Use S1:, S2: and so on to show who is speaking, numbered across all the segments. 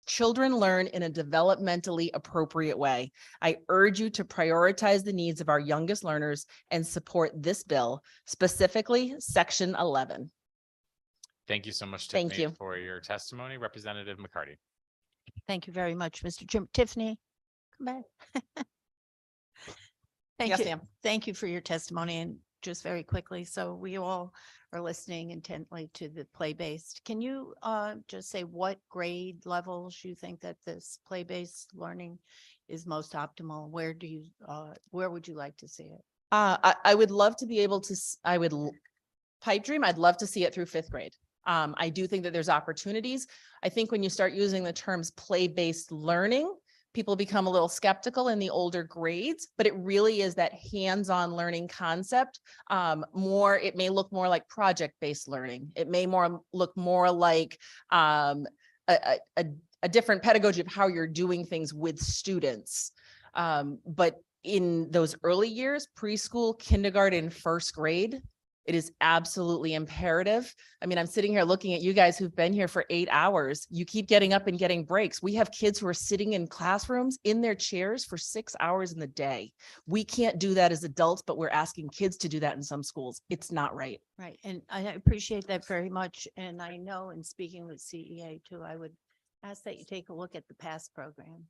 S1: Children learn in a developmentally appropriate way. I urge you to prioritize the needs of our youngest learners and support this bill, specifically Section 11.
S2: Thank you so much,
S1: Thank
S2: Tiffany,
S1: you.
S2: for your testimony. Representative McCarty.
S3: Thank you very much, Mr. Jim. Tiffany, come back. Thank
S1: Yes,
S3: you.
S1: ma'am.
S3: Thank you for your testimony. And just very quickly, so we all are listening intently to the play-based. Can you just say what grade levels you think that this play-based learning is most optimal? Where do you, where would you like to see it?
S1: I would love to be able to, pipe dream, I'd love to see it through 5th grade. I do think that there's opportunities. I think when you start using the terms play-based learning, people become a little skeptical in the older grades, but it really is that hands-on learning concept. It may look more like project-based learning. It may look more like a different pedagogy of how you're doing things with students. But in those early years, preschool, kindergarten, 1st grade, it is absolutely imperative. I mean, I'm sitting here looking at you guys who've been here for 8 hours. You keep getting up and getting breaks. We have kids who are sitting in classrooms in their chairs for 6 hours in the day. We can't do that as adults, but we're asking kids to do that in some schools. It's not right.
S3: Right. And I appreciate that very much. And I know in speaking with CEA too, I would ask that you take a look at the past program,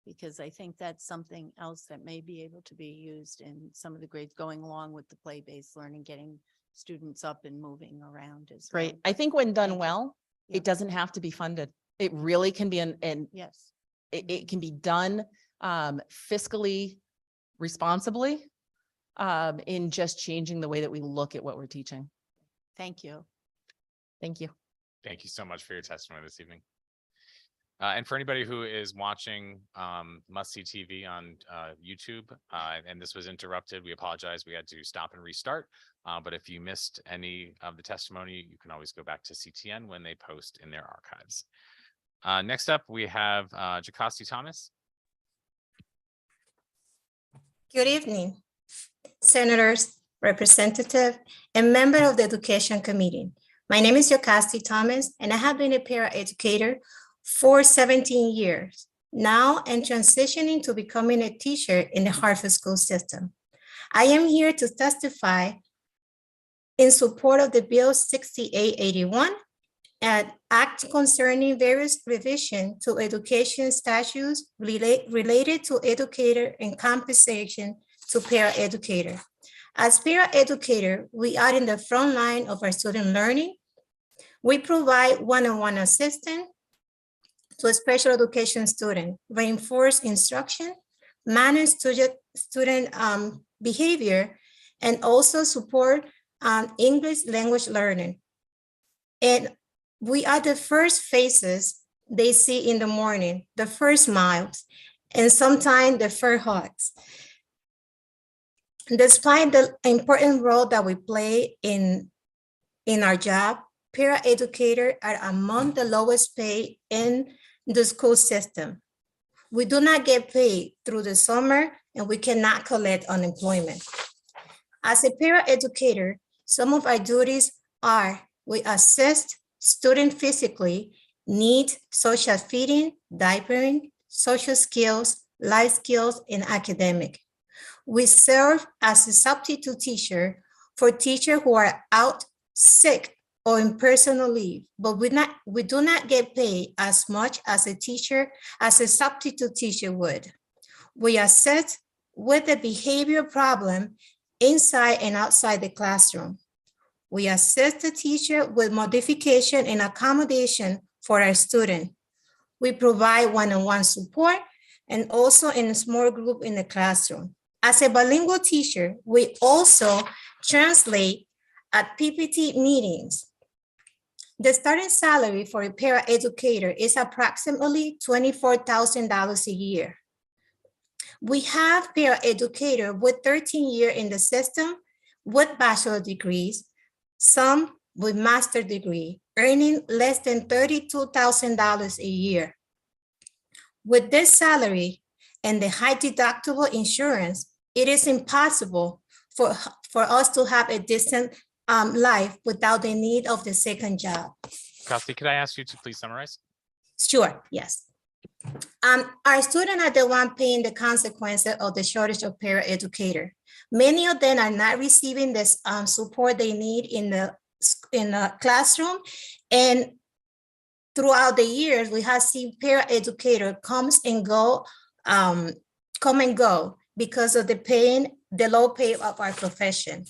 S3: because I think that's something else that may be able to be used in some of the grades going along with the play-based learning, getting students up and moving around as well.
S1: Great. I think when done
S3: Thank you.
S1: well,
S3: Yeah.
S1: it doesn't have to be funded. It really can be
S3: Yes.
S1: it can be done fiscally responsibly in just changing the way that we look at what we're teaching.
S3: Thank you.
S1: Thank you.
S2: Thank you so much for your testimony this evening. And for anybody who is watching Must See TV on YouTube, and this was interrupted, we apologize. We had to stop and restart. But if you missed any of the testimony, you can always go back to CTN when they post in their archives. Next up, we have Jacasti Thomas.
S4: Good evening, senators, representative, and member of the Education Committee. My name is Jacasti Thomas, and I have been a paraeducator for 17 years now and transitioning to becoming a teacher in the Hartford school system. I am here to testify in support of the Bill 6881, an act concerning various revision to education statutes related to educator and compensation to paraeducator. As paraeducator, we are in the front line of our student learning. We provide one-on-one assistance to a special education student, reinforce instruction, manage student behavior, and also support English language learning. And we are the first faces they see in the morning, the first smiles, and sometimes the first hugs. Despite the important role that we play in our job, paraeducators are among the lowest paid in the school system. We do not get paid through the summer, and we cannot collect unemployment. As a paraeducator, some of our duties are we assist students physically, needs such as feeding, diapering, social skills, life skills, and academic. We serve as a substitute teacher for teachers who are out sick or in personal leave, but we do not get paid as much as a substitute teacher would. We assist with the behavior problem inside and outside the classroom. We assist the teacher with modification and accommodation for our student. We provide one-on-one support and also in a small group in the classroom. As a bilingual teacher, we also translate at PPT meetings. The starting salary for a paraeducator is approximately $24,000 a year. We have paraeducators with 13 years in the system with bachelor degrees, some with master degree, earning less than $32,000 a year. With this salary and the high deductible insurance, it is impossible for us to have a decent life without the need of the second job.
S2: Jacasti, could I ask you to please summarize?
S4: Sure, yes. Our students are the one paying the consequences of the shortage of paraeducator. Many of them are not receiving this support they need in the classroom. And throughout the years, we have seen paraeducator come and go because of the low pay of our profession.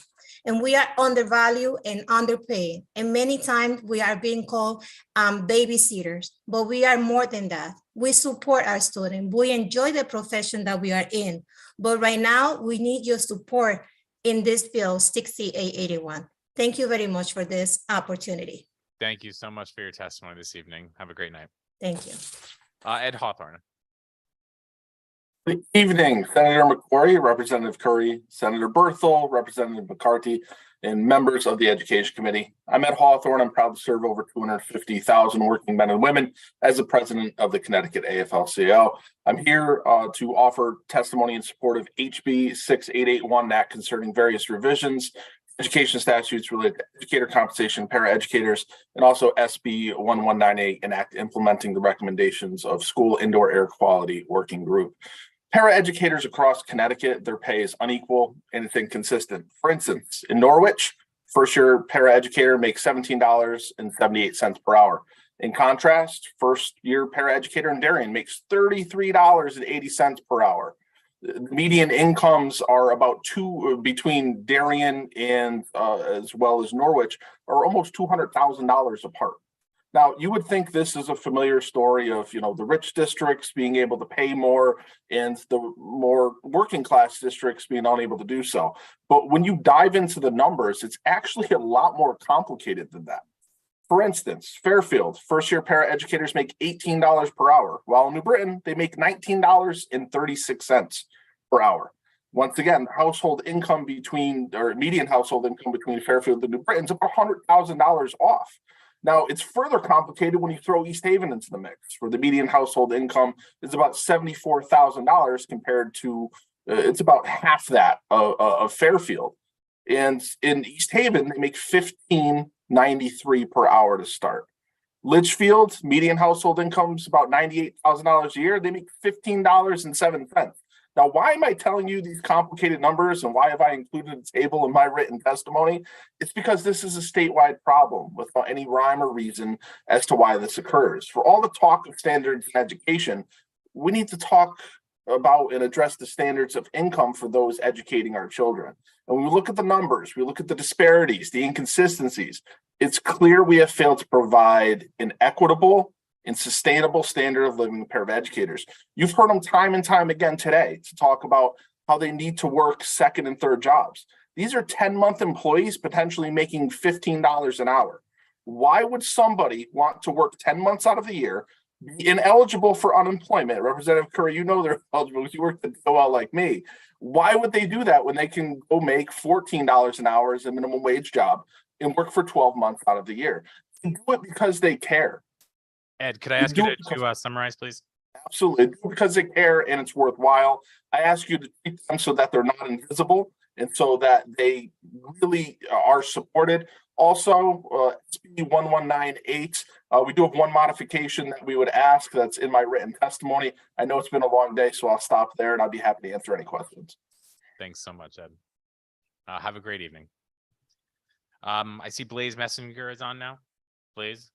S4: And we are undervalued and underpaid. And many times we are being called babysitters, but we are more than that. We support our students. We enjoy the profession that we are in. But right now, we need your support in this bill 6881. Thank you very much for this opportunity.
S2: Thank you so much for your testimony this evening. Have a great night.
S4: Thank you.
S2: Ed Hawthorne.
S5: Good evening, Senator McCory, Representative Curry, Senator Berthel, Representative McCarty, and members of the Education Committee. I'm Ed Hawthorne. I'm proud to serve over 250,000 working men and women as the president of the Connecticut AFL-CIO. I'm here to offer testimony in support of HB 6881 Act concerning various revisions, education statutes related to educator compensation, paraeducators, and also SB 1198, an act implementing the recommendations of School Indoor Air Quality Working Group. Paraeducators across Connecticut, their pay is unequal and it's inconsistent. For instance, in Norwich, first-year paraeducator makes $17.78 per hour. In contrast, first-year paraeducator in Darien makes $33.80 per hour. The median incomes are about between Darien and as well as Norwich are almost $200,000 apart. Now, you would think this is a familiar story of, the rich districts being able to pay more and the more working class districts being unable to do so. But when you dive into the numbers, it's actually a lot more complicated than that. For instance, Fairfield, first-year paraeducators make $18 per hour, while in New Britain, they make $19.36 per hour. Once again, median household income between Fairfield and New Britain is about $100,000 off. Now, it's further complicated when you throw East Haven into the mix, where the median household income is about $74,000 compared to, it's about half that of Fairfield. And in East Haven, they make $15.93 per hour to start. Litchfield, median household income is about $98,000 a year. They make $15.07. Now, why am I telling you these complicated numbers and why have I included a table in my written testimony? It's because this is a statewide problem without any rhyme or reason as to why this occurs. For all the talk of standards in education, we need to talk about and address the standards of income for those educating our children. And when we look at the numbers, we look at the disparities, the inconsistencies, it's clear we have failed to provide an equitable and sustainable standard of living for paraeducators. You've heard them time and time again today to talk about how they need to work second and third jobs. These are 10-month employees potentially making $15 an hour. Why would somebody want to work 10 months out of the year, be ineligible for unemployment? Representative Curry, you know they're eligible because you work at DOL like me. Why would they do that when they can go make $14 an hour as a minimum wage job and work for 12 months out of the year? They do it because they care.
S2: Ed, could I ask you to summarize, please?
S5: Absolutely, because they care and it's worthwhile. I ask you to treat them so that they're not invisible and so that they really are supported. Also, SB 1198, we do have one modification that we would ask that's in my written testimony. I know it's been a long day, so I'll stop there and I'll be happy to answer any questions.
S2: Thanks so much, Ed. Have a great evening. I see Blaise Messenger is on now. Blaise.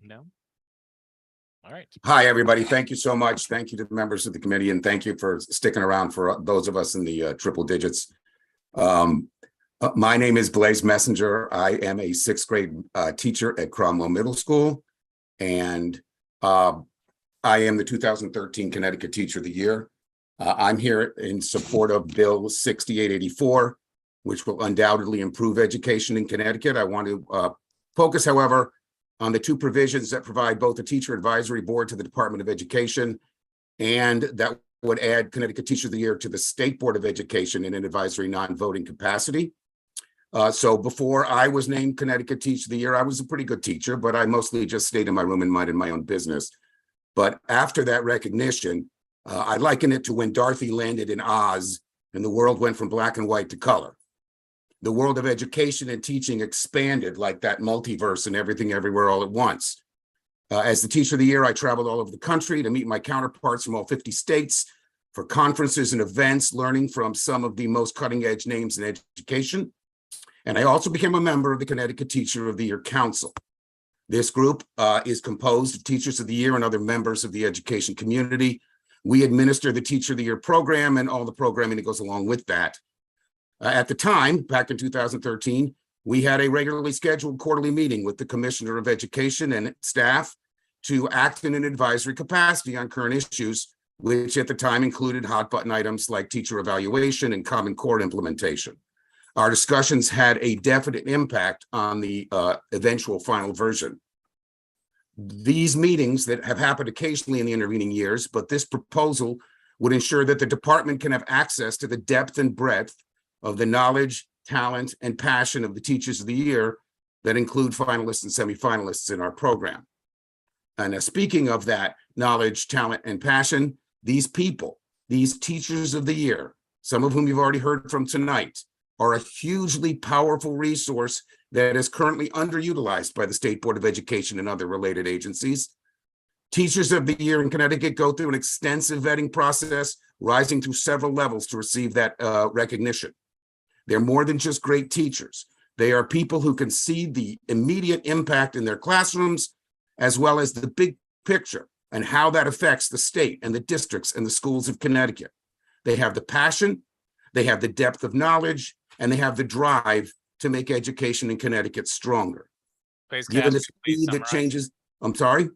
S2: No. All right.
S6: Hi, everybody. Thank you so much. Thank you to the members of the committee, and thank you for sticking around for those of us in the triple digits. My name is Blaise Messenger. I am a sixth grade teacher at Cromwell Middle School, and I am the 2013 Connecticut Teacher of the Year. I'm here in support of Bill 6884, which will undoubtedly improve education in Connecticut. I want to focus, however, on the two provisions that provide both a teacher advisory board to the Department of Education, and that would add Connecticut Teacher of the Year to the State Board of Education in an advisory non-voting capacity. So before I was named Connecticut Teacher of the Year, I was a pretty good teacher, but I mostly just stayed in my room and minded my own business. But after that recognition, I liken it to when Dorothy landed in Oz and the world went from black and white to color. the world of education and teaching expanded like that multiverse and everything everywhere all at once. As the teacher of the year, I traveled all over the country to meet my counterparts from all 50 states for conferences and events, learning from some of the most cutting edge names in education. And I also became a member of the Connecticut Teacher of the Year Council. This group is composed of teachers of the year and other members of the education community. We administer the Teacher of the Year program and all the programming that goes along with that. At the time, back in 2013, we had a regularly scheduled quarterly meeting with the Commissioner of Education and staff to act in an advisory capacity on current issues, which at the time included hot button items like teacher evaluation and Common Core implementation. Our discussions had a definite impact on the eventual final version. These meetings that have happened occasionally in the intervening years, but this proposal would ensure that the department can have access to the depth and breadth of the knowledge, talent, and passion of the teachers of the year that include finalists and semifinalists in our program. And speaking of that knowledge, talent, and passion, these people, these teachers of the year, some of whom you've already heard from tonight, are a hugely powerful resource that is currently underutilized by the State Board of Education and other related agencies. Teachers of the Year in Connecticut go through an extensive vetting process, rising through several levels to receive that recognition. They're more than just great teachers. They are people who can see the immediate impact in their classrooms, as well as the big picture and how that affects the state and the districts and the schools of Connecticut. They have the passion, they have the depth of knowledge, and they have the drive to make education in Connecticut stronger.
S2: Please,
S6: Given the
S2: please
S6: speed that
S2: summarize.
S6: changes, I'm sorry?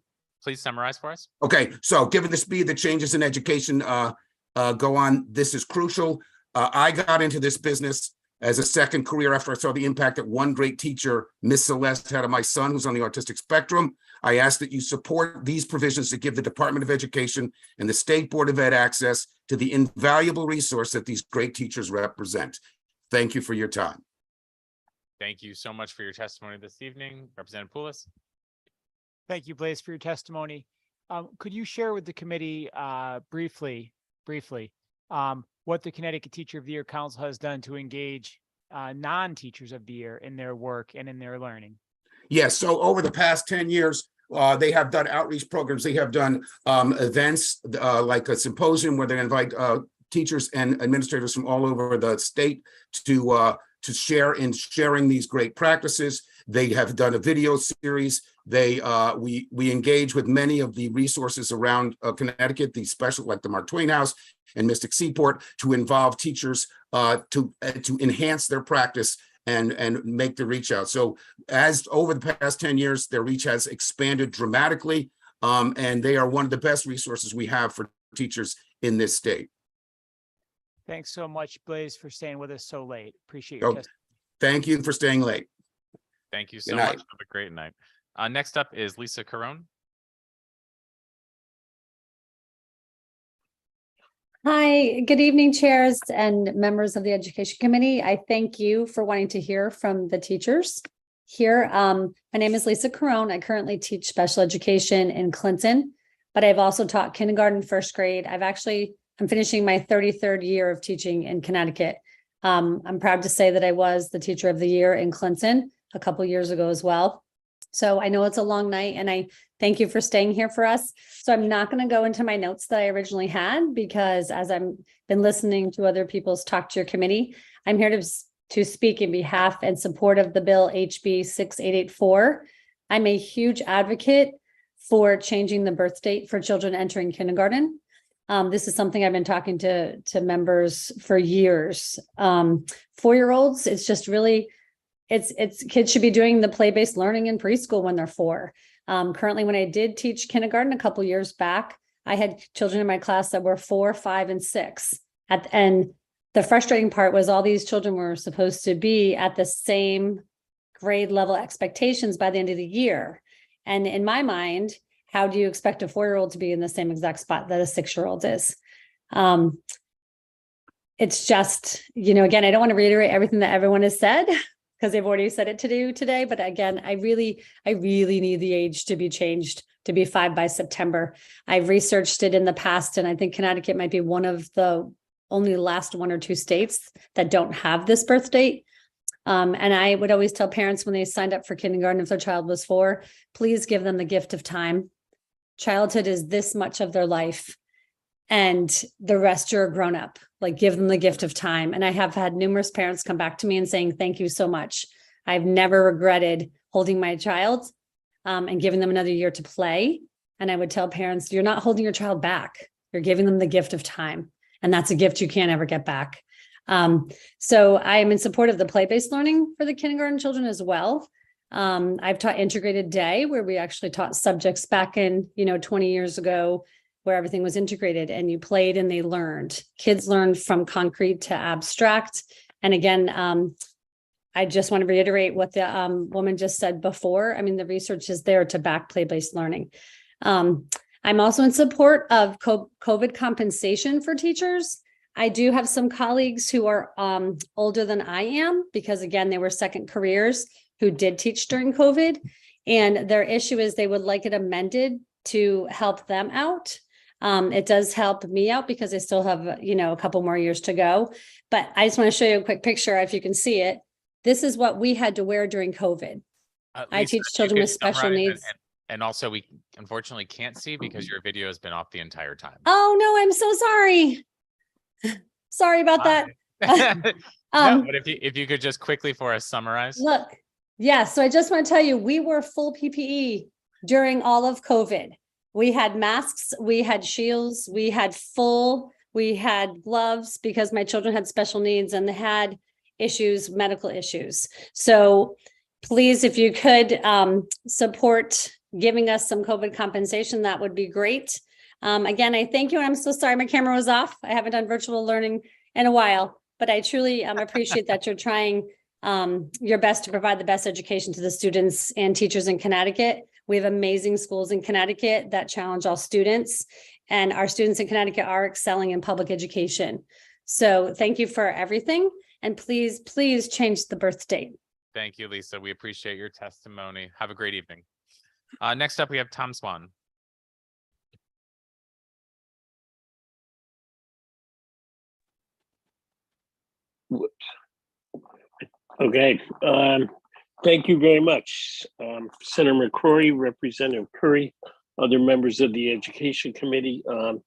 S2: Please summarize for us.
S6: Okay, so given the speed that changes in education go on, this is crucial. I got into this business as a second career after I saw the impact that one great teacher, Miss Celeste, had on my son who's on the autistic spectrum. I ask that you support these provisions to give the Department of Education and the State Board of Ed access to the invaluable resource that these great teachers represent. Thank you for your time.
S2: Thank you so much for your testimony this evening. Representative Poulos.
S7: Thank you, Blaise, for your testimony. Could you share with the committee briefly, what the Connecticut Teacher of the Year Council has done to engage non-teachers of the year in their work and in their learning?
S6: Yes, so over the past 10 years, they have done outreach programs. They have done events like a symposium where they invite teachers and administrators from all over the state to share in sharing these great practices. They have done a video series. We engage with many of the resources around Connecticut, the special like the Mark Twain House and Mystic Seaport, to involve teachers to enhance their practice and make the reach out. So as over the past 10 years, their reach has expanded dramatically, and they are one of the best resources we have for teachers in this state.
S7: Thanks so much, Blaise, for staying with us so late. Appreciate your testimony.
S6: Thank you for staying late.
S2: Thank you so
S6: Good
S2: much.
S6: night.
S2: Have a great night. Next up is Lisa Caron.
S8: Hi, good evening, chairs and members of the Education Committee. I thank you for wanting to hear from the teachers here. My name is Lisa Caron. I currently teach special education in Clinton, but I've also taught kindergarten, first grade. I'm finishing my 33rd year of teaching in Connecticut. I'm proud to say that I was the Teacher of the Year in Clinton a couple years ago as well. So I know it's a long night, and I thank you for staying here for us. So I'm not going to go into my notes that I originally had, because as I've been listening to other people's talk to your committee, I'm here to speak in behalf and support of the bill HB 6884. I'm a huge advocate for changing the birth date for children entering kindergarten. This is something I've been talking to members for years. 4-year-olds, it's just really, it's kids should be doing the play-based learning in preschool when they're 4. Currently, when I did teach kindergarten a couple years back, I had children in my class that were 4, 5, and 6. And the frustrating part was all these children were supposed to be at the same grade level expectations by the end of the year. And in my mind, how do you expect a 4-year-old to be in the same exact spot that a 6-year-old is? It's just, again, I don't want to reiterate everything that everyone has said, because they've already said it to do today. But again, I really need the age to be changed to be 5 by September. I've researched it in the past, and I think Connecticut might be one of the only last 1 or 2 states that don't have this birth date. And I would always tell parents when they signed up for kindergarten, if their child was 4, please give them the gift of time. Childhood is this much of their life, and the rest you're a grown up. Like, give them the gift of time. And I have had numerous parents come back to me and saying, thank you so much. I've never regretted holding my child and giving them another year to play. And I would tell parents, you're not holding your child back. You're giving them the gift of time. And that's a gift you can't ever get back. So I am in support of the play-based learning for the kindergarten children as well. I've taught integrated day, where we actually taught subjects back in, 20 years ago, where everything was integrated and you played and they learned. Kids learned from concrete to abstract. And again, I just want to reiterate what the woman just said before. I mean, the research is there to back play-based learning. I'm also in support of COVID compensation for teachers. I do have some colleagues who are older than I am, because again, they were second careers who did teach during COVID. And their issue is they would like it amended to help them out. It does help me out because I still have, a couple more years to go. But I just want to show you a quick picture if you can see it. This is what we had to wear during COVID. I
S2: Lisa,
S8: teach
S2: if you
S8: children
S2: could
S8: with special
S2: summarize
S8: needs.
S2: And also, we unfortunately can't see because your video has been off the entire time.
S8: Oh, no, I'm so sorry. Sorry about that.
S2: No, but if you could just quickly for us summarize.
S8: Look, yeah, so I just want to tell you, we wore full PPE during all of COVID. We had masks, we had shields, we had gloves, because my children had special needs and they had issues, medical issues. So please, if you could support giving us some COVID compensation, that would be great. Again, I thank you. And I'm so sorry my camera was off. I haven't done virtual learning in a while, but I truly appreciate that you're trying your best to provide the best education to the students and teachers in Connecticut. We have amazing schools in Connecticut that challenge all students, and our students in Connecticut are excelling in public education. So thank you for everything. And please, please change the birth date.
S2: Thank you, Lisa. We appreciate your testimony. Have a great evening. Next up, we have Tom Swan.
S9: Whoops. Okay. Thank you very much, Senator McCrory, Representative Curry, other members of the Education Committee. On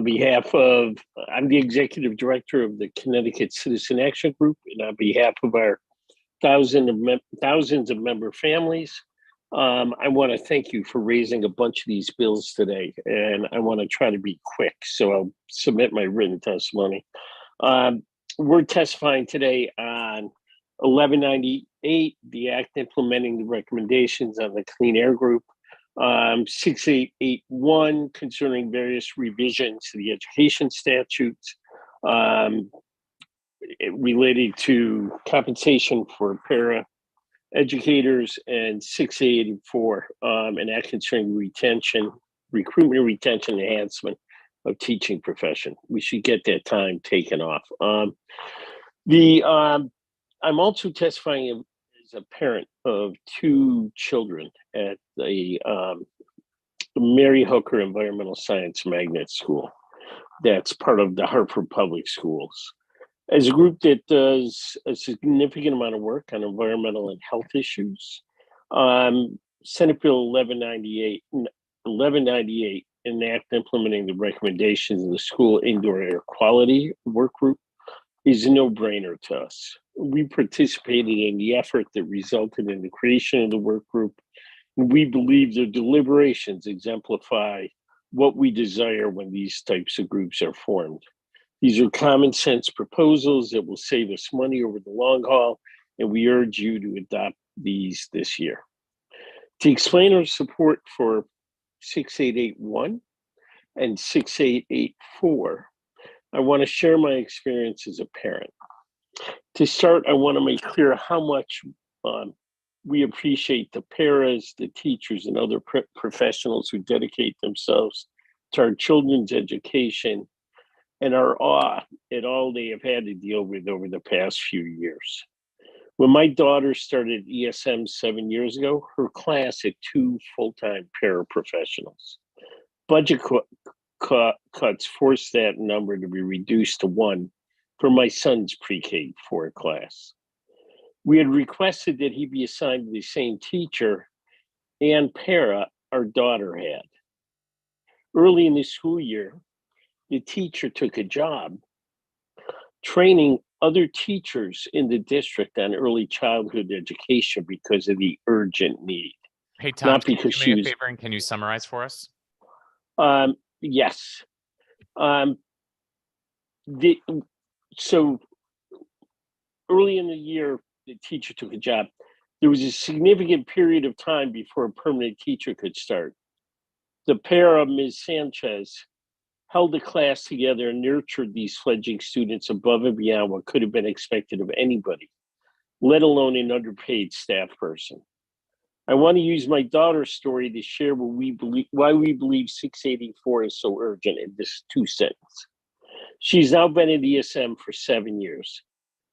S9: behalf of, I'm the Executive Director of the Connecticut Citizen Action Group, and on behalf of our thousands of member families, I want to thank you for raising a bunch of these bills today, and I want to try to be quick, so I'll submit my written testimony. We're testifying today on 1198, the act implementing the recommendations on the Clean Air Group, 6881 concerning various revisions to the education statutes related to compensation for para educators, and 6884 an act concerning recruitment, retention, enhancement of teaching profession. We should get that time taken off. I'm also testifying as a parent of 2 children at the Mary Hooker Environmental Science Magnet School. That's part of the Hartford Public Schools. As a group that does a significant amount of work on environmental and health issues, Senate Bill 1198, an act implementing the recommendations of the school indoor air quality work group, is a no-brainer to us. We participated in the effort that resulted in the creation of the work group, and we believe their deliberations exemplify what we desire when these types of groups are formed. These are common sense proposals that will save us money over the long haul, and we urge you to adopt these this year. To explain our support for 6881 and 6884, I want to share my experience as a parent. To start, I want to make clear how much we appreciate the paras, the teachers, and other professionals who dedicate themselves to our children's education, and our awe at all they have had to deal with over the past few years. When my daughter started ESM 7 years ago, her class had 2 full-time paraprofessionals. Budget cuts forced that number to be reduced to 1 for my son's pre-K 4 class. We had requested that he be assigned to the same teacher and para our daughter had. Early in the school year, the teacher took a job training other teachers in the district on early childhood education because of the urgent need.
S2: Hey, Tom,
S9: Not
S2: can you
S9: because
S2: do
S9: she
S2: me a
S9: was,
S2: favor and can you summarize for us?
S9: yes. So early in the year, the teacher took a job. There was a significant period of time before a permanent teacher could start. The para, Ms. Sanchez, held the class together and nurtured these fledgling students above and beyond what could have been expected of anybody, let alone an underpaid staff person. I want to use my daughter's story to share why we believe 684 is so urgent in this 2 sentences. She's now been in ESM for 7 years.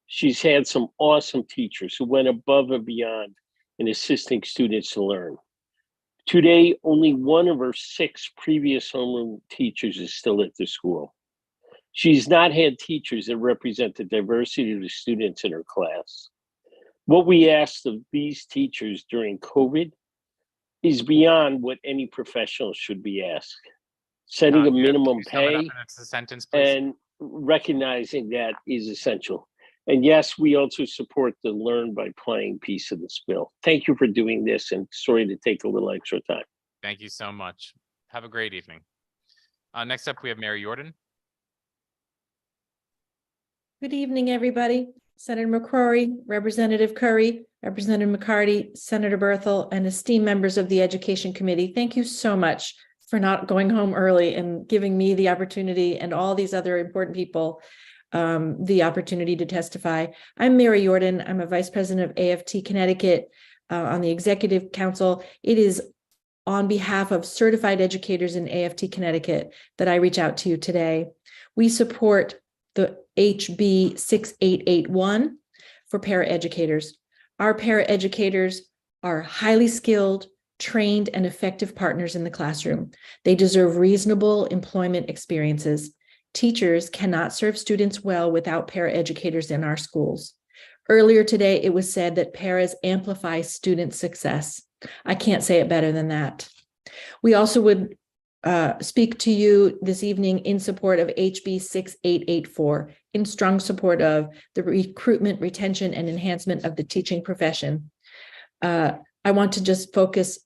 S9: She's had some awesome teachers who went above and beyond in assisting students to learn. Today, only one of her 6 previous homeroom teachers is still at the school. She's not had teachers that represent the diversity of the students in her class. What we asked of these teachers during COVID is beyond what any professional should be asked. Setting a minimum pay and recognizing that is essential. And yes, we also support the learn by playing piece of this bill. Thank you for doing this, and sorry to take a little extra time.
S2: Thank you so much. Have a great evening. Next up, we have Mary Jordan.
S10: Good evening, everybody. Senator McCrory, Representative Curry, Representative McCarty, Senator Berthel, and esteemed members of the Education Committee. Thank you so much for not going home early and giving me the opportunity and all these other important people the opportunity to testify. I'm Mary Jordan. I'm a vice president of AFT Connecticut on the Executive Council. It is on behalf of certified educators in AFT Connecticut that I reach out to you today. We support the HB 6881 for paraeducators. Our paraeducators are highly skilled, trained, and effective partners in the classroom. They deserve reasonable employment experiences. Teachers cannot serve students well without paraeducators in our schools. Earlier today, it was said that paras amplify student success. I can't say it better than that. We also would speak to you this evening in support of HB 6884, in strong support of the recruitment, retention, and enhancement of the teaching profession. I want to just focus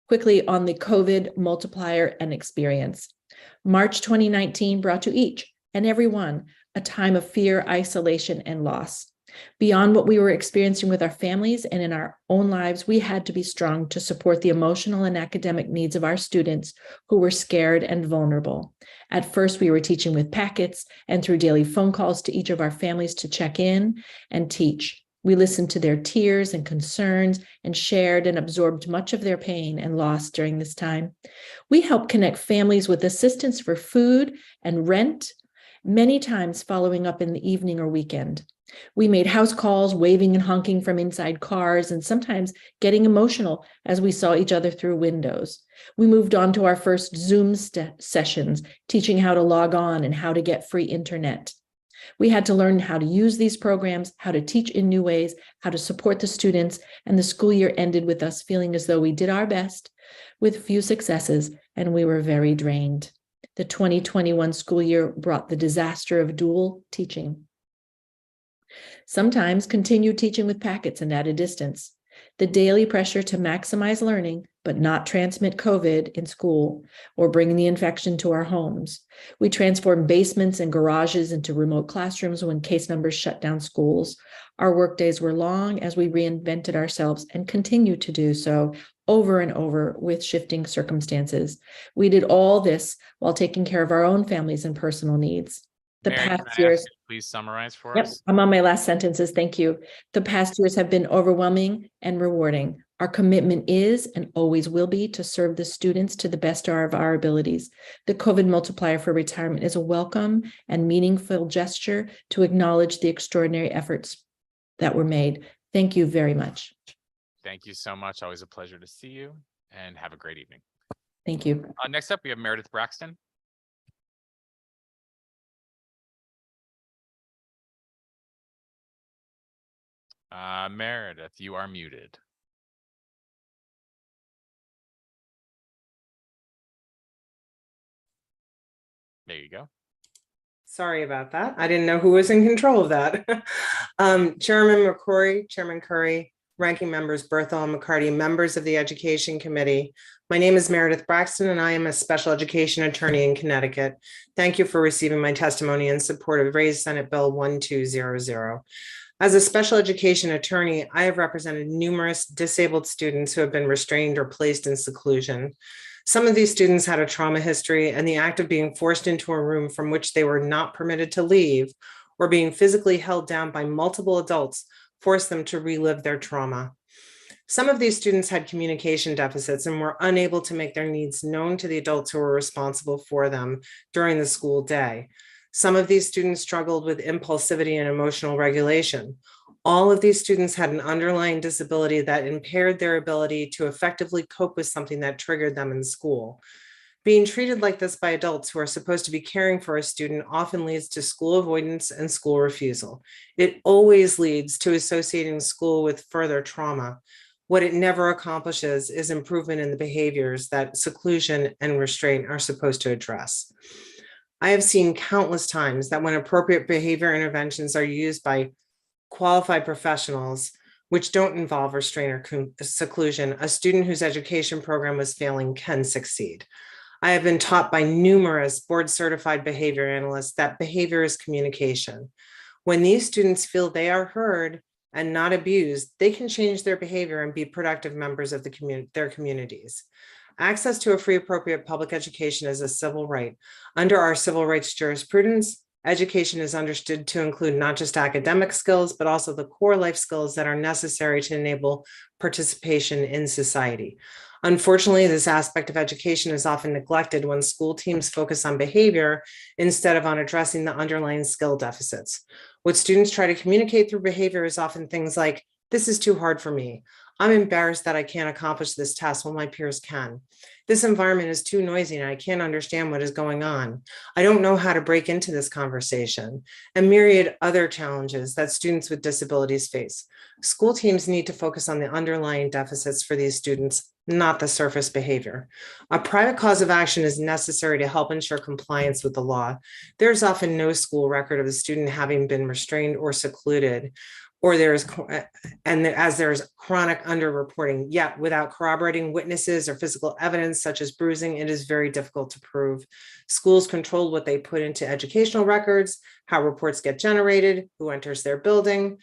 S10: quickly on the COVID multiplier and experience. March 2019 brought to each and every one a time of fear, isolation, and loss. Beyond what we were experiencing with our families and in our own lives, we had to be strong to support the emotional and academic needs of our students who were scared and vulnerable. At first, we were teaching with packets and through daily phone calls to each of our families to check in and teach. We listened to their tears and concerns and shared and absorbed much of their pain and loss during this time. We helped connect families with assistance for food and rent, many times following up in the evening or weekend. We made house calls, waving and honking from inside cars, and sometimes getting emotional as we saw each other through windows. We moved on to our first Zoom sessions, teaching how to log on and how to get free internet. We had to learn how to use these programs, how to teach in new ways, how to support the students, and the school year ended with us feeling as though we did our best with few successes, and we were very drained. The 2021 school year brought the disaster of dual teaching. Sometimes continued teaching with packets and at a distance. The daily pressure to maximize learning, but not transmit COVID in school or bring the infection to our homes. We transformed basements and garages into remote classrooms when case numbers shut down schools. Our work days were long as we reinvented ourselves and continue to do so over and over with shifting circumstances. We did all this while taking care of our own families and personal needs. The
S2: Mary,
S10: past
S2: can I ask
S10: years.
S2: you to please summarize for
S10: Yep,
S2: us.
S10: I'm on my last sentences. Thank you. The past years have been overwhelming and rewarding. Our commitment is and always will be to serve the students to the best of our abilities. The COVID multiplier for retirement is a welcome and meaningful gesture to acknowledge the extraordinary efforts that were made. Thank you very much.
S2: Thank you so much. Always a pleasure to see you, and have a great evening.
S10: Thank you.
S2: Next up, we have Meredith Braxton. Meredith, you are muted. There you go.
S11: Sorry about that. I didn't know who was in control of that. Chairman McCrory, Chairman Curry, ranking members Berthel and McCarty, members of the Education Committee. My name is Meredith Braxton, and I am a special education attorney in Connecticut. Thank you for receiving my testimony in support of Raised Senate Bill 1200. As a special education attorney, I have represented numerous disabled students who have been restrained or placed in seclusion. Some of these students had a trauma history, and the act of being forced into a room from which they were not permitted to leave or being physically held down by multiple adults forced them to relive their trauma. Some of these students had communication deficits and were unable to make their needs known to the adults who were responsible for them during the school day. Some of these students struggled with impulsivity and emotional regulation. All of these students had an underlying disability that impaired their ability to effectively cope with something that triggered them in school. Being treated like this by adults who are supposed to be caring for a student often leads to school avoidance and school refusal. It always leads to associating school with further trauma. What it never accomplishes is improvement in the behaviors that seclusion and restraint are supposed to address. I have seen countless times that when appropriate behavior interventions are used by qualified professionals, which don't involve restraint or seclusion, a student whose education program was failing can succeed. I have been taught by numerous board-certified behavior analysts that behavior is communication. When these students feel they are heard and not abused, they can change their behavior and be productive members of their communities. Access to a free, appropriate public education is a civil right. Under our civil rights jurisprudence, education is understood to include not just academic skills, but also the core life skills that are necessary to enable participation in society. Unfortunately, this aspect of education is often neglected when school teams focus on behavior instead of on addressing the underlying skill deficits. What students try to communicate through behavior is often things like, "This is too hard for me. I'm embarrassed that I can't accomplish this task while my peers can. This environment is too noisy and I can't understand what is going on. I don't know how to break into this conversation," and myriad other challenges that students with disabilities face. School teams need to focus on the underlying deficits for these students, not the surface behavior. A private cause of action is necessary to help ensure compliance with the law. There's often no school record of a student having been restrained or secluded, or as there's chronic underreporting. Yet without corroborating witnesses or physical evidence such as bruising, it is very difficult to prove. Schools control what they put into educational records, how reports get generated, who enters their building.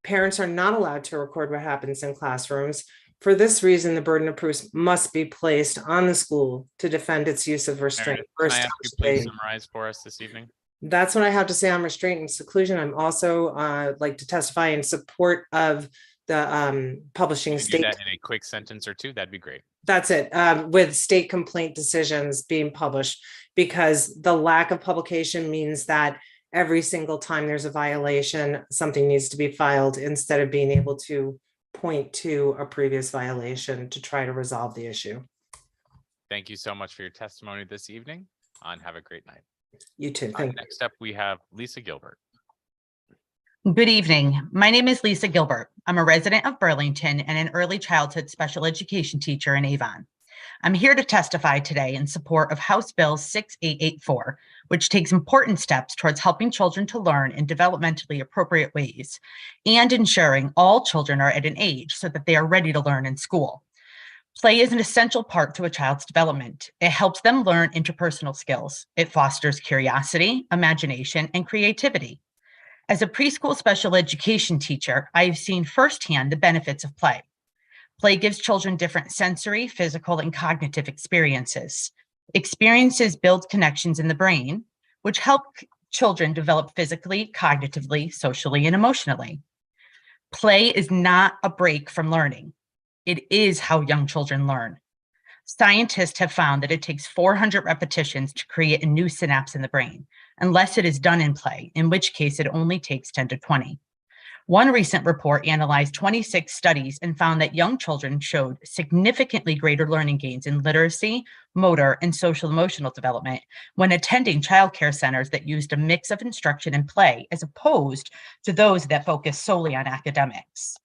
S11: Parents are not allowed to record what happens in classrooms. For this reason, the burden of proof must be placed on the school to defend its use of restraint.
S2: Meredith, can I ask you please summarize for us this evening?
S11: That's what I have to say on restraint and seclusion. I'm also like to testify in support of the publishing state.
S2: Do that in a quick sentence or two, that'd be great.
S11: That's it, with state complaint decisions being published, because the lack of publication means that every single time there's a violation, something needs to be filed instead of being able to point to a previous violation to try to resolve the issue.
S2: Thank you so much for your testimony this evening, and have a great night.
S11: You too. Thank you.
S2: Next up, we have Lisa Gilbert.
S12: Good evening. My name is Lisa Gilbert. I'm a resident of Burlington and an early childhood special education teacher in Avon. I'm here to testify today in support of House Bill 6884, which takes important steps towards helping children to learn in developmentally appropriate ways and ensuring all children are at an age so that they are ready to learn in school. Play is an essential part to a child's development. It helps them learn interpersonal skills. It fosters curiosity, imagination, and creativity. As a preschool special education teacher, I have seen firsthand the benefits of play. Play gives children different sensory, physical, and cognitive experiences. Experiences build connections in the brain, which help children develop physically, cognitively, socially, and emotionally. Play is not a break from learning. It is how young children learn. Scientists have found that it takes 400 repetitions to create a new synapse in the brain, unless it is done in play, in which case it only takes 10 to 20. One recent report analyzed 26 studies and found that young children showed significantly greater learning gains in literacy, motor, and social emotional development when attending childcare centers that used a mix of instruction and play, as opposed to those that focus solely on academics.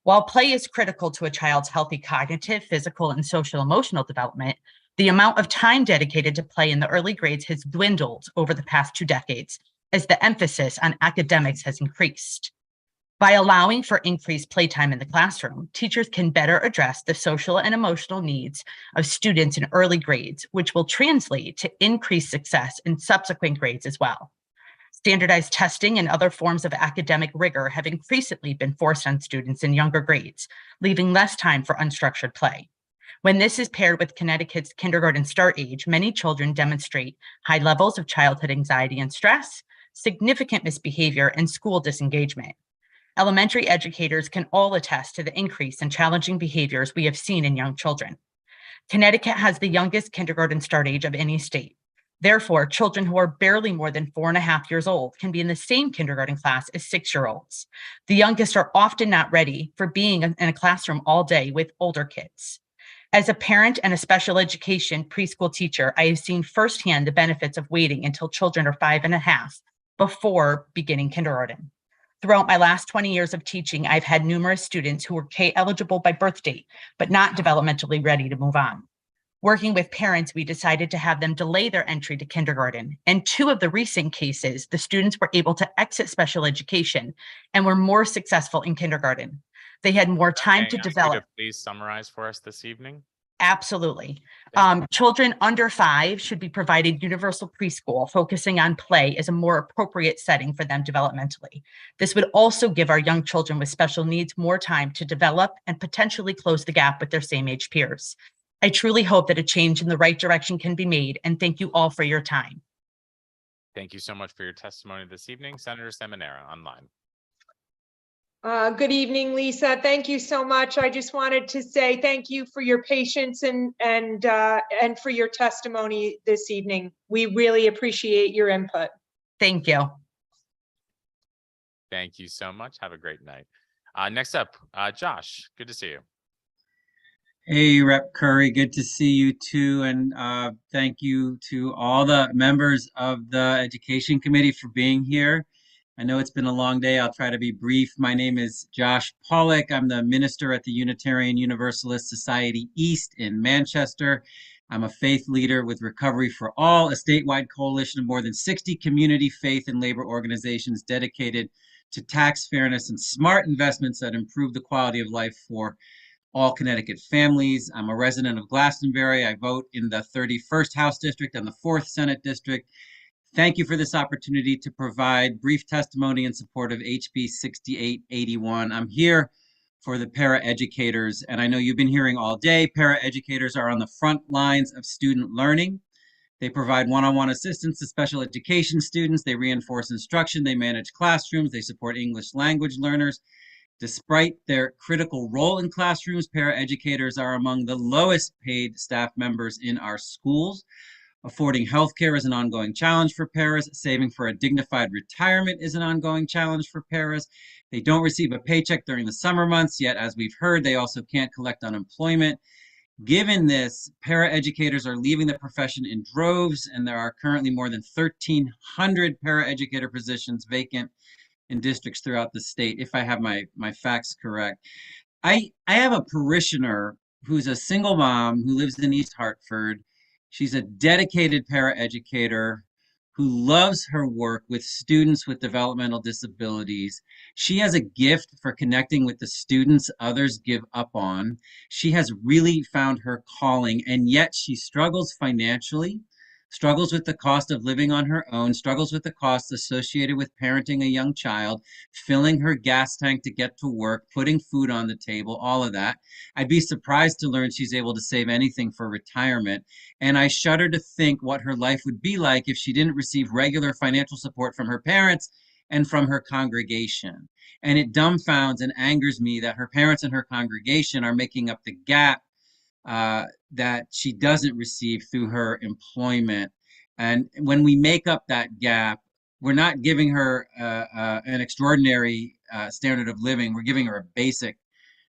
S12: While play is critical to a child's healthy cognitive, physical, and social emotional development, the amount of time dedicated to play in the early grades has dwindled over the past 2 decades as the emphasis on academics has increased. By allowing for increased playtime in the classroom, teachers can better address the social and emotional needs of students in early grades, which will translate to increased success in subsequent grades as well. Standardized testing and other forms of academic rigor have increasingly been forced on students in younger grades, leaving less time for unstructured play. When this is paired with Connecticut's kindergarten start age, many children demonstrate high levels of childhood anxiety and stress, significant misbehavior, and school disengagement. Elementary educators can all attest to the increase in challenging behaviors we have seen in young children. Connecticut has the youngest kindergarten start age of any state. Therefore, children who are barely more than 4.5 years old can be in the same kindergarten class as 6-year-olds. The youngest are often not ready for being in a classroom all day with older kids. As a parent and a special education preschool teacher, I have seen firsthand the benefits of waiting until children are 5.5 before beginning kindergarten. Throughout my last 20 years of teaching, I've had numerous students who were K eligible by birth date, but not developmentally ready to move on. Working with parents, we decided to have them delay their entry to kindergarten. In 2 of the recent cases, the students were able to exit special education and were more successful in kindergarten. They had more time to develop.
S2: Please summarize for us this evening.
S12: Absolutely. Children under 5 should be provided universal preschool, focusing on play as a more appropriate setting for them developmentally. This would also give our young children with special needs more time to develop and potentially close the gap with their same age peers. I truly hope that a change in the right direction can be made, and thank you all for your time.
S2: Thank you so much for your testimony this evening. Senator Seminara online.
S13: Good evening, Lisa. Thank you so much. I just wanted to say thank you for your patience and for your testimony this evening. We really appreciate your input.
S12: Thank you.
S2: Thank you so much. Have a great night. Next up, Josh, good to see you.
S14: Hey, Rep. Curry, good to see you too. And thank you to all the members of the Education Committee for being here. I know it's been a long day. I'll try to be brief. My name is Josh Pollock. I'm the minister at the Unitarian Universalist Society East in Manchester. I'm a faith leader with Recovery for All, a statewide coalition of more than 60 community, faith, and labor organizations dedicated to tax fairness and smart investments that improve the quality of life for all Connecticut families. I'm a resident of Glastonbury. I vote in the 31st House District and the 4th Senate District. Thank you for this opportunity to provide brief testimony in support of HB 6881. I'm here for the paraeducators, and I know you've been hearing all day, paraeducators are on the front lines of student learning. They provide one-on-one assistance to special education students. They reinforce instruction. They manage classrooms. They support English language learners. Despite their critical role in classrooms, paraeducators are among the lowest paid staff members in our schools. Affording healthcare is an ongoing challenge for paras. Saving for a dignified retirement is an ongoing challenge for paras. They don't receive a paycheck during the summer months, yet as we've heard, they also can't collect unemployment. Given this, paraeducators are leaving the profession in droves, and there are currently more than 1,300 paraeducator positions vacant in districts throughout the state, if I have my facts correct. I have a parishioner who's a single mom who lives in East Hartford. She's a dedicated paraeducator who loves her work with students with developmental disabilities. She has a gift for connecting with the students others give up on. She has really found her calling, and yet she struggles financially, struggles with the cost of living on her own, struggles with the costs associated with parenting a young child, filling her gas tank to get to work, putting food on the table, all of that. I'd be surprised to learn she's able to save anything for retirement. And I shudder to think what her life would be like if she didn't receive regular financial support from her parents and from her congregation. And it dumbfounds and angers me that her parents and her congregation are making up the gap that she doesn't receive through her employment. And when we make up that gap, we're not giving her an extraordinary standard of living. We're giving her a basic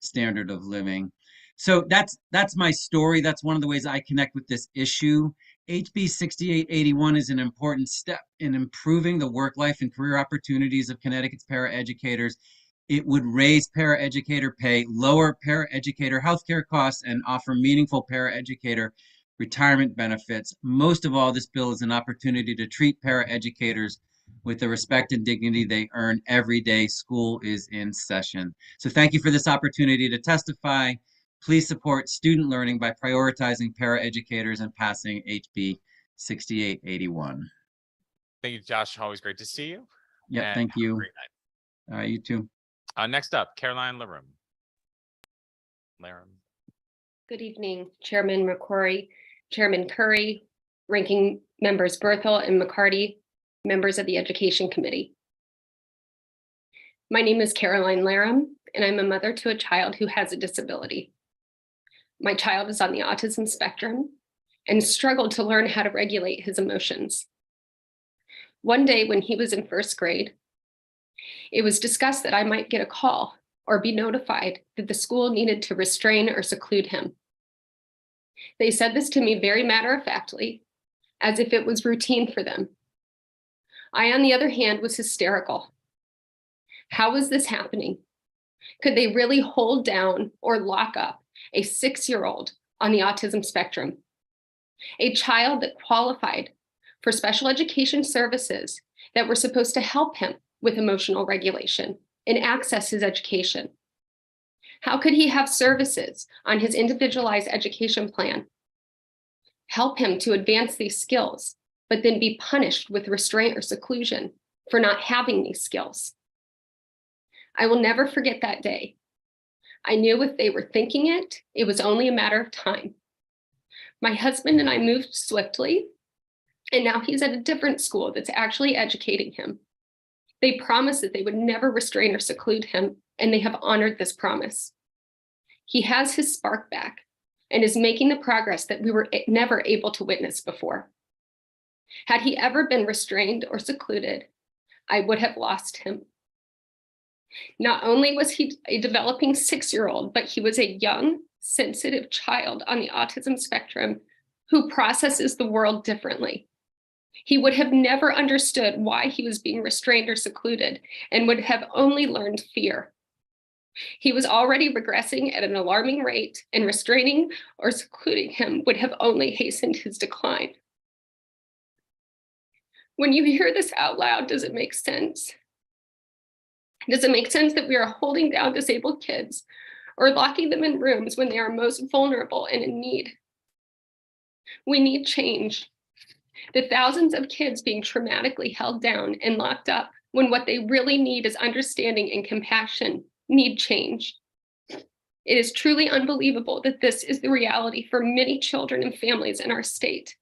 S14: standard of living. So that's my story. That's one of the ways I connect with this issue. HB 6881 is an important step in improving the work life and career opportunities of Connecticut's paraeducators. It would raise paraeducator pay, lower paraeducator healthcare costs, and offer meaningful paraeducator retirement benefits. Most of all, this bill is an opportunity to treat paraeducators with the respect and dignity they earn every day school is in session. So thank you for this opportunity to testify. Please support student learning by prioritizing paraeducators and passing HB 6881.
S2: Thank you, Josh. Always great to see you.
S14: Yeah,
S2: And
S14: thank
S2: have a
S14: you.
S2: great night.
S14: You too.
S2: Next up, Caroline Larum.
S15: Good evening, Chairman McCrory, Chairman Curry, Ranking Members Berthel and McCarty, members of the Education Committee. My name is Caroline Larum, and I'm a mother to a child who has a disability. My child is on the autism spectrum and struggled to learn how to regulate his emotions. One day when he was in first grade, it was discussed that I might get a call or be notified that the school needed to restrain or seclude him. They said this to me very matter-of-factly, as if it was routine for them. I, on the other hand, was hysterical. How was this happening? Could they really hold down or lock up a 6-year-old on the autism spectrum? A child that qualified for special education services that were supposed to help him with emotional regulation and access his education. How could he have services on his individualized education plan help him to advance these skills, but then be punished with restraint or seclusion for not having these skills? I will never forget that day. I knew if they were thinking it, it was only a matter of time. My husband and I moved swiftly, and now he's at a different school that's actually educating him. They promised that they would never restrain or seclude him, and they have honored this promise. He has his spark back and is making the progress that we were never able to witness before. Had he ever been restrained or secluded, I would have lost him. Not only was he a developing 6-year-old, but he was a young, sensitive child on the autism spectrum who processes the world differently. He would have never understood why he was being restrained or secluded and would have only learned fear. He was already regressing at an alarming rate, and restraining or secluding him would have only hastened his decline. When you hear this out loud, does it make sense? Does it make sense that we are holding down disabled kids or locking them in rooms when they are most vulnerable and in need? We need change. The thousands of kids being traumatically held down and locked up when what they really need is understanding and compassion need change. It is truly unbelievable that this is the reality for many children and families in our state.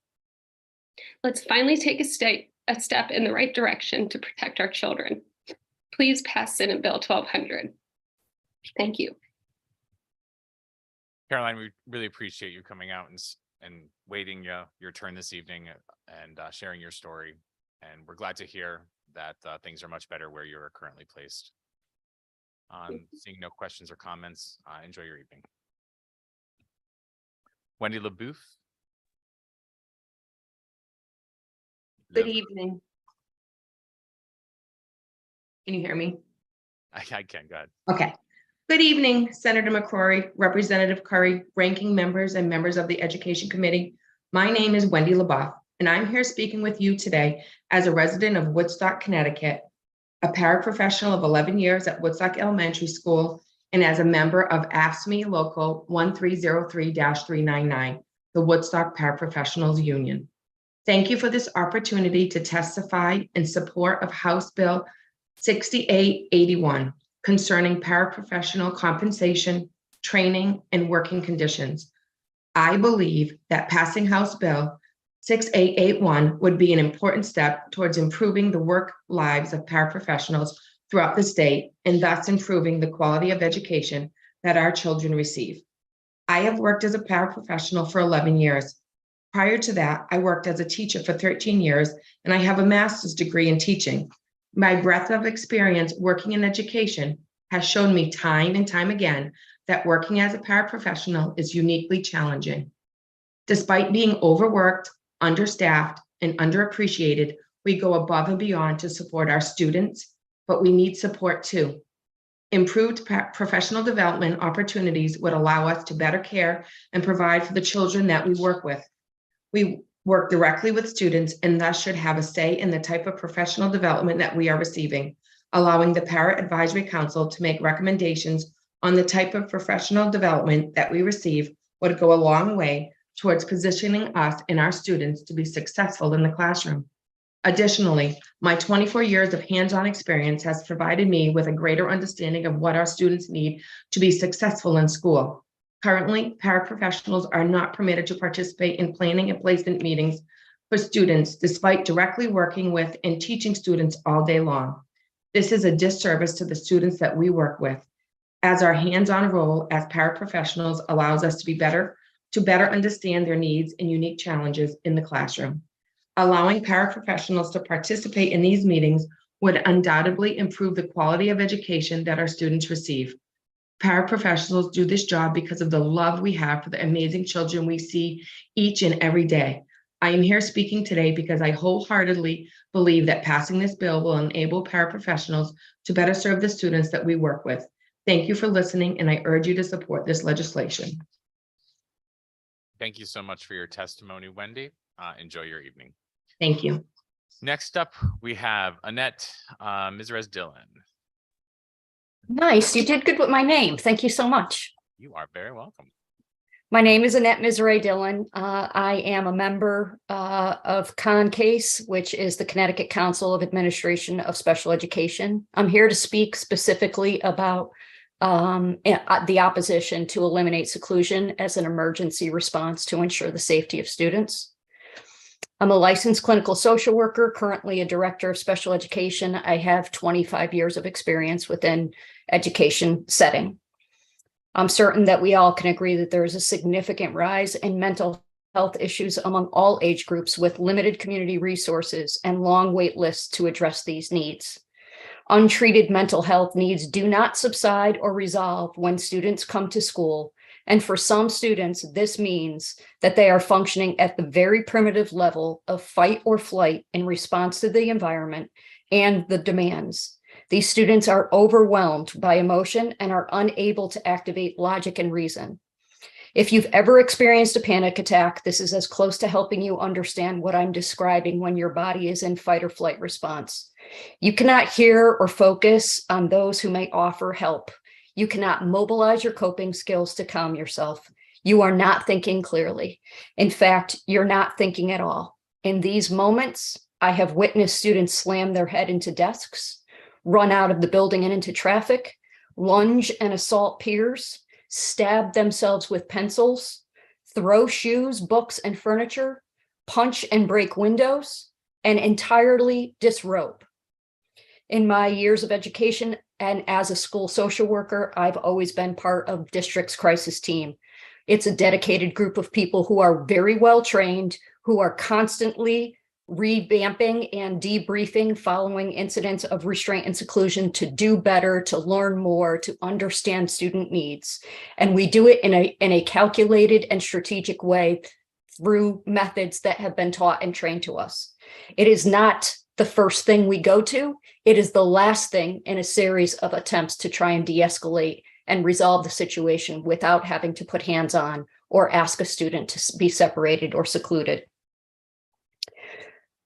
S15: Let's finally take a step in the right direction to protect our children. Please pass Senate Bill 1200. Thank you.
S2: Caroline, we really appreciate you coming out and waiting your turn this evening and sharing your story. And we're glad to hear that things are much better where you're currently placed. Seeing no questions or comments, enjoy your evening. Wendy Laboff.
S16: Good evening. Can you hear me?
S2: I can, go ahead.
S16: Okay. Good evening, Senator McCrory, Representative Curry, ranking members and members of the Education Committee. My name is Wendy Laboff, and I'm here speaking with you today as a resident of Woodstock, Connecticut, a paraprofessional of 11 years at Woodstock Elementary School, and as a member of AFSCME Local 1303-399, the Woodstock Paraprofessionals Union. Thank you for this opportunity to testify in support of House Bill 6881 concerning paraprofessional compensation, training, and working conditions. I believe that passing House Bill 6881 would be an important step towards improving the work lives of paraprofessionals throughout the state and thus improving the quality of education that our children receive. I have worked as a paraprofessional for 11 years. Prior to that, I worked as a teacher for 13 years, and I have a master's degree in teaching. My breadth of experience working in education has shown me time and time again that working as a paraprofessional is uniquely challenging. Despite being overworked, understaffed, and underappreciated, we go above and beyond to support our students, but we need support too. Improved professional development opportunities would allow us to better care and provide for the children that we work with. We work directly with students and thus should have a say in the type of professional development that we are receiving, allowing the Para Advisory Council to make recommendations on the type of professional development that we receive would go a long way towards positioning us and our students to be successful in the classroom. Additionally, my 24 years of hands-on experience has provided me with a greater understanding of what our students need to be successful in school. Currently, paraprofessionals are not permitted to participate in planning and placement meetings for students, despite directly working with and teaching students all day long. This is a disservice to the students that we work with, as our hands-on role as paraprofessionals allows us to better understand their needs and unique challenges in the classroom. Allowing paraprofessionals to participate in these meetings would undoubtedly improve the quality of education that our students receive. Paraprofessionals do this job because of the love we have for the amazing children we see each and every day. I am here speaking today because I wholeheartedly believe that passing this bill will enable paraprofessionals to better serve the students that we work with. Thank you for listening, and I urge you to support this legislation.
S2: Thank you so much for your testimony, Wendy. Enjoy your evening.
S16: Thank you.
S2: Next up, we have Annette Missouri-Dillon.
S17: Nice. You did good with my name. Thank you so much.
S2: You are very welcome.
S17: My name is Annette Missouri-Dillon. I am a member of CONCASE, which is the Connecticut Council of Administration of Special Education. I'm here to speak specifically about the opposition to eliminate seclusion as an emergency response to ensure the safety of students. I'm a licensed clinical social worker, currently a director of special education. I have 25 years of experience within education setting. I'm certain that we all can agree that there is a significant rise in mental health issues among all age groups with limited community resources and long wait lists to address these needs. Untreated mental health needs do not subside or resolve when students come to school. And for some students, this means that they are functioning at the very primitive level of fight or flight in response to the environment and the demands. These students are overwhelmed by emotion and are unable to activate logic and reason. If you've ever experienced a panic attack, this is as close to helping you understand what I'm describing when your body is in fight or flight response. You cannot hear or focus on those who may offer help. You cannot mobilize your coping skills to calm yourself. You are not thinking clearly. In fact, you're not thinking at all. In these moments, I have witnessed students slam their head into desks, run out of the building and into traffic, lunge and assault peers, stab themselves with pencils, throw shoes, books, and furniture, punch and break windows, and entirely disrobe. In my years of education and as a school social worker, I've always been part of district's crisis team. It's a dedicated group of people who are very well trained, who are constantly revamping and debriefing following incidents of restraint and seclusion to do better, to learn more, to understand student needs. And we do it in a calculated and strategic way through methods that have been taught and trained to us. It is not the first thing we go to. It is the last thing in a series of attempts to try and de-escalate and resolve the situation without having to put hands on or ask a student to be separated or secluded.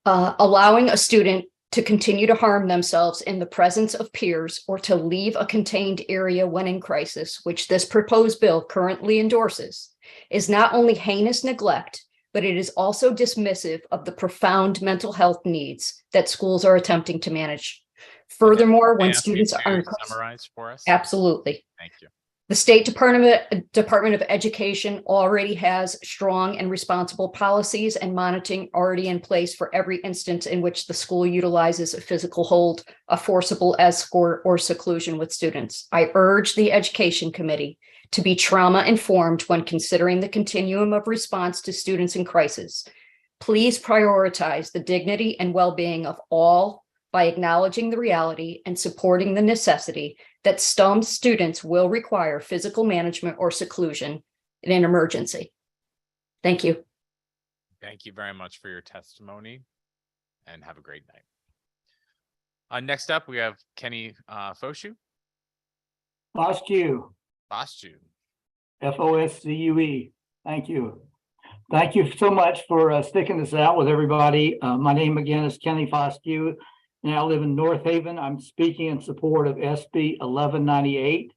S17: Allowing a student to continue to harm themselves in the presence of peers or to leave a contained area when in crisis, which this proposed bill currently endorses, is not only heinous neglect, but it is also dismissive of the profound mental health needs that schools are attempting to manage. Furthermore, when students are
S2: summarize for us.
S17: Absolutely.
S2: Thank you.
S17: The State Department of Education already has strong and responsible policies and monitoring already in place for every instance in which the school utilizes a physical hold, a forcible escort, or seclusion with students. I urge the Education Committee to be trauma informed when considering the continuum of response to students in crisis. Please prioritize the dignity and well-being of all by acknowledging the reality and supporting the necessity that some students will require physical management or seclusion in an emergency. Thank you.
S2: Thank you very much for your testimony and have a great night. Next up, we have Kenny Fostew.
S18: Fostew.
S2: Fostew.
S18: Foscue. Thank you. Thank you so much for sticking this out with everybody. My name again is Kenny Fostew, and I live in North Haven. I'm speaking in support of SB 1198.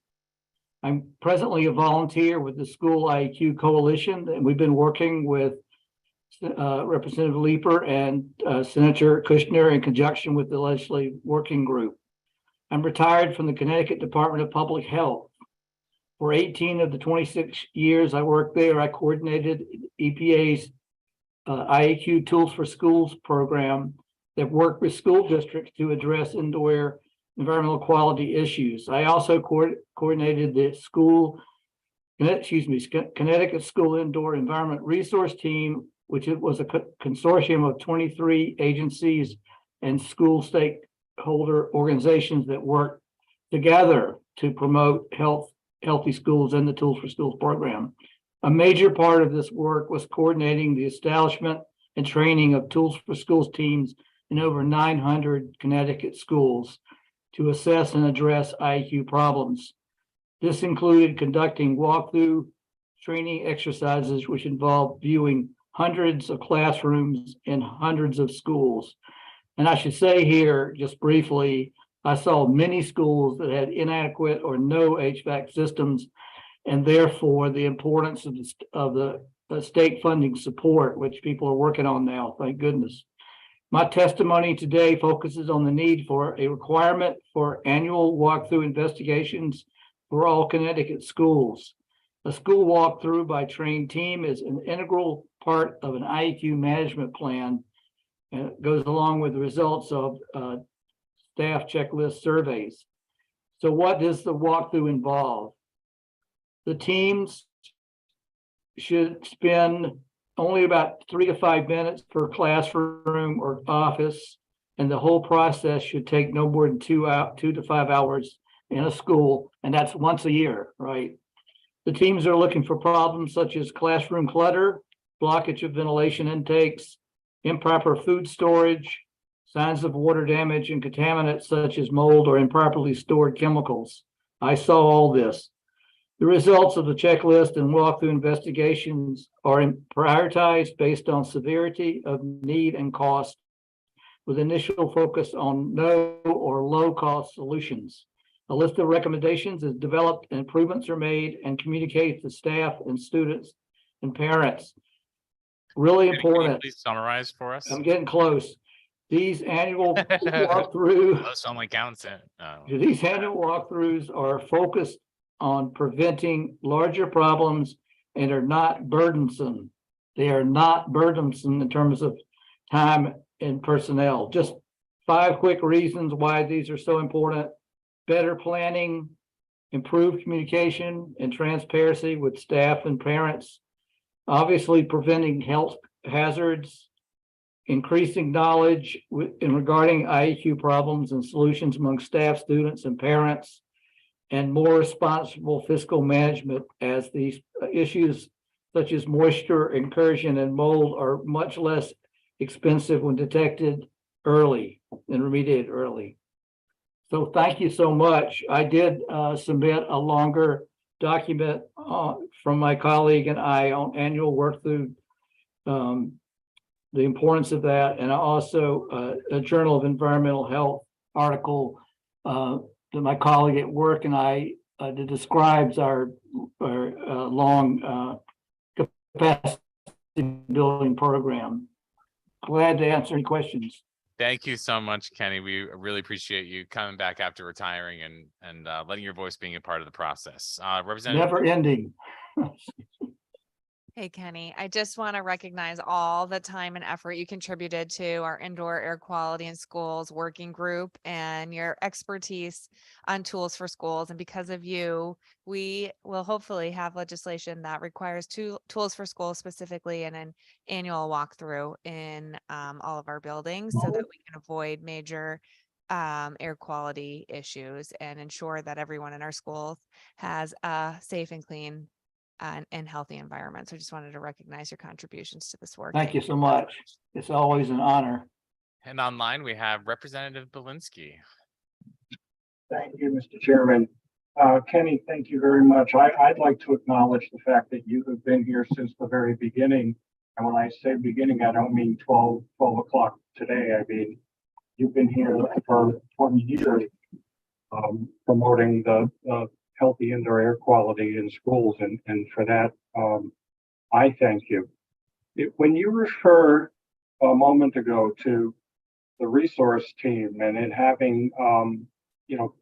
S18: I'm presently a volunteer with the School IEQ Coalition, and we've been working with Representative Leeper and Senator Kushner in conjunction with the Legislative Working Group. I'm retired from the Connecticut Department of Public Health. For 18 of the 26 years I worked there, I coordinated EPA's IEQ Tools for Schools program that worked with school districts to address indoor air environmental quality issues. I also coordinated the Connecticut School Indoor Environment Resource Team, which was a consortium of 23 agencies and school stakeholder organizations that work together to promote healthy schools and the Tools for Schools program. A major part of this work was coordinating the establishment and training of Tools for Schools teams in over 900 Connecticut schools to assess and address IEQ problems. This included conducting walkthrough training exercises, which involved viewing hundreds of classrooms in hundreds of schools. And I should say here, just briefly, I saw many schools that had inadequate or no HVAC systems, and therefore the importance of the state funding support, which people are working on now, thank goodness. My testimony today focuses on the need for a requirement for annual walkthrough investigations for all Connecticut schools. A school walkthrough by trained team is an integral part of an IEQ management plan, and it goes along with the results of staff checklist surveys. So what does the walkthrough involve? The teams should spend only about 3 to 5 minutes per classroom or office, and the whole process should take no more than 2 to 5 hours in a school, and that's once a year, right? The teams are looking for problems such as classroom clutter, blockage of ventilation intakes, improper food storage, signs of water damage, and contaminants such as mold or improperly stored chemicals. I saw all this. The results of the checklist and walkthrough investigations are prioritized based on severity of need and cost, with initial focus on no or low cost solutions. A list of recommendations is developed and improvements are made and communicated to staff and students and parents. Really important.
S2: Can you please summarize for us?
S18: I'm getting close. These annual walkthrough.
S2: This only counts it.
S18: These annual walkthroughs are focused on preventing larger problems and are not burdensome. They are not burdensome in terms of time and personnel. Just 5 quick reasons why these are so important. Better planning, improved communication and transparency with staff and parents, obviously preventing health hazards, increasing knowledge regarding IEQ problems and solutions among staff, students, and parents, and more responsible fiscal management, as these issues such as moisture, incursion, and mold are much less expensive when detected early and remediated early. So thank you so much. I did submit a longer document from my colleague and I on annual work through the importance of that, and also a Journal of Environmental Health article that my colleague at work and I that describes our long capacity building program. Glad to answer any questions.
S2: Thank you so much, Kenny. We really appreciate you coming back after retiring and letting your voice being a part of the process. Representative.
S18: Never ending.
S19: Hey, Kenny, I just want to recognize all the time and effort you contributed to our indoor air quality in schools working group and your expertise on tools for schools. And because of you, we will hopefully have legislation that requires tools for schools specifically and an annual walkthrough in all of our buildings so that we can avoid major air quality issues and ensure that everyone in our schools has a safe and clean and healthy environment. So I just wanted to recognize your contributions to this work.
S18: Thank you so much. It's always an honor.
S2: And online, we have Representative Balinski.
S20: Thank you, Mr. Chairman. Kenny, thank you very much. I'd like to acknowledge the fact that you have been here since the very beginning. And when I say beginning, I don't mean 12 o'clock today. I mean, you've been here for 20 years promoting the healthy indoor air quality in schools. And for that, I thank you. When you refer a moment ago to the resource team and it having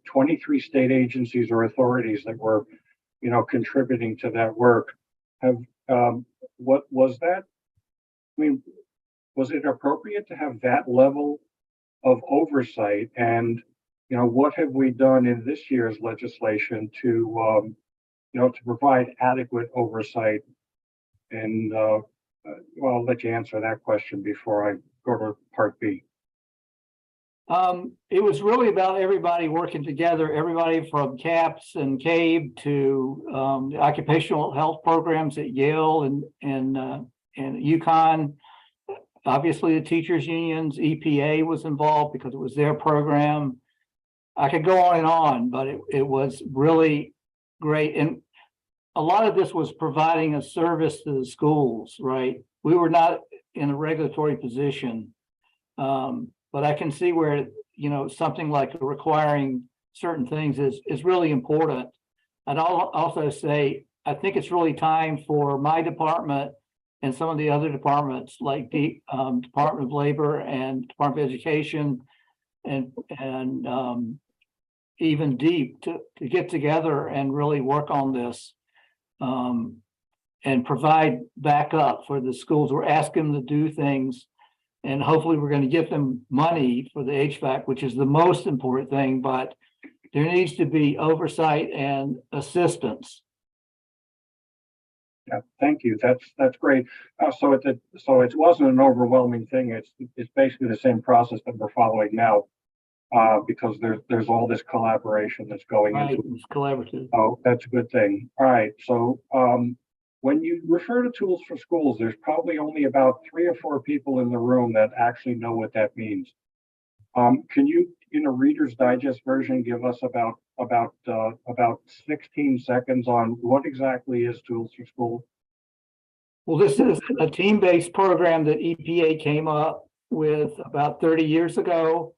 S20: 23 state agencies or authorities that were, contributing to that work. What was that? I mean, was it appropriate to have that level of oversight? And, what have we done in this year's legislation to provide adequate oversight? And I'll let you answer that question before I go to part B.
S18: It was really about everybody working together, everybody from CAPS and CABE to the occupational health programs at Yale and UConn. Obviously, the teachers unions, EPA was involved because it was their program. I could go on, but it was really great. And a lot of this was providing a service to the schools, right? We were not in a regulatory position. But I can see where, something like requiring certain things is really important. And I'll also say, I think it's really time for my department and some of the other departments like the Department of Labor and Department of Education and even DEEP to get together and really work on this and provide backup for the schools. We're asking them to do things. And hopefully we're going to give them money for the HVAC, which is the most important thing, but there needs to be oversight and assistance.
S20: Yeah, thank you. That's great. So it wasn't an overwhelming thing. It's basically the same process that we're following now, because there's all this collaboration that's going into it.
S18: It's collaborative.
S20: Oh, that's a good thing. All right. So when you refer to tools for schools, there's probably only about 3 or 4 people in the room that actually know what that means. Can you, in a Reader's Digest version, give us about 16 seconds on what exactly is Tools for Schools?
S18: Well, this is a team-based program that EPA came up with about 30 years ago.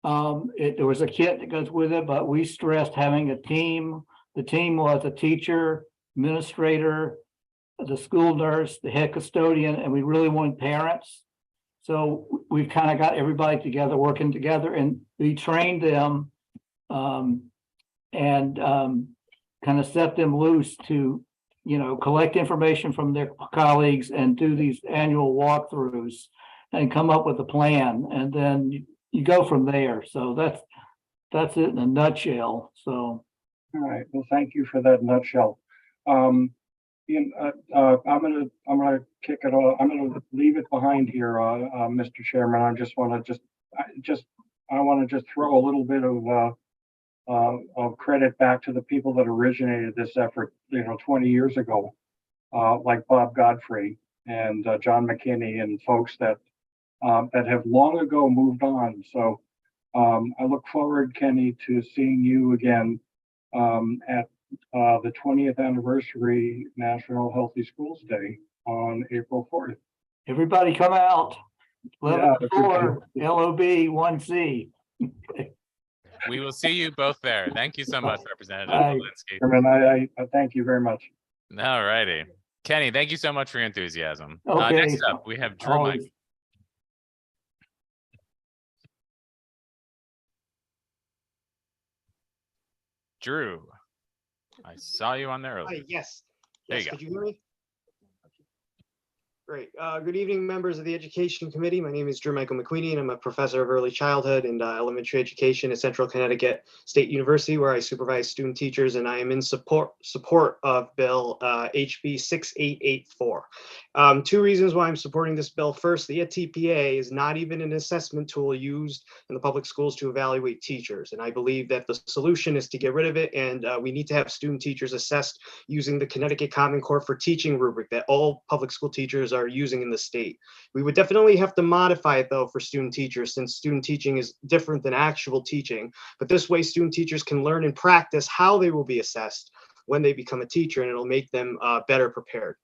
S18: There was a kit that goes with it, but we stressed having a team. The team was a teacher, administrator, the school nurse, the head custodian, and we really want parents. So we've kind of got everybody together, working together, and we trained them and kind of set them loose to, collect information from their colleagues and do these annual walkthroughs and come up with a plan. And then you go from there. So that's it in a nutshell. So.
S20: All right. Well, thank you for that nutshell. I'm gonna kick it off. I'm gonna leave it behind here, Mr. Chairman. I want to just throw a little bit of credit back to the people that originated this effort, 20 years ago, like Bob Godfrey and John McQueeney and folks that have long ago moved on. So I look forward, Kenny, to seeing you again at the 20th anniversary National Healthy Schools Day on April 4th.
S18: Everybody come out. 11-4, LOB 1C.
S2: We will see you both there. Thank you so much, Representative Balinski.
S20: I thank you very much.
S2: All righty. Kenny, thank you so much for your enthusiasm.
S18: Okay.
S2: Next up, we have Drew Mike. Drew, I saw you on there earlier.
S21: Yes.
S2: There
S21: Yes,
S2: you go.
S21: could you hear me? Great. Good evening, members of the Education Committee. My name is Drew Michael McQueeney, and I'm a professor of early childhood and elementary education at Central Connecticut State University, where I supervise student teachers, and I am in support of Bill HB 6884. Two reasons why I'm supporting this bill. First, the TPA is not even an assessment tool used in the public schools to evaluate teachers, and I believe that the solution is to get rid of it, and we need to have student teachers assessed using the Connecticut Common Core for Teaching rubric that all public school teachers are using in the state. We would definitely have to modify it though for student teachers, since student teaching is different than actual teaching. But this way student teachers can learn and practice how they will be assessed when they become a teacher, and it'll make them better prepared.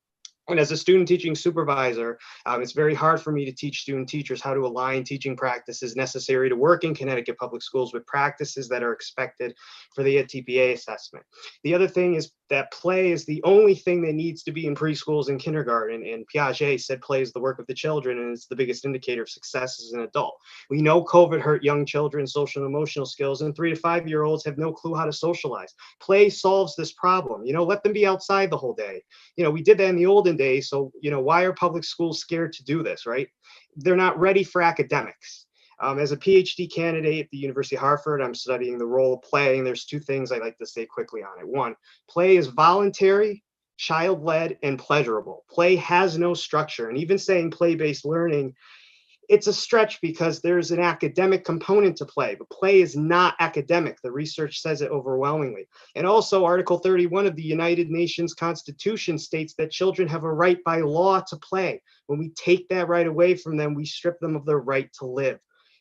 S21: And as a student teaching supervisor, it's very hard for me to teach student teachers how to align teaching practices necessary to work in Connecticut public schools with practices that are expected for the TPA assessment. The other thing is that play is the only thing that needs to be in preschools and kindergarten. And Piaget said play is the work of the children, and it's the biggest indicator of success as an adult. We know COVID hurt young children's social and emotional skills, and 3 to 5 year olds have no clue how to socialize. Play solves this problem. Let them be outside the whole day. We did that in the olden days. So, why are public schools scared to do this, right? They're not ready for academics. As a PhD candidate at the University of Hartford, I'm studying the role of play, and there's two things I'd like to say quickly on it. One, play is voluntary, child-led, and pleasurable. Play has no structure, and even saying play-based learning, it's a stretch because there's an academic component to play, but play is not academic. The research says it overwhelmingly. And also Article 31 of the United Nations Constitution states that children have a right by law to play. When we take that right away from them, we strip them of their right to live.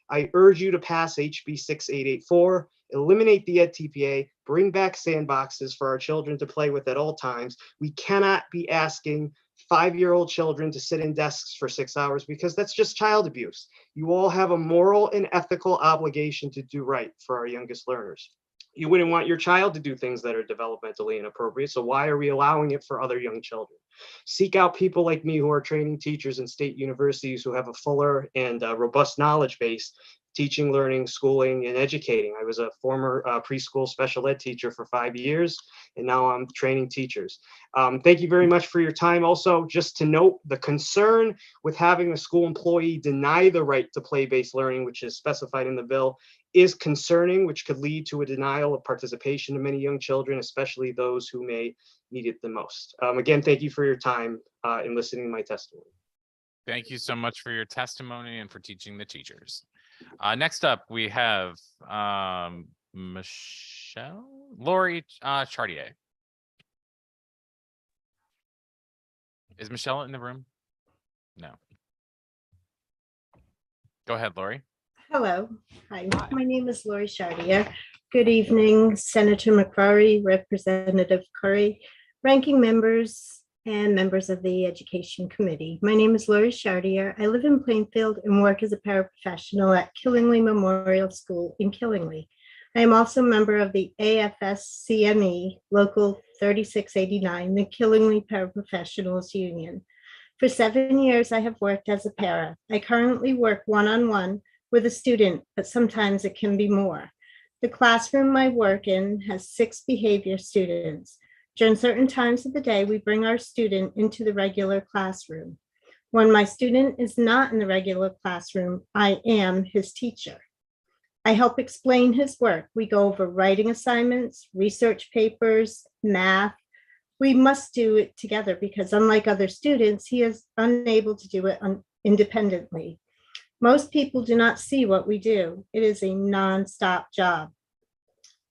S21: I urge you to pass HB 6884, eliminate the TPA, bring back sandboxes for our children to play with at all times. We cannot be asking 5-year-old children to sit in desks for 6 hours, because that's just child abuse. You all have a moral and ethical obligation to do right for our youngest learners. You wouldn't want your child to do things that are developmentally inappropriate, so why are we allowing it for other young children? Seek out people like me who are training teachers in state universities who have a fuller and robust knowledge base, teaching, learning, schooling, and educating. I was a former preschool special ed teacher for 5 years, and now I'm training teachers. Thank you very much for your time. Also, just to note, the concern with having a school employee deny the right to play-based learning, which is specified in the bill, is concerning, which could lead to a denial of participation of many young children, especially those who may need it the most. Again, thank you for your time in listening to my testimony.
S2: Thank you so much for your testimony and for teaching the teachers. Next up, we have Lori Chartier. Is Michelle in the room? No. Go ahead, Lori.
S22: Hello. Hi, my name is Lori Chartier. Good evening, Senator McCarty, Representative Curry, ranking members, and members of the Education Committee. My name is Lori Chartier. I live in Plainfield and work as a paraprofessional at Killingly Memorial School in Killingly. I am also a member of the AFS-CME Local 3689, the Killingly Paraprofessionals Union. For 7 years, I have worked as a para. I currently work one-on-one with a student, but sometimes it can be more. The classroom I work in has 6 behavior students. During certain times of the day, we bring our student into the regular classroom. When my student is not in the regular classroom, I am his teacher. I help explain his work. We go over writing assignments, research papers, math. We must do it together because unlike other students, he is unable to do it independently. Most people do not see what we do. It is a nonstop job.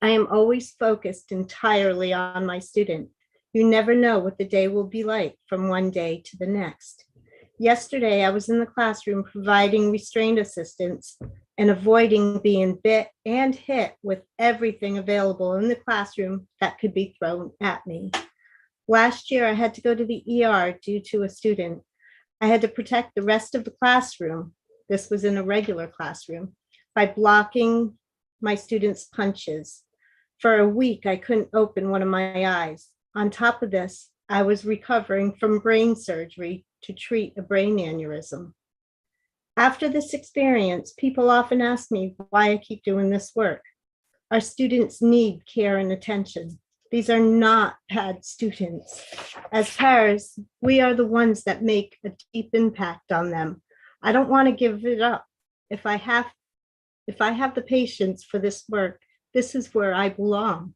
S22: I am always focused entirely on my student. You never know what the day will be like from one day to the next. Yesterday, I was in the classroom providing restraint assistance and avoiding being bit and hit with everything available in the classroom that could be thrown at me. Last year, I had to go to the ER due to a student. I had to protect the rest of the classroom. This was in a regular classroom by blocking my students' punches. For a week, I couldn't open one of my eyes. On top of this, I was recovering from brain surgery to treat a brain aneurysm. After this experience, people often ask me why I keep doing this work. Our students need care and attention. These are not bad students. As parents, we are the ones that make a deep impact on them. I don't want to give it up. If I have the patience for this work, this is where I belong.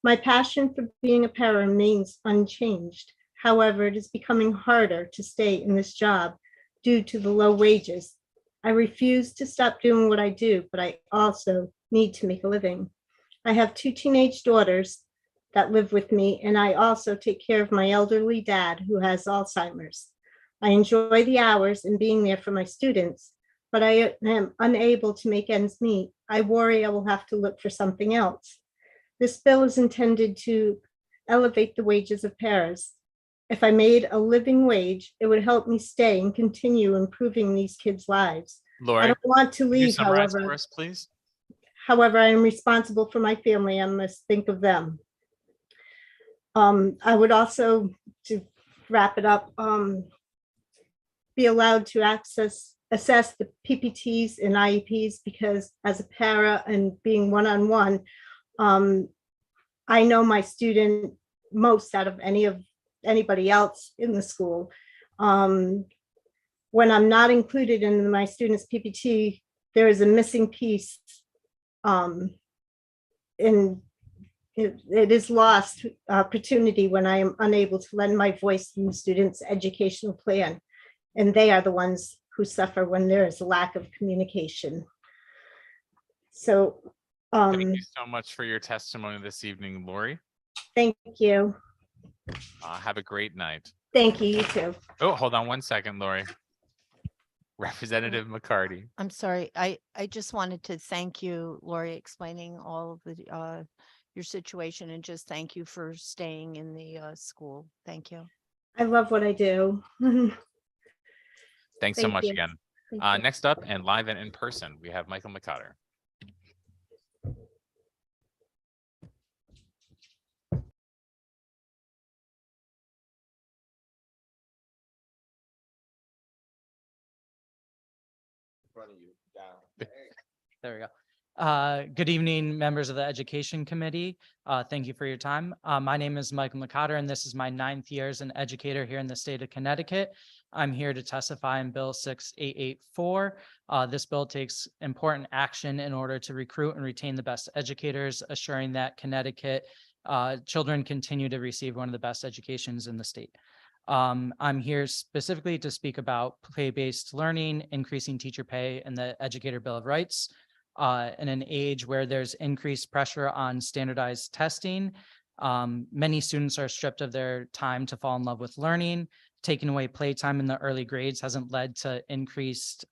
S22: My passion for being a para remains unchanged. However, it is becoming harder to stay in this job due to the low wages. I refuse to stop doing what I do, but I also need to make a living. I have 2 teenage daughters that live with me, and I also take care of my elderly dad who has Alzheimer's. I enjoy the hours and being there for my students, but I am unable to make ends meet. I worry I will have to look for something else. This bill is intended to elevate the wages of paras. If I made a living wage, it would help me stay and continue improving these kids' lives.
S2: Lori,
S22: I don't want to
S2: can you
S22: leave,
S2: summarize
S22: however.
S2: for us, please?
S22: However, I am responsible for my family. I must think of them. I would also, to wrap it up, be allowed to assess the PPTs and IEPs, because as a para and being one-on-one, I know my student most out of anybody else in the school. When I'm not included in my student's PPT, there is a missing piece, and it is lost opportunity when I am unable to lend my voice in the student's educational plan. And they are the ones who suffer when there is a lack of communication. So
S2: Thank you so much for your testimony this evening, Lori.
S22: thank you.
S2: Have a great night.
S22: Thank you, you too.
S2: Oh, hold on one second, Lori. Representative McCarty.
S1: I'm sorry. I just wanted to thank you, Lori, explaining all of the your situation, and just thank you for staying in the school. Thank you.
S22: I love what I do.
S2: Thanks so
S22: Thank
S2: much
S22: you.
S2: again.
S22: Thank you.
S2: Next up and live and in person, we have Michael McCarty.
S3: There we go. Good evening, members of the Education Committee. Thank you for your time. My name is Michael McCarty, and this is my 9th year as an educator here in the state of Connecticut. I'm here to testify in Bill 6884. This bill takes important action in order to recruit and retain the best educators, assuring that Connecticut children continue to receive one of the best educations in the state. I'm here specifically to speak about play-based learning, increasing teacher pay, and the Educator Bill of Rights. In an age where there's increased pressure on standardized testing, many students are stripped of their time to fall in love with learning. Taking away playtime in the early grades hasn't led to increased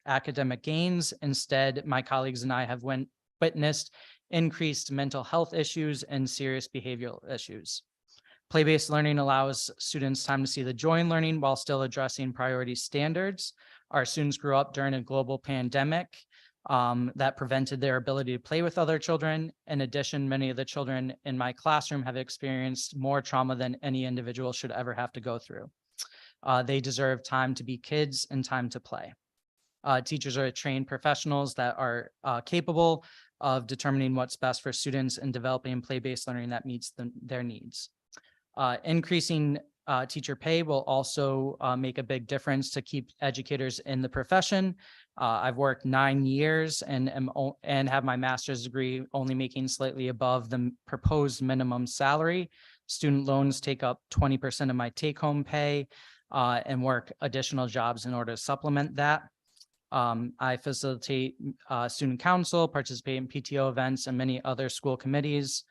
S3: academic gains. Instead, my colleagues and I have witnessed increased mental health issues and serious behavioral issues. Play-based learning allows students time to see the joy in learning while still addressing priority standards. Our students grew up during a global pandemic that prevented their ability to play with other children. In addition, many of the children in my classroom have experienced more trauma than any individual should ever have to go through. They deserve time to be kids and time to play. Teachers are trained professionals that are capable of determining what's best for students and developing play-based learning that meets their needs. Increasing teacher pay will also make a big difference to keep educators in the profession. I've worked 9 years and have my master's degree only making slightly above the proposed minimum salary. Student loans take up 20% of my take-home pay and work additional jobs in order to supplement that. I facilitate student council, participate in PTO events and many other school committees.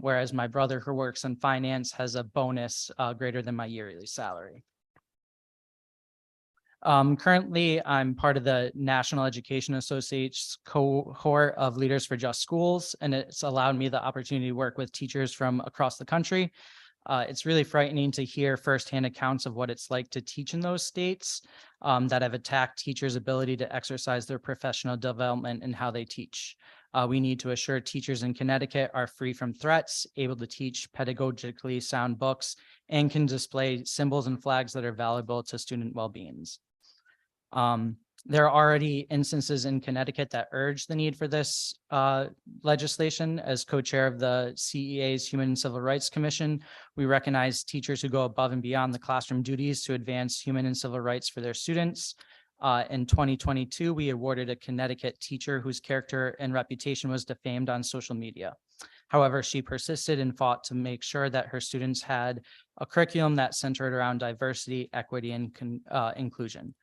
S3: Whereas my brother, who works in finance, has a bonus greater than my yearly salary. Currently, I'm part of the National Education Association's cohort of Leaders for Just Schools, and it's allowed me the opportunity to work with teachers from across the country. It's really frightening to hear firsthand accounts of what it's like to teach in those states that have attacked teachers' ability to exercise their professional development and how they teach. We need to assure teachers in Connecticut are free from threats, able to teach pedagogically sound books, and can display symbols and flags that are valuable to student well-beings. There are already instances in Connecticut that urge the need for this legislation. As co-chair of the CEA's Human and Civil Rights Commission, we recognize teachers who go above and beyond the classroom duties to advance human and civil rights for their students. In 2022, we awarded a Connecticut teacher whose character and reputation was defamed on social media. However, she persisted and fought to make sure that her students had a curriculum that centered around diversity, equity, and inclusion.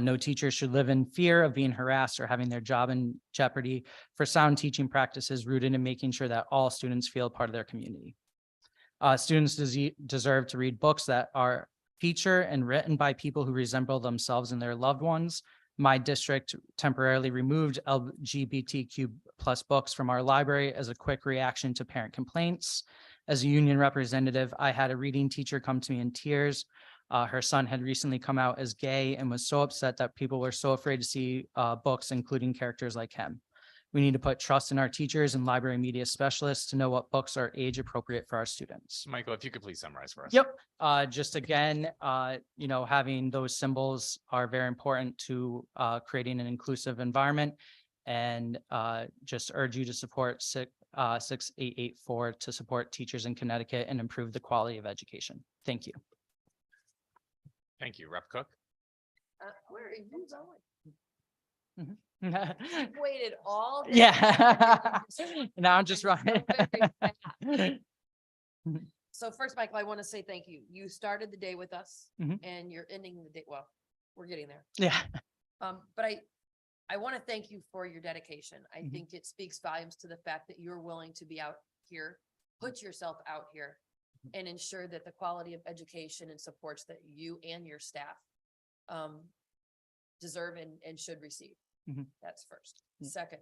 S3: No teacher should live in fear of being harassed or having their job in jeopardy for sound teaching practices rooted in making sure that all students feel part of their community. Students deserve to read books that are featured and written by people who resemble themselves and their loved ones. My district temporarily removed LGBTQ+ books from our library as a quick reaction to parent complaints. As a union representative, I had a reading teacher come to me in tears. Her son had recently come out as gay and was so upset that people were so afraid to see books, including characters like him. We need to put trust in our teachers and library media specialists to know what books are age appropriate for our students.
S2: Michael, if you could please summarize for us.
S3: Yep. Just again, having those symbols are very important to creating an inclusive environment, and just urge you to support 6884 to support teachers in Connecticut and improve the quality of education. Thank you.
S2: Thank you. Rep Cook.
S4: Where are you going?
S3: Mhm.
S4: Waited all day.
S3: Yeah. Now I'm just running.
S4: So first, Michael, I want to say thank you. You started the day with us
S3: Mhm.
S4: and you're ending the day. Well, we're getting there.
S3: Yeah.
S4: But I want to thank you for your dedication. I think it speaks volumes to the fact that you're willing to be out here, put yourself out here, and ensure that the quality of education and supports that you and your staff deserve and should receive.
S3: Mhm.
S4: That's first.
S3: Yeah.
S4: Second,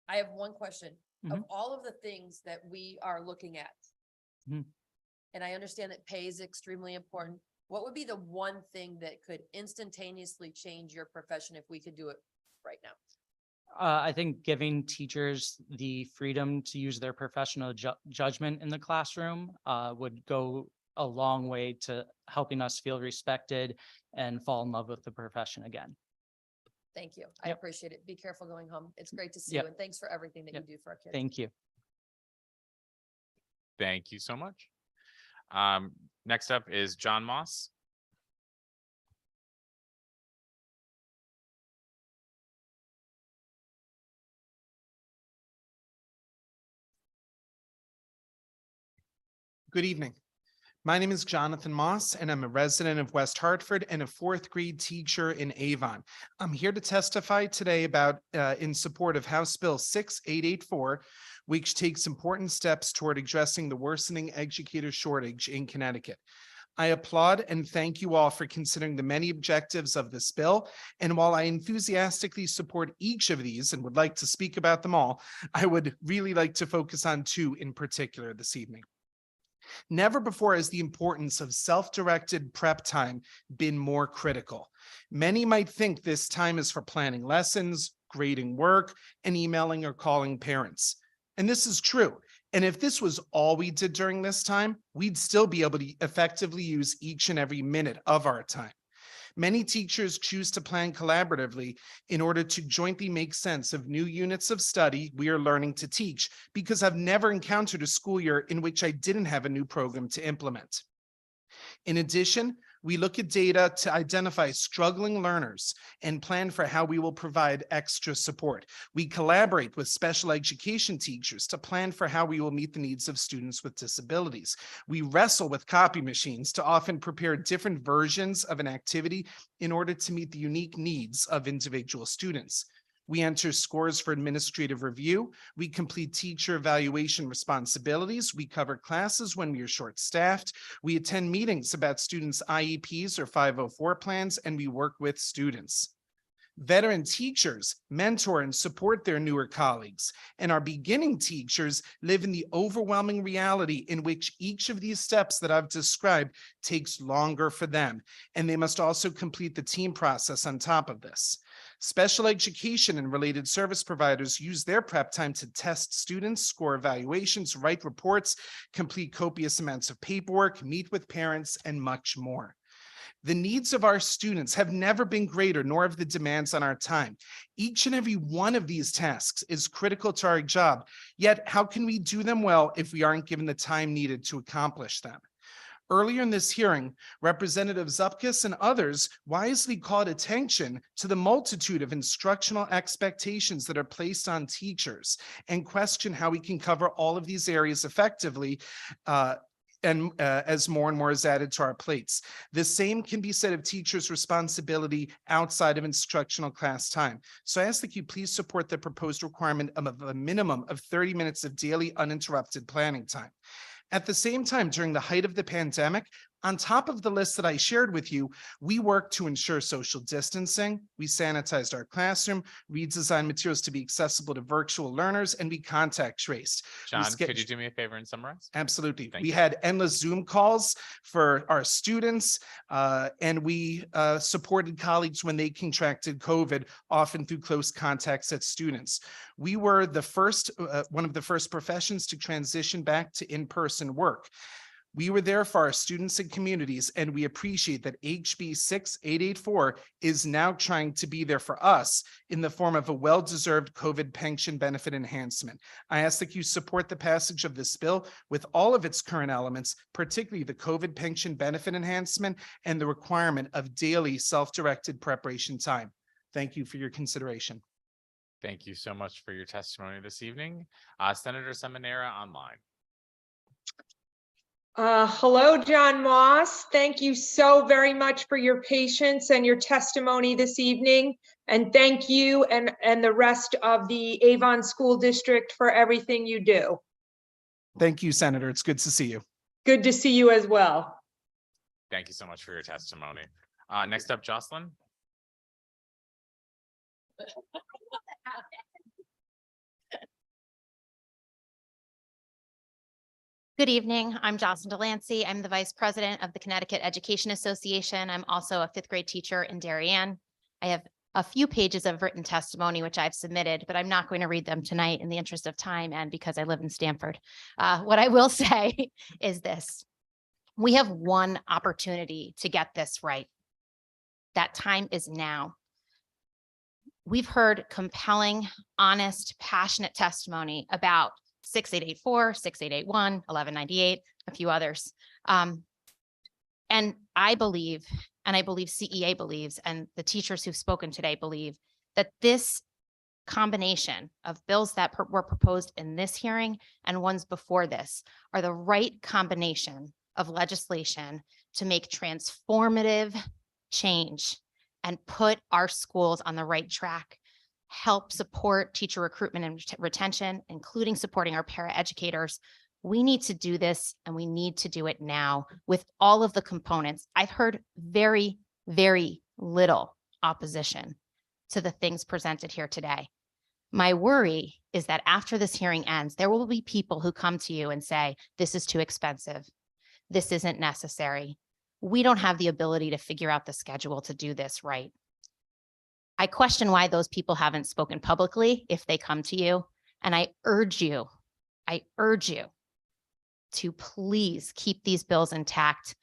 S4: I have one question. Of
S3: Mhm.
S4: all of the things that we are looking at,
S3: Mhm.
S4: and I understand that pay is extremely important, what would be the one thing that could instantaneously change your profession if we could do it right now?
S3: I think giving teachers the freedom to use their professional judgment in the classroom would go a long way to helping us feel respected and fall in love with the profession again.
S4: Thank you. I
S3: Yep.
S4: appreciate it. Be careful going home. It's great to see
S3: Yep.
S4: you, and thanks for everything that
S3: Yep.
S4: you do for our kids.
S3: Thank you.
S2: Thank you so much. Next up is John Moss.
S5: Good evening. My name is Jonathan Moss, and I'm a resident of West Hartford and a fourth grade teacher in Avon. I'm here to testify today about in support of House Bill 6884, which takes important steps toward addressing the worsening educator shortage in Connecticut. I applaud and thank you all for considering the many objectives of this bill. And while I enthusiastically support each of these and would like to speak about them all, I would really like to focus on two in particular this evening. Never before has the importance of self-directed prep time been more critical. Many might think this time is for planning lessons, grading work, and emailing or calling parents. And this is true. And if this was all we did during this time, we'd still be able to effectively use each and every minute of our time. Many teachers choose to plan collaboratively in order to jointly make sense of new units of study we are learning to teach, because I've never encountered a school year in which I didn't have a new program to implement. In addition, we look at data to identify struggling learners and plan for how we will provide extra support. We collaborate with special education teachers to plan for how we will meet the needs of students with disabilities. We wrestle with copy machines to often prepare different versions of an activity in order to meet the unique needs of individual students. We enter scores for administrative review. We complete teacher evaluation responsibilities. We cover classes when we are short-staffed. We attend meetings about students' IEPs or 504 plans, and we work with students. Veteran teachers mentor and support their newer colleagues, and our beginning teachers live in the overwhelming reality in which each of these steps that I've described takes longer for them, and they must also complete the team process on top of this. Special education and related service providers use their prep time to test students, score evaluations, write reports, complete copious amounts of paperwork, meet with parents, and much more. The needs of our students have never been greater, nor have the demands on our time. Each and every one of these tasks is critical to our job, yet how can we do them well if we aren't given the time needed to accomplish them? Earlier in this hearing, Representative Zupkis and others wisely called attention to the multitude of instructional expectations that are placed on teachers and question how we can cover all of these areas effectively as more and more is added to our plates. The same can be said of teachers' responsibility outside of instructional class time. So I ask that you please support the proposed requirement of a minimum of 30 minutes of daily uninterrupted planning time. At the same time, during the height of the pandemic, on top of the list that I shared with you, we worked to ensure social distancing. We sanitized our classroom, redesigned materials to be accessible to virtual learners, and we contact traced.
S2: John, could you do me a favor and summarize?
S5: Absolutely.
S2: Thank
S5: We
S2: you.
S5: had endless Zoom calls for our students, and we supported colleagues when they contracted COVID, often through close contacts at students. We were the first, one of the first professions to transition back to in-person work. We were there for our students and communities, and we appreciate that HB 6884 is now trying to be there for us in the form of a well-deserved COVID pension benefit enhancement. I ask that you support the passage of this bill with all of its current elements, particularly the COVID pension benefit enhancement and the requirement of daily self-directed preparation time. Thank you for your consideration.
S2: Thank you so much for your testimony this evening. Senator Seminara online.
S13: Hello, John Moss. Thank you so very much for your patience and your testimony this evening. And thank you and the rest of the Avon School District for everything you do.
S5: Thank you, Senator. It's good to see you.
S13: Good to see you as well.
S2: Thank you so much for your testimony. Next up, Jocelyn.
S6: Good evening. I'm Jocelyn Delancey. I'm the Vice President of the Connecticut Education Association. I'm also a fifth grade teacher in Darien. I have a few pages of written testimony, which I've submitted, but I'm not going to read them tonight in the interest of time and because I live in Stamford. What I will say is this. We have one opportunity to get this right. That time is now. We've heard compelling, honest, passionate testimony about 6884, 6881, 1198, a few others. And I believe CEA believes, and the teachers who've spoken today believe that this combination of bills that were proposed in this hearing and ones before this are the right combination of legislation to make transformative change and put our schools on the right track, help support teacher recruitment and retention, including supporting our paraeducators. We need to do this, and we need to do it now with all of the components. I've heard very, very little opposition to the things presented here today. My worry is that after this hearing ends, there will be people who come to you and say, this is too expensive. This isn't necessary. We don't have the ability to figure out the schedule to do this right. I question why those people haven't spoken publicly if they come to you. And I urge you to please keep these bills intact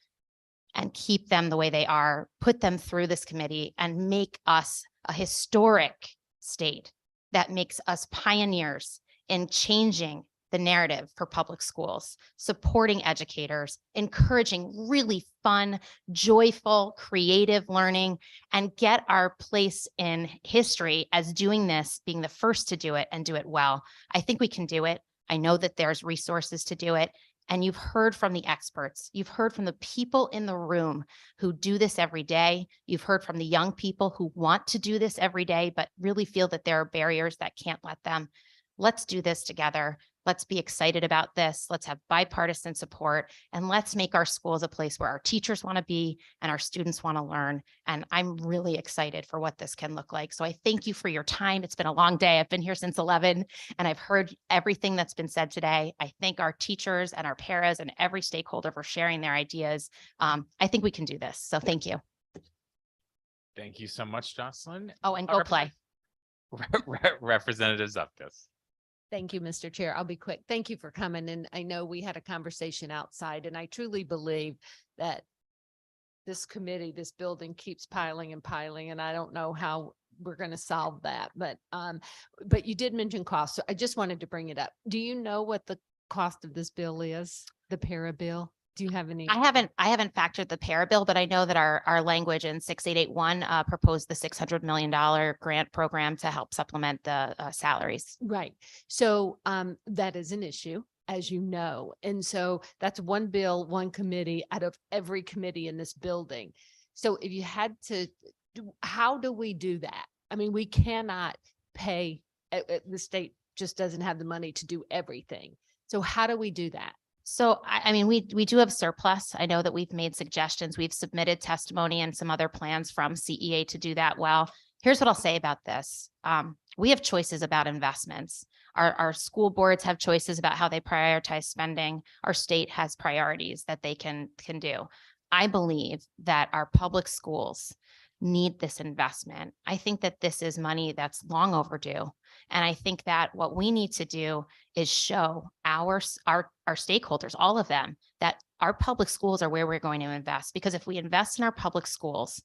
S6: and keep them the way they are, put them through this committee and make us a historic state that makes us pioneers in changing the narrative for public schools, supporting educators, encouraging really fun, joyful, creative learning, and get our place in history as doing this, being the first to do it and do it well. I think we can do it. I know that there's resources to do it. And you've heard from the experts. You've heard from the people in the room who do this every day. You've heard from the young people who want to do this every day, but really feel that there are barriers that can't let them. Let's do this together. Let's be excited about this. Let's have bipartisan support, and let's make our schools a place where our teachers want to be and our students want to learn. And I'm really excited for what this can look like. So I thank you for your time. It's been a long day. I've been here since 11 and I've heard everything that's been said today. I thank our teachers and our paras and every stakeholder for sharing their ideas. I think we can do this. So thank you.
S2: Thank you so much, Jocelyn.
S6: Oh, and go play.
S2: Representative Zupkis.
S7: Thank you, Mr. Chair. I'll be quick. Thank you for coming. And I know we had a conversation outside, and I truly believe that this committee, this building keeps piling and piling, and I don't know how we're going to solve that. But you did mention cost, so I just wanted to bring it up. Do you know what the cost of this bill is, the para bill? Do you have any?
S6: I haven't factored the para bill, but I know that our language in 6881 proposed the $600 million grant program to help supplement the salaries.
S7: Right. So that is an issue, as you know. And so that's one bill, one committee out of every committee in this building. So if you had to, how do we do that? I mean, we cannot pay, the state just doesn't have the money to do everything. So how do we do that?
S6: So, I mean, we do have surplus. I know that we've made suggestions. We've submitted testimony and some other plans from CEA to do that well. Here's what I'll say about this. We have choices about investments. Our school boards have choices about how they prioritize spending. Our state has priorities that they can do. I believe that our public schools need this investment. I think that this is money that's long overdue. And I think that what we need to do is show our stakeholders, all of them, that our public schools are where we're going to invest. Because if we invest in our public schools,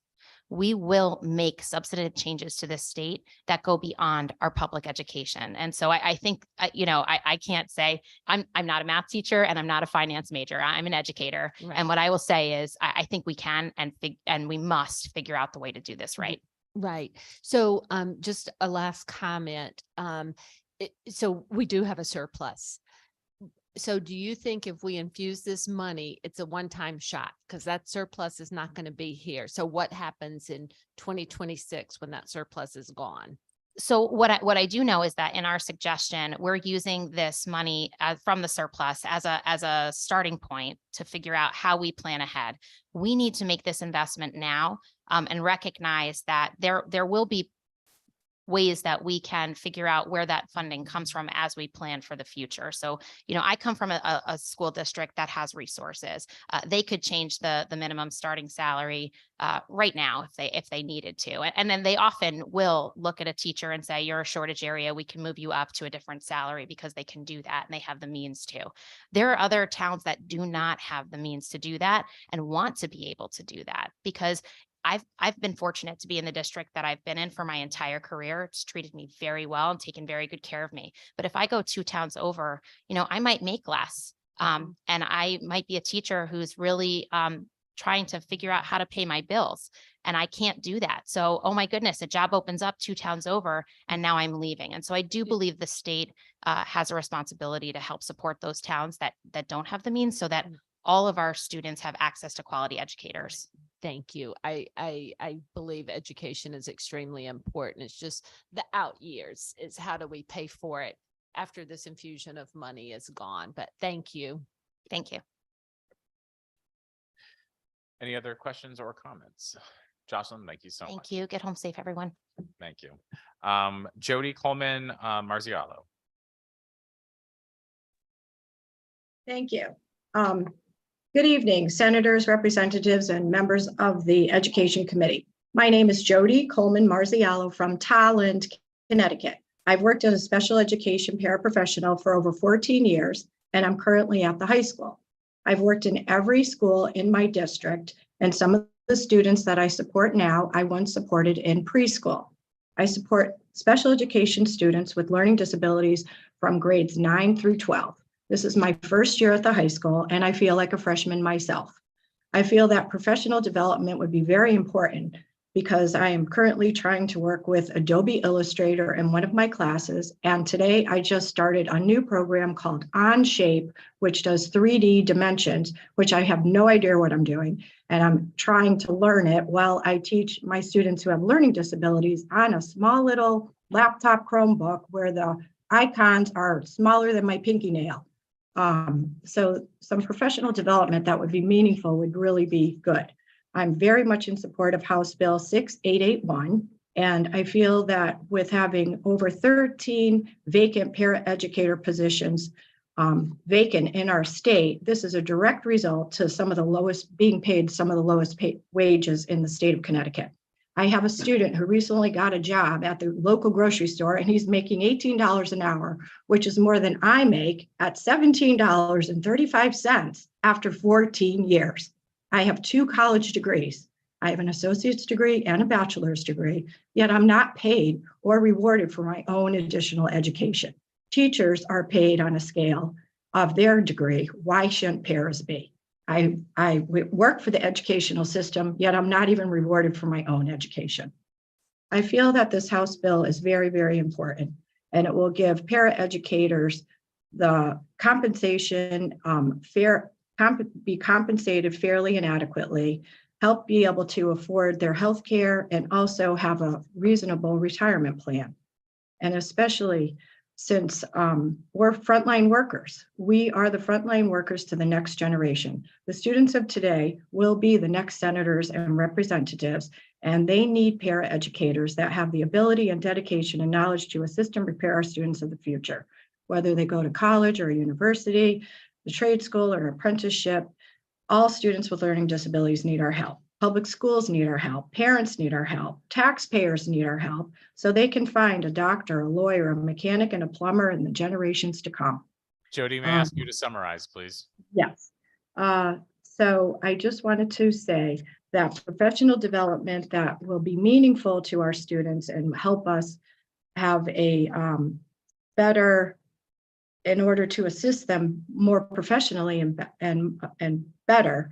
S6: we will make substantive changes to this state that go beyond our public education. And so I think, I can't say I'm not a math teacher and I'm not a finance major. I'm an educator.
S7: Right.
S6: And what I will say is I think we can and we must figure out the way to do this right.
S7: Right. So just a last comment. So we do have a surplus. So do you think if we infuse this money, it's a one-time shot? Because that surplus is not going to be here. So what happens in 2026 when that surplus is gone?
S6: So what I do know is that in our suggestion, we're using this money from the surplus as a starting point to figure out how we plan ahead. We need to make this investment now and recognize that there will be ways that we can figure out where that funding comes from as we plan for the future. So, I come from a school district that has resources. They could change the minimum starting salary right now if they needed to. And then they often will look at a teacher and say, you're a shortage area, we can move you up to a different salary, because they can do that and they have the means to. There are other towns that do not have the means to do that and want to be able to do that, because I've been fortunate to be in the district that I've been in for my entire career. It's treated me very well and taken very good care of me. But if I go 2 towns over, I might make less. And I might be a teacher who's really trying to figure out how to pay my bills. And I can't do that. So, oh my goodness, a job opens up 2 towns over and now I'm leaving. And so I do believe the state has a responsibility to help support those towns that don't have the means, so that all of our students have access to quality educators.
S7: Thank you. I believe education is extremely important. It's just the out years is how do we pay for it after this infusion of money is gone. But thank you.
S6: Thank you.
S2: Any other questions or comments? Jocelyn, thank you so much.
S6: Thank you. Get home safe, everyone.
S2: Thank you. Jody Coleman Marzialo.
S8: Thank you. Good evening, senators, representatives, and members of the Education Committee. My name is Jody Coleman Marzialo from Tolland, Connecticut. I've worked as a special education paraprofessional for over 14 years, and I'm currently at the high school. I've worked in every school in my district, and some of the students that I support now, I once supported in preschool. I support special education students with learning disabilities from grades 9 through 12. This is my first year at the high school, and I feel like a freshman myself. I feel that professional development would be very important because I am currently trying to work with Adobe Illustrator in one of my classes. And today I just started a new program called Onshape, which does 3D dimensions, which I have no idea what I'm doing. And I'm trying to learn it while I teach my students who have learning disabilities on a small little laptop Chromebook where the icons are smaller than my pinky nail. So some professional development that would be meaningful would really be good. I'm very much in support of House Bill 6881, and I feel that with having over 13 vacant paraeducator positions vacant in our state, this is a direct result to some of the lowest paid wages in the state of Connecticut. I have a student who recently got a job at the local grocery store, and he's making $18 an hour, which is more than I make at $17.35 after 14 years. I have 2 college degrees. I have an associate's degree and a bachelor's degree, yet I'm not paid or rewarded for my own additional education. Teachers are paid on a scale of their degree. Why shouldn't paras be? I work for the educational system, yet I'm not even rewarded for my own education. I feel that this House bill is very, very important, and it will give paraeducators the compensation, be compensated fairly and adequately, help be able to afford their health care, and also have a reasonable retirement plan. And especially since we're frontline workers. We are the frontline workers to the next generation. The students of today will be the next senators and representatives, and they need paraeducators that have the ability and dedication and knowledge to assist and prepare our students of the future, whether they go to college or university, the trade school or apprenticeship. All students with learning disabilities need our help. Public schools need our help. Parents need our help. Taxpayers need our help so they can find a doctor, a lawyer, a mechanic, and a plumber in the generations to come.
S2: Jody, may I ask you to summarize, please?
S8: Yes. So I just wanted to say that professional development that will be meaningful to our students and help us have a better, in order to assist them more professionally and better,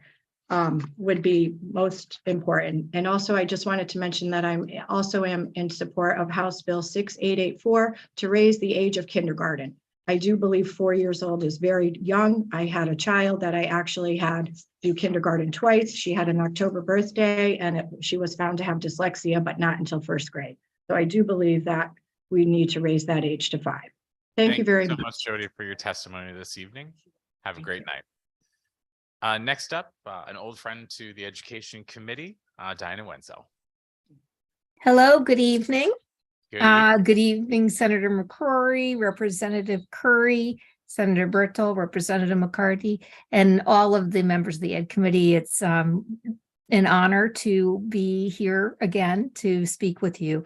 S8: would be most important. And also, I just wanted to mention that I also am in support of House Bill 6884 to raise the age of kindergarten. I do believe 4 years old is very young. I had a child that I actually had do kindergarten twice. She had an October birthday and she was found to have dyslexia, but not until 1st grade. So I do believe that we need to raise that age to 5. Thank you very
S2: much, Jody, for your testimony this evening. Have a great night. Next up, an old friend to the Education Committee, Diana Wenzel.
S9: Hello, good evening.
S2: Good
S9: evening, Senator McCrory, Representative Curry, Senator Bertel, Representative McCarty, and all of the members of the Ed Committee. It's an honor to be here again to speak with you.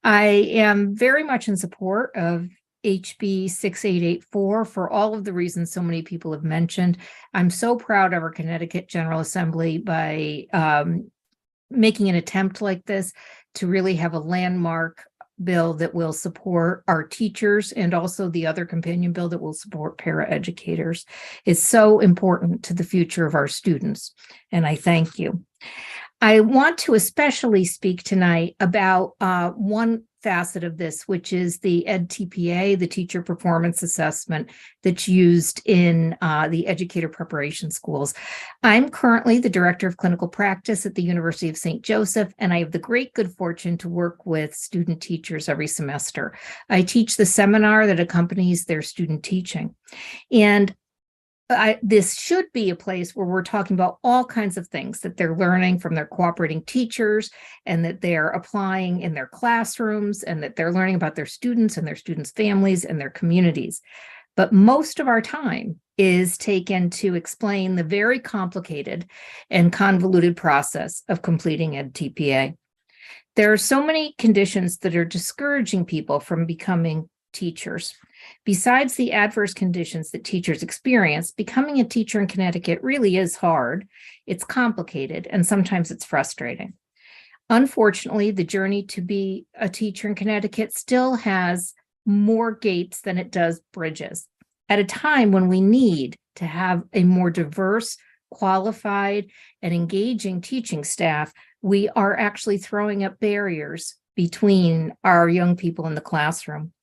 S9: I am very much in support of HB 6884 for all of the reasons so many people have mentioned. I'm so proud of our Connecticut General Assembly by making an attempt like this to really have a landmark bill that will support our teachers and also the other companion bill that will support paraeducators. It's so important to the future of our students, and I thank you. I want to especially speak tonight about one facet of this, which is the EdTPA, the Teacher Performance Assessment that's used in the educator preparation schools. I'm currently the Director of Clinical Practice at the University of St. Joseph, and I have the great good fortune to work with student teachers every semester. I teach the seminar that accompanies their student teaching. And this should be a place where we're talking about all kinds of things that they're learning from their cooperating teachers and that they're applying in their classrooms and that they're learning about their students and their students' families and their communities. But most of our time is taken to explain the very complicated and convoluted process of completing EdTPA. There are so many conditions that are discouraging people from becoming teachers. Besides the adverse conditions that teachers experience, becoming a teacher in Connecticut really is hard. It's complicated, and sometimes it's frustrating. Unfortunately, the journey to be a teacher in Connecticut still has more gates than it does bridges. At a time when we need to have a more diverse, qualified, and engaging teaching staff, we are actually throwing up barriers between our young people in the classroom.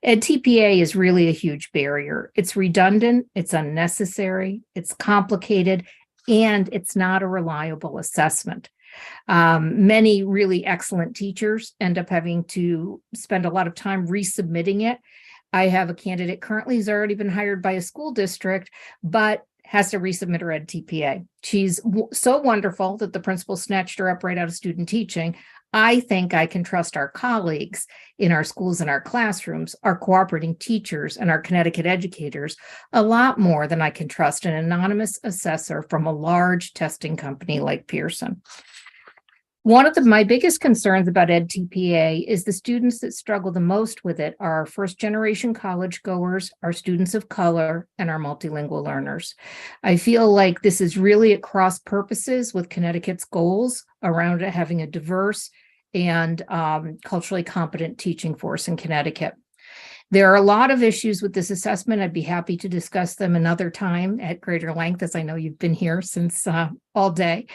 S9: EdTPA is really a huge barrier. It's redundant, it's unnecessary, it's complicated, and it's not a reliable assessment. Many really excellent teachers end up having to spend a lot of time resubmitting it. I have a candidate currently who's already been hired by a school district, but has to resubmit her EdTPA. She's so wonderful that the principal snatched her up right out of student teaching. I think I can trust our colleagues in our schools and our classrooms, our cooperating teachers and our Connecticut educators a lot more than I can trust an anonymous assessor from a large testing company like Pearson. One of my biggest concerns about EdTPA is the students that struggle the most with it are our first generation college goers, our students of color, and our multilingual learners. I feel like this is really at cross purposes with Connecticut's goals around having a diverse and culturally competent teaching force in Connecticut. There are a lot of issues with this assessment. I'd be happy to discuss them another time at greater length, as I know you've been here since all day.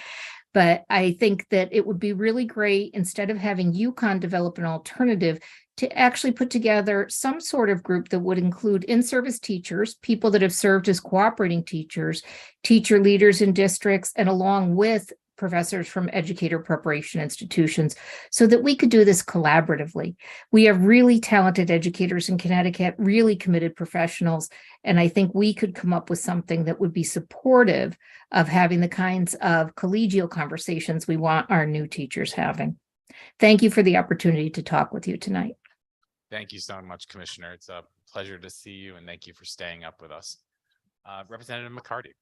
S9: But I think that it would be really great, instead of having UConn develop an alternative, to actually put together some sort of group that would include in-service teachers, people that have served as cooperating teachers, teacher leaders in districts, and along with professors from educator preparation institutions, so that we could do this collaboratively. We have really talented educators in Connecticut, really committed professionals, and I think we could come up with something that would be supportive of having the kinds of collegial conversations we want our new teachers having. Thank you for the opportunity to talk with you tonight.
S2: Thank you so much, Commissioner. It's a pleasure to see you, and thank you for staying up with us. Representative McCarty.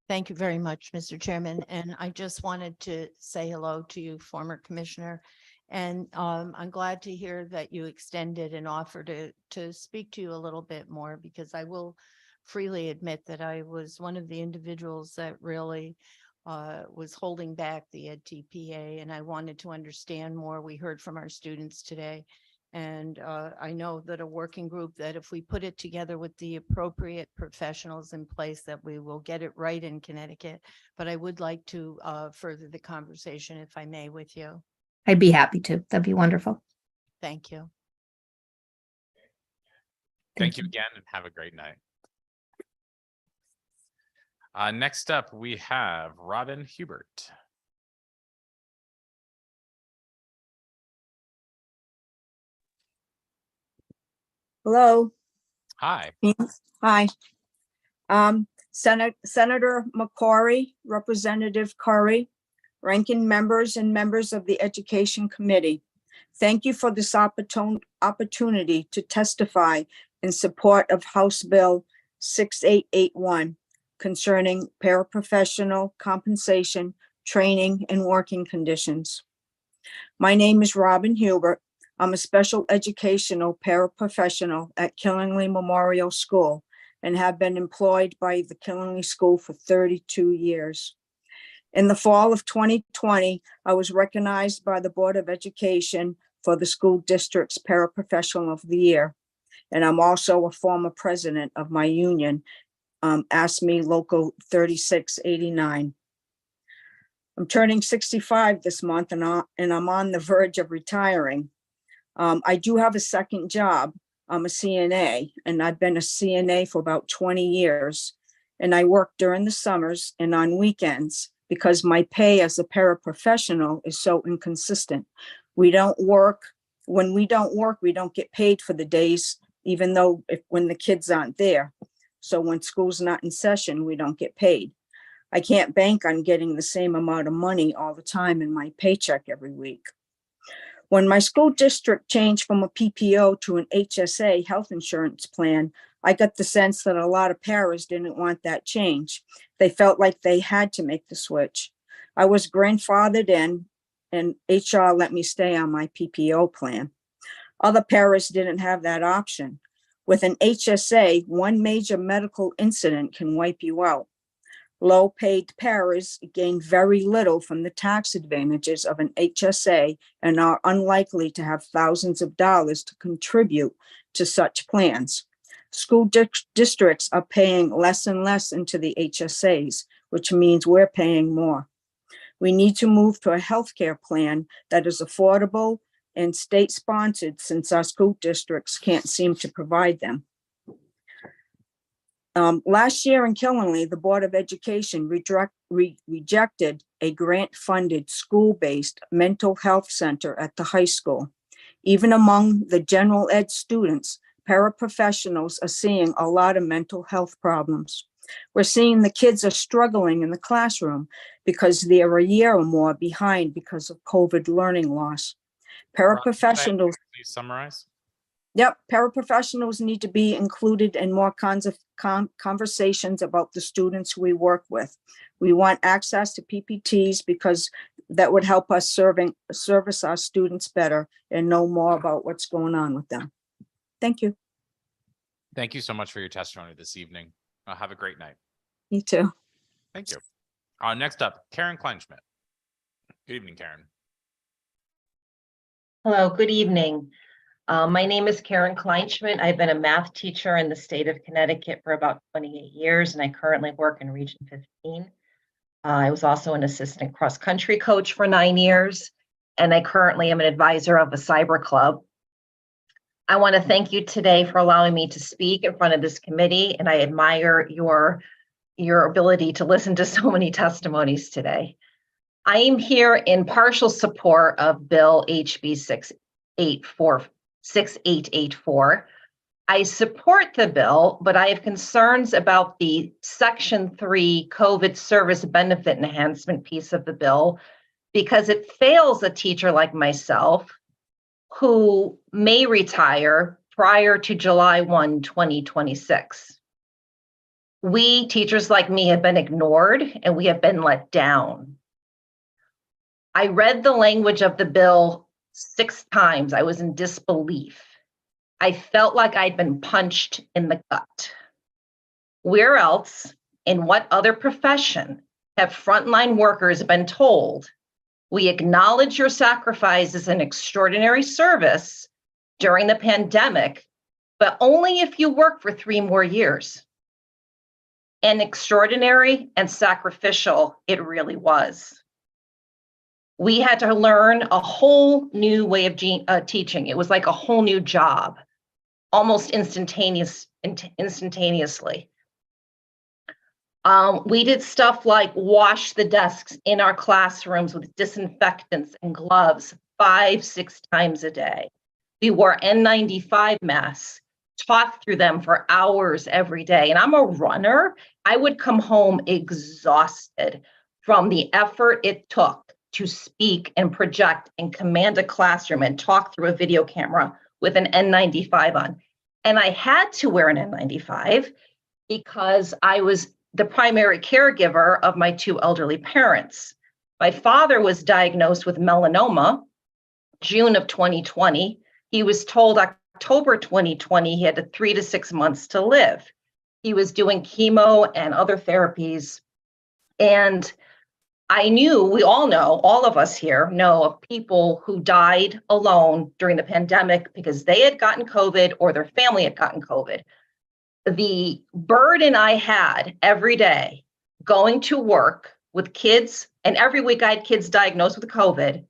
S1: Thank you very much, Mr. Chairman. And I just wanted to say hello to you, former commissioner. And I'm glad to hear that you extended an offer to speak to you a little bit more, because I will freely admit that I was one of the individuals that really was holding back the EdTPA, and I wanted to understand more. We heard from our students today. And I know that a working group, that if we put it together with the appropriate professionals in place, that we will get it right in Connecticut. But I would like to further the conversation, if I may, with you.
S9: I'd be happy to. That'd be wonderful.
S1: Thank you.
S2: Thank you again, and have a great night. Next up, we have Robin Hubert.
S10: Hello.
S2: Hi.
S10: Hi. Senator McCarty, Representative Curry, ranking members and members of the Education Committee. Thank you for this opportunity to testify in support of House Bill 6881 concerning paraprofessional compensation, training, and working conditions. My name is Robin Hubert. I'm a special educational paraprofessional at Killingley Memorial School and have been employed by the Killingley School for 32 years. In the fall of 2020, I was recognized by the Board of Education for the school district's Paraprofessional of the Year. And I'm also a former president of my union, ASME Local 3689. I'm turning 65 this month, and I'm on the verge of retiring. I do have a second job. I'm a CNA, and I've been a CNA for about 20 years. And I work during the summers and on weekends because my pay as a paraprofessional is so inconsistent. We don't work. When we don't work, we don't get paid for the days, even though when the kids aren't there. So when school's not in session, we don't get paid. I can't bank on getting the same amount of money all the time in my paycheck every week. When my school district changed from a PPO to an HSA health insurance plan, I got the sense that a lot of paras didn't want that change. They felt like they had to make the switch. I was grandfathered in, and HR let me stay on my PPO plan. Other paras didn't have that option. With an HSA, one major medical incident can wipe you out. Low-paid paras gain very little from the tax advantages of an HSA and are unlikely to have thousands of dollars to contribute to such plans. School districts are paying less and less into the HSAs, which means we're paying more. We need to move to a healthcare plan that is affordable and state-sponsored, since our school districts can't seem to provide them. Last year in Killingley, the Board of Education rejected a grant-funded school-based mental health center at the high school. Even among the general ed students, paraprofessionals are seeing a lot of mental health problems. We're seeing the kids are struggling in the classroom because they're a year or more behind because of COVID learning loss. Paraprofessionals.
S2: Please summarize.
S10: Yep, paraprofessionals need to be included in more kinds of conversations about the students we work with. We want access to PPTs because that would help us service our students better and know more about what's going on with them. Thank you.
S2: Thank you so much for your testimony this evening. Have a great night.
S10: You too.
S2: Thank you. Next up, Caron Kleinschmidt. Good evening, Caron.
S11: Hello, good evening. My name is Caron Kleinschmidt. I've been a math teacher in the state of Connecticut for about 28 years, and I currently work in Region 15. I was also an assistant cross-country coach for 9 years, and I currently am an advisor of a cyber club. I want to thank you today for allowing me to speak in front of this committee, and I admire your ability to listen to so many testimonies today. I am here in partial support of Bill HB 6884. I support the bill, but I have concerns about the Section 3 COVID service benefit enhancement piece of the bill because it fails a teacher like myself who may retire prior to July 1, 2026. We, teachers like me, have been ignored and we have been let down. I read the language of the bill 6 times. I was in disbelief. I felt like I'd been punched in the gut. Where else, in what other profession, have frontline workers been told, we acknowledge your sacrifices and extraordinary service during the pandemic, but only if you work for 3 more years? And extraordinary and sacrificial it really was. We had to learn a whole new way of teaching. It was like a whole new job, almost instantaneously. We did stuff like wash the desks in our classrooms with disinfectants and gloves 5-6 times a day. We wore N95 masks, talked through them for hours every day. And I'm a runner. I would come home exhausted from the effort it took to speak and project and command a classroom and talk through a video camera with an N95 on. And I had to wear an N95 because I was the primary caregiver of my 2 elderly parents. My father was diagnosed with melanoma, June of 2020. He was told October 2020 he had 3 to 6 months to live. He was doing chemo and other therapies. And I knew, we all know, all of us here know of people who died alone during the pandemic because they had gotten COVID or their family had gotten COVID. The burden I had every day going to work with kids, and every week I had kids diagnosed with COVID,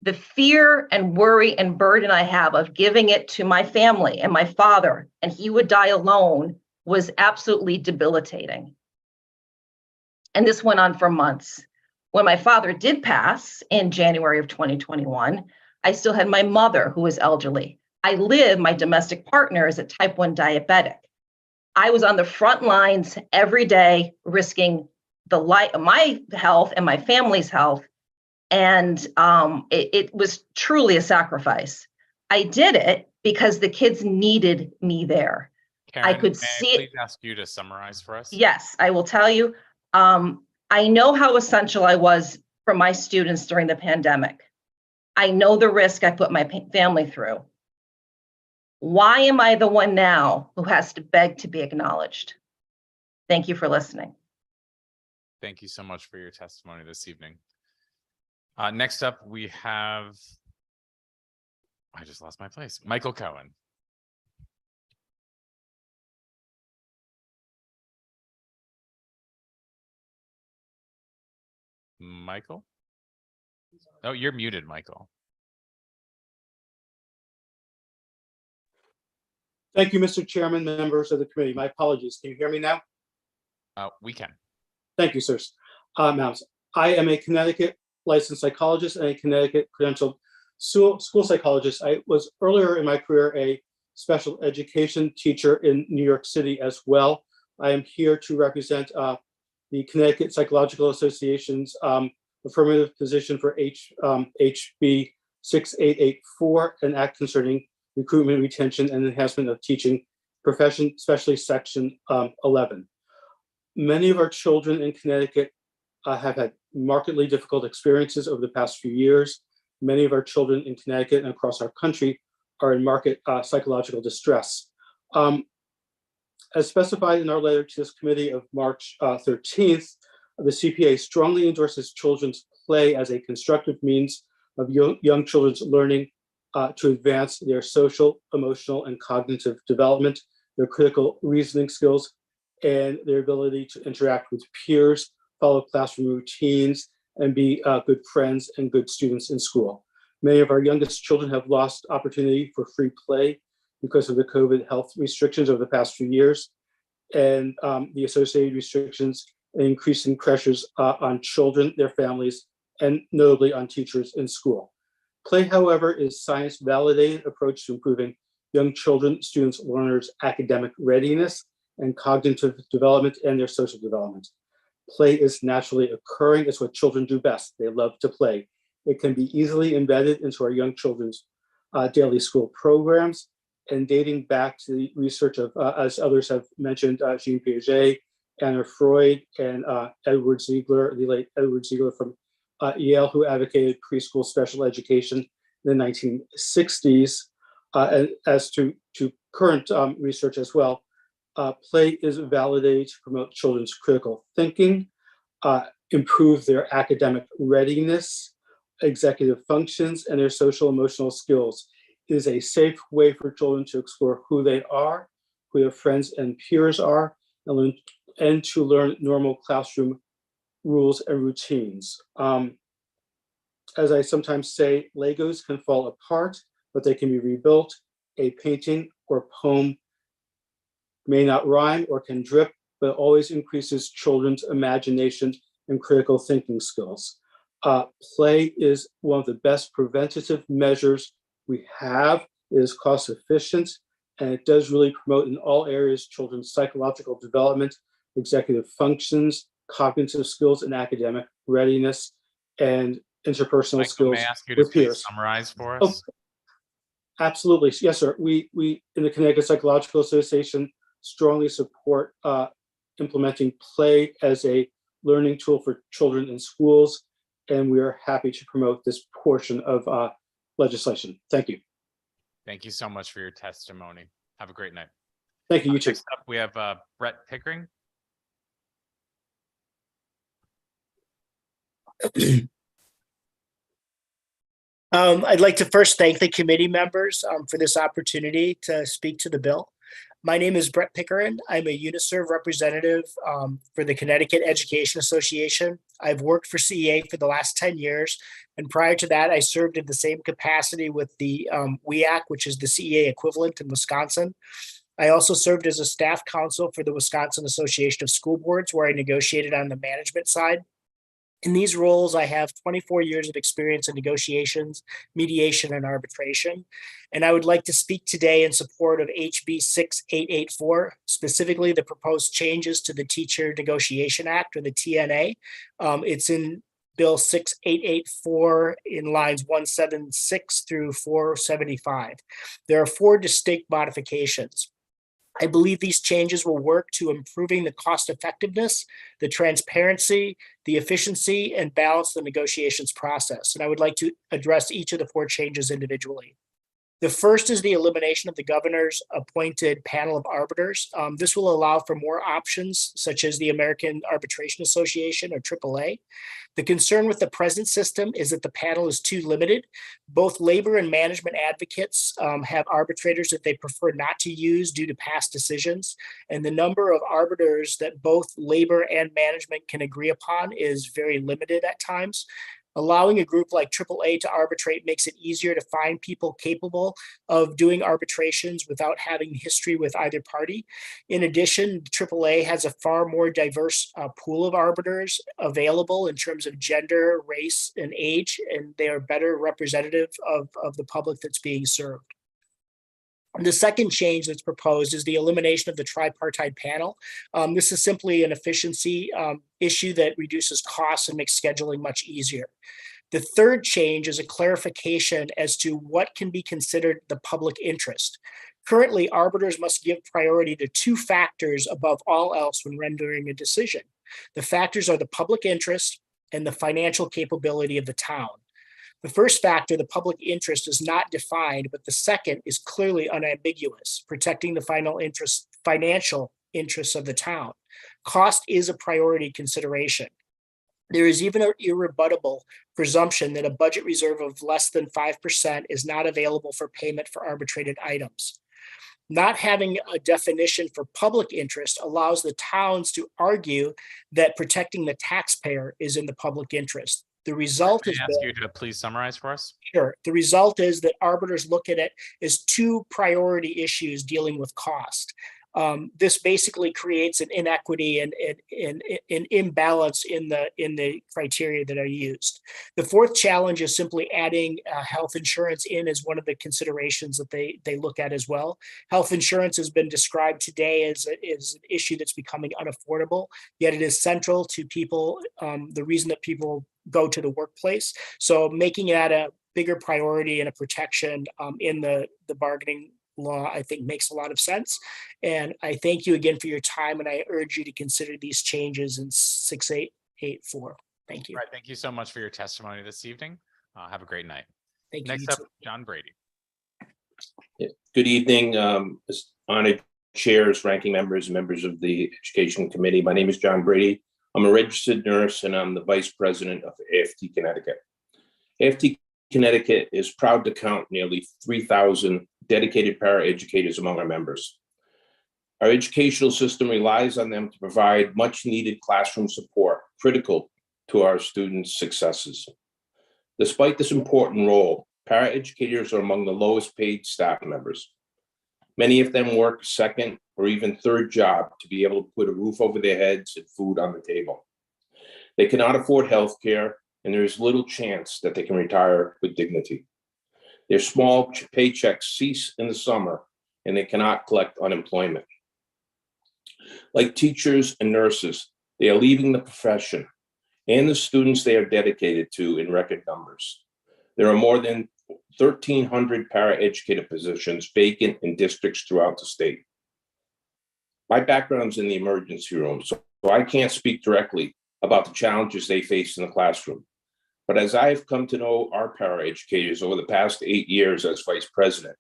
S11: the fear and worry and burden I have of giving it to my family and my father, and he would die alone, was absolutely debilitating. And this went on for months. When my father did pass in January of 2021, I still had my mother who was elderly. My domestic partner is a type 1 diabetic. I was on the front lines every day, risking my health and my family's health. And it was truly a sacrifice. I did it because the kids needed me there.
S2: Caron,
S11: I could
S2: may
S11: see
S2: I
S11: it.
S2: please ask you to summarize for us?
S11: Yes, I will tell you. I know how essential I was for my students during the pandemic. I know the risk I put my family through. Why am I the one now who has to beg to be acknowledged? Thank you for listening.
S2: Thank you so much for your testimony this evening. Next up, we have, I just lost my place, Michael Cohen. Michael? Oh, you're muted, Michael.
S12: Thank you, Mr. Chairman, members of the committee. My apologies. Can you hear me now?
S2: We can.
S12: Thank you, sirs. I am a Connecticut licensed psychologist and a Connecticut credentialed school psychologist. I was earlier in my career a special education teacher in New York City as well. I am here to represent the Connecticut Psychological Association's affirmative position for HB 6884, an act concerning recruitment, retention, and enhancement of teaching profession, especially section 11. Many of our children in Connecticut have had markedly difficult experiences over the past few years. Many of our children in Connecticut and across our country are in marked psychological distress. As specified in our letter to this committee of March 13th, the CPA strongly endorses children's play as a constructive means of young children's learning to advance their social, emotional, and cognitive development, their critical reasoning skills, and their ability to interact with peers, follow classroom routines, and be good friends and good students in school. Many of our youngest children have lost opportunity for free play because of the COVID health restrictions over the past few years, and the associated restrictions and increasing pressures on children, their families, and notably on teachers in school. Play, however, is science-validated approach to improving young children, students, learners' academic readiness and cognitive development and their social development. Play is naturally occurring. It's what children do best. They love to play. It can be easily embedded into our young children's daily school programs. And dating back to the research of, as others have mentioned, Jean Piaget, Anna Freud, and Edward Ziegler, the late Edward Ziegler from Yale, who advocated preschool special education in the 1960s, and as to current research as well. Play is validated to promote children's critical thinking, improve their academic readiness, executive functions, and their social emotional skills. It is a safe way for children to explore who they are, who their friends and peers are, and to learn normal classroom rules and routines. As I sometimes say, Legos can fall apart, but they can be rebuilt. A painting or poem may not rhyme or can drip, but always increases children's imagination and critical thinking skills. Play is one of the best preventative measures we have. It is cost efficient, and it does really promote in all areas children's psychological development, executive functions, cognitive skills, and academic readiness, and interpersonal
S2: Michael,
S12: skills
S2: may I ask you to
S12: with
S2: please
S12: peers.
S2: summarize for
S12: Oh,
S2: us?
S12: absolutely. Yes, sir. We in the Connecticut Psychological Association strongly support implementing play as a learning tool for children in schools, and we are happy to promote this portion of legislation. Thank you.
S2: Thank you so much for your testimony. Have a great night.
S12: Thank you. You too.
S2: Next up, we have Brett Pickering.
S14: I'd like to first thank the committee members for this opportunity to speak to the bill. My name is Brett Pickering. I'm a UNISERV representative for the Connecticut Education Association. I've worked for CEA for the last 10 years. And prior to that, I served in the same capacity with the WEAC, which is the CEA equivalent in Wisconsin. I also served as a staff counsel for the Wisconsin Association of School Boards, where I negotiated on the management side. In these roles, I have 24 years of experience in negotiations, mediation, and arbitration. And I would like to speak today in support of HB 6884, specifically the proposed changes to the Teacher Negotiation Act, or the TNA. It's in Bill 6884 in lines 176 through 475. There are 4 distinct modifications. I believe these changes will work to improving the cost effectiveness, the transparency, the efficiency, and balance the negotiations process. And I would like to address each of the 4 changes individually. The first is the elimination of the governor's appointed panel of arbiters. This will allow for more options, such as the American Arbitration Association, or AAA. The concern with the present system is that the panel is too limited. Both labor and management advocates have arbitrators that they prefer not to use due to past decisions. And the number of arbiters that both labor and management can agree upon is very limited at times. Allowing a group like AAA to arbitrate makes it easier to find people capable of doing arbitrations without having history with either party. In addition, AAA has a far more diverse pool of arbiters available in terms of gender, race, and age, and they are better representative of the public that's being served. The second change that's proposed is the elimination of the tripartite panel. This is simply an efficiency issue that reduces costs and makes scheduling much easier. The third change is a clarification as to what can be considered the public interest. Currently, arbiters must give priority to two factors above all else when rendering a decision. The factors are the public interest and the financial capability of the town. The first factor, the public interest, is not defined, but the second is clearly unambiguous, protecting the financial interests of the town. Cost is a priority consideration. There is even an irrebuttable presumption that a budget reserve of less than 5% is not available for payment for arbitrated items. Not having a definition for public interest allows the towns to argue that protecting the taxpayer is in the public interest. The result
S2: Can
S14: is
S2: I ask you to please summarize for us?
S14: Sure. The result is that arbiters look at it as two priority issues dealing with cost. This basically creates an inequity and an imbalance in the criteria that are used. The fourth challenge is simply adding health insurance in as one of the considerations that they look at as well. Health insurance has been described today as an issue that's becoming unaffordable, yet it is central to people, the reason that people go to the workplace. So making that a bigger priority and a protection in the bargaining law, I think makes a lot of sense. And I thank you again for your time, and I urge you to consider these changes in 6884. Thank you.
S2: All right, thank you so much for your testimony this evening. Have a great night.
S14: Thank you.
S2: Next up, John Brady.
S15: Good evening, honored chairs, ranking members, and members of the Education Committee. My name is John Brady. I'm a registered nurse, and I'm the vice president of AFT Connecticut. AFT Connecticut is proud to count nearly 3,000 dedicated paraeducators among our members. Our educational system relies on them to provide much needed classroom support, critical to our students' successes. Despite this important role, paraeducators are among the lowest paid staff members. Many of them work a second or even third job to be able to put a roof over their heads and food on the table. They cannot afford health care, and there is little chance that they can retire with dignity. Their small paychecks cease in the summer, and they cannot collect unemployment. Like teachers and nurses, they are leaving the profession and the students they are dedicated to in record numbers. There are more than 1,300 paraeducator positions vacant in districts throughout the state. My background's in the emergency room, so I can't speak directly about the challenges they face in the classroom. But as I have come to know our paraeducators over the past 8 years as vice president,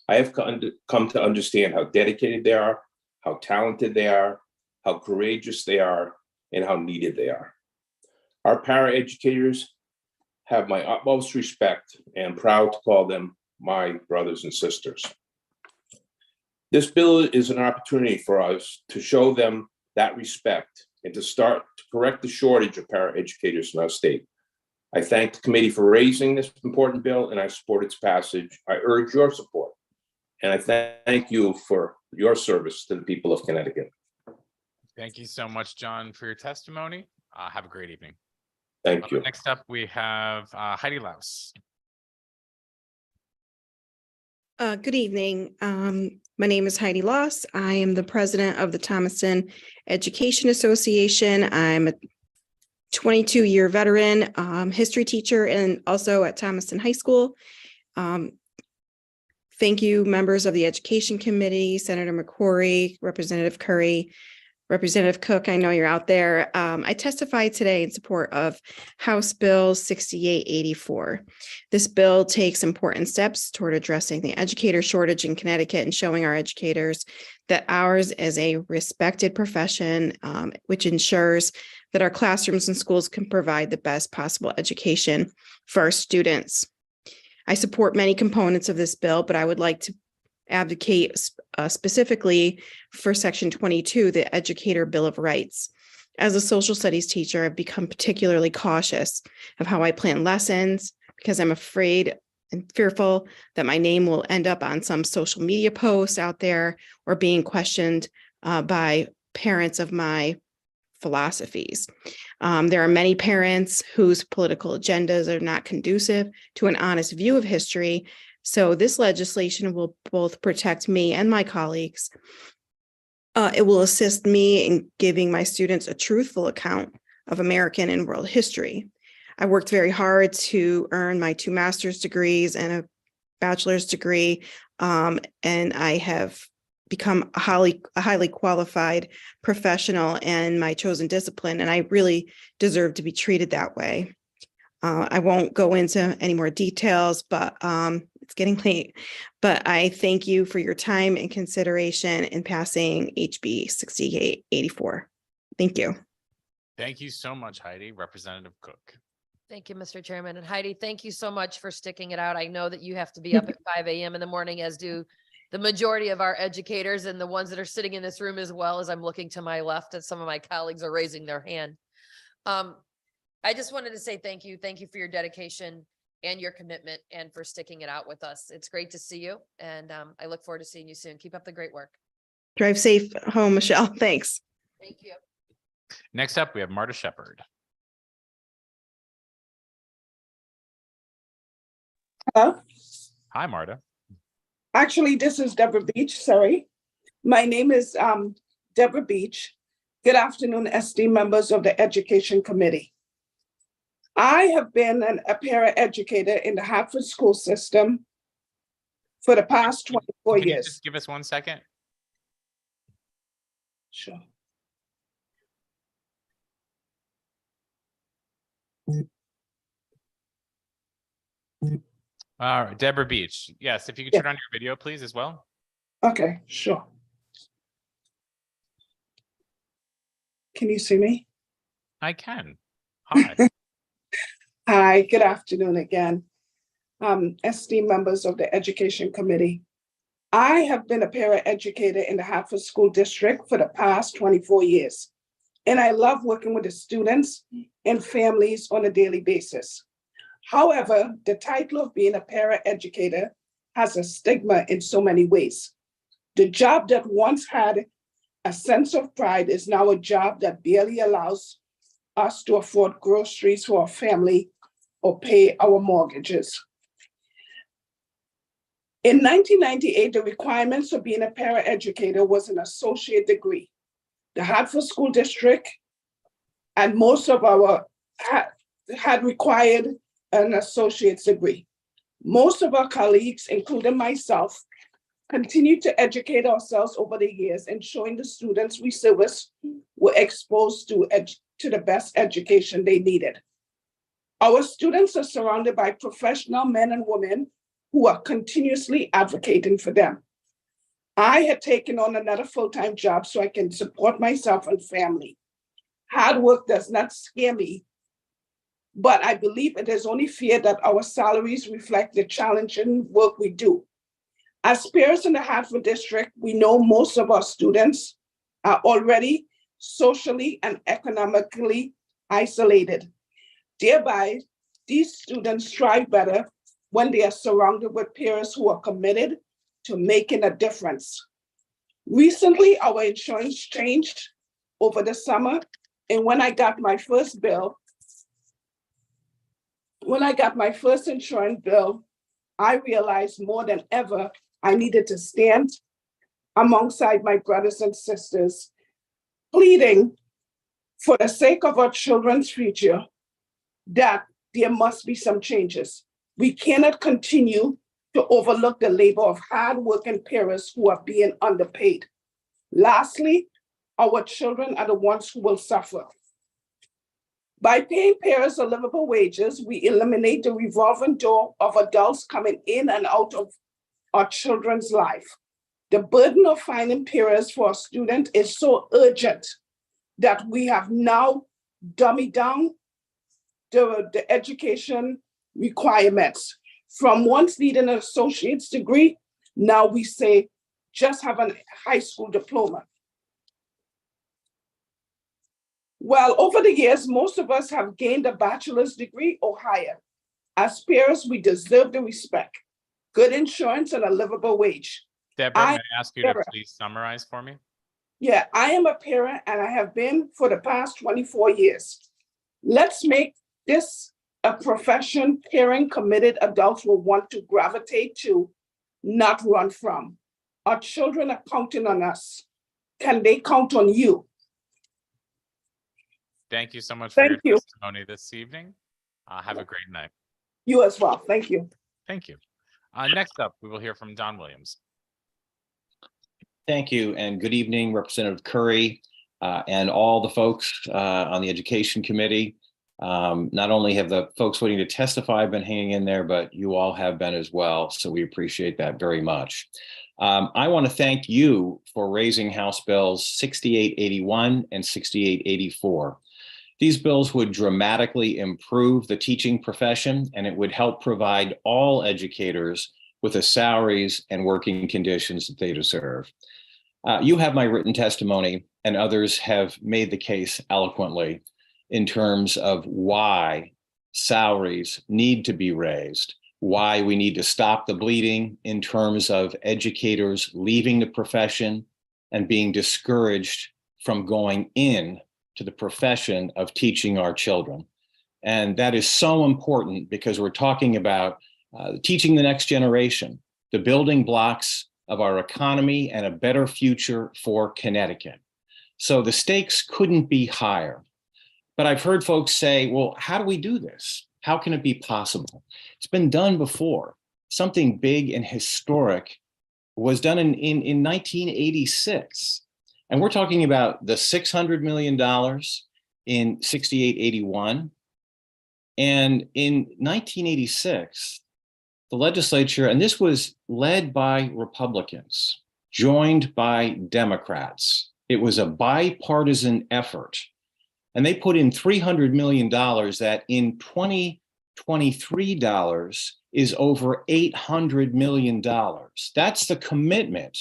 S15: I have come to understand how dedicated they are, how talented they are, how courageous they are, and how needed they are. Our paraeducators have my utmost respect, and I'm proud to call them my brothers and sisters. This bill is an opportunity for us to show them that respect and to start to correct the shortage of paraeducators in our state. I thank the committee for raising this important bill, and I support its passage. I urge your support, and I thank you for your service to the people of Connecticut.
S2: Thank you so much, John, for your testimony. Have a great evening.
S15: Thank you.
S2: Next up, we have Heidi Laus.
S16: Good evening. My name is Heidi Laus. I am the president of the Thomaston Education Association. I'm a 22-year veteran history teacher and also at Thomaston High School. Thank you, members of the Education Committee, Senator McQuarrie, Representative Curry, Representative Cook, I know you're out there. I testify today in support of House Bill 6884. This bill takes important steps toward addressing the educator shortage in Connecticut and showing our educators that ours is a respected profession, which ensures that our classrooms and schools can provide the best possible education for our students. I support many components of this bill, but I would like to advocate specifically for Section 22, the Educator Bill of Rights. As a social studies teacher, I've become particularly cautious of how I plan lessons because I'm afraid and fearful that my name will end up on some social media post out there or being questioned by parents of my philosophies. There are many parents whose political agendas are not conducive to an honest view of history. So this legislation will both protect me and my colleagues. It will assist me in giving my students a truthful account of American and world history. I worked very hard to earn my 2 master's degrees and a bachelor's degree. And I have become a highly qualified professional in my chosen discipline, and I really deserve to be treated that way. I won't go into any more details, but it's getting late. But I thank you for your time and consideration in passing HB 6884. Thank you.
S2: Thank you so much, Heidi. Representative Cook.
S4: Thank you, Mr. Chairman. And Heidi, thank you so much for sticking it out. I know that you have to be up at 5 a.m. in the morning, as do the majority of our educators and the ones that are sitting in this room, as well as I'm looking to my left and some of my colleagues are raising their hand. I just wanted to say thank you. Thank you for your dedication and your commitment and for sticking it out with us. It's great to see you. And I look forward to seeing you soon. Keep up the great work.
S16: Drive safe home, Michelle. Thanks.
S4: Thank you.
S2: Next up, we have Marta Shepard.
S17: Hello.
S2: Hi, Marta.
S17: Actually, this is Deborah Beach. Sorry. My name is Deborah Beach. Good afternoon, esteemed members of the Education Committee. I have been a paraeducator in the Hartford school system for the past 24
S2: Can you
S17: years.
S2: just give us 1 second?
S17: Sure.
S2: All right, Deborah Beach. Yes, if you could turn on your video, please, as well.
S17: Okay, sure. Can you see me?
S2: I can. Hi.
S17: Hi, good afternoon again. Esteemed members of the Education Committee. I have been a paraeducator in the Hartford School District for the past 24 years, and I love working with the students and families on a daily basis. However, the title of being a paraeducator has a stigma in so many ways. The job that once had a sense of pride is now a job that barely allows us to afford groceries for our family or pay our mortgages. In 1998, the requirements for being a paraeducator was an associate degree. The Hartford School District and most of our had required an associate's degree. Most of our colleagues, including myself, continue to educate ourselves over the years, ensuring the students we service were exposed to the best education they needed. Our students are surrounded by professional men and women who are continuously advocating for them. I had taken on another full-time job so I can support myself and family. Hard work does not scare me, but I believe it is only fair that our salaries reflect the challenging work we do. As peers in the Hartford District, we know most of our students are already socially and economically isolated. Thereby, these students strive better when they are surrounded with peers who are committed to making a difference. Recently, our insurance changed over the summer, and when I got my first insurance bill, I realized more than ever I needed to stand alongside my brothers and sisters, pleading for the sake of our children's future that there must be some changes. We cannot continue to overlook the labor of hardworking parents who are being underpaid. Lastly, our children are the ones who will suffer. By paying parents a livable wages, we eliminate the revolving door of adults coming in and out of our children's life. The burden of finding parents for a student is so urgent that we have now dummied down the education requirements. From once needing an associate's degree, now we say just have a high school diploma. Well, over the years, most of us have gained a bachelor's degree or higher. As peers, we deserve the respect, good insurance, and a livable wage.
S2: Deborah, may I ask you to please summarize for me?
S17: Yeah, I am a parent and I have been for the past 24 years. Let's make this a profession caring, committed adults will want to gravitate to, not run from. Our children are counting on us. Can they count on you?
S2: Thank you so much for your testimony this evening. Have a great night.
S17: You as well. Thank you.
S2: Thank you. Next up, we will hear from Don Williams.
S19: Thank you, and good evening, Representative Curry, and all the folks on the Education Committee. Not only have the folks waiting to testify been hanging in there, but you all have been as well, so we appreciate that very much. I want to thank you for raising House Bills 6881 and 6884. These bills would dramatically improve the teaching profession, and it would help provide all educators with the salaries and working conditions that they deserve. You have my written testimony, and others have made the case eloquently in terms of why salaries need to be raised, why we need to stop the bleeding in terms of educators leaving the profession and being discouraged from going in to the profession of teaching our children. And that is so important because we're talking about teaching the next generation, the building blocks of our economy and a better future for Connecticut. So the stakes couldn't be higher. But I've heard folks say, well, how do we do this? How can it be possible? It's been done before. Something big and historic was done in 1986. And we're talking about the $600 million in 6881. And in 1986, the legislature, and this was led by Republicans, joined by Democrats. It was a bipartisan effort. And they put in $300 million that in 2023 dollars is over $800 million. That's the commitment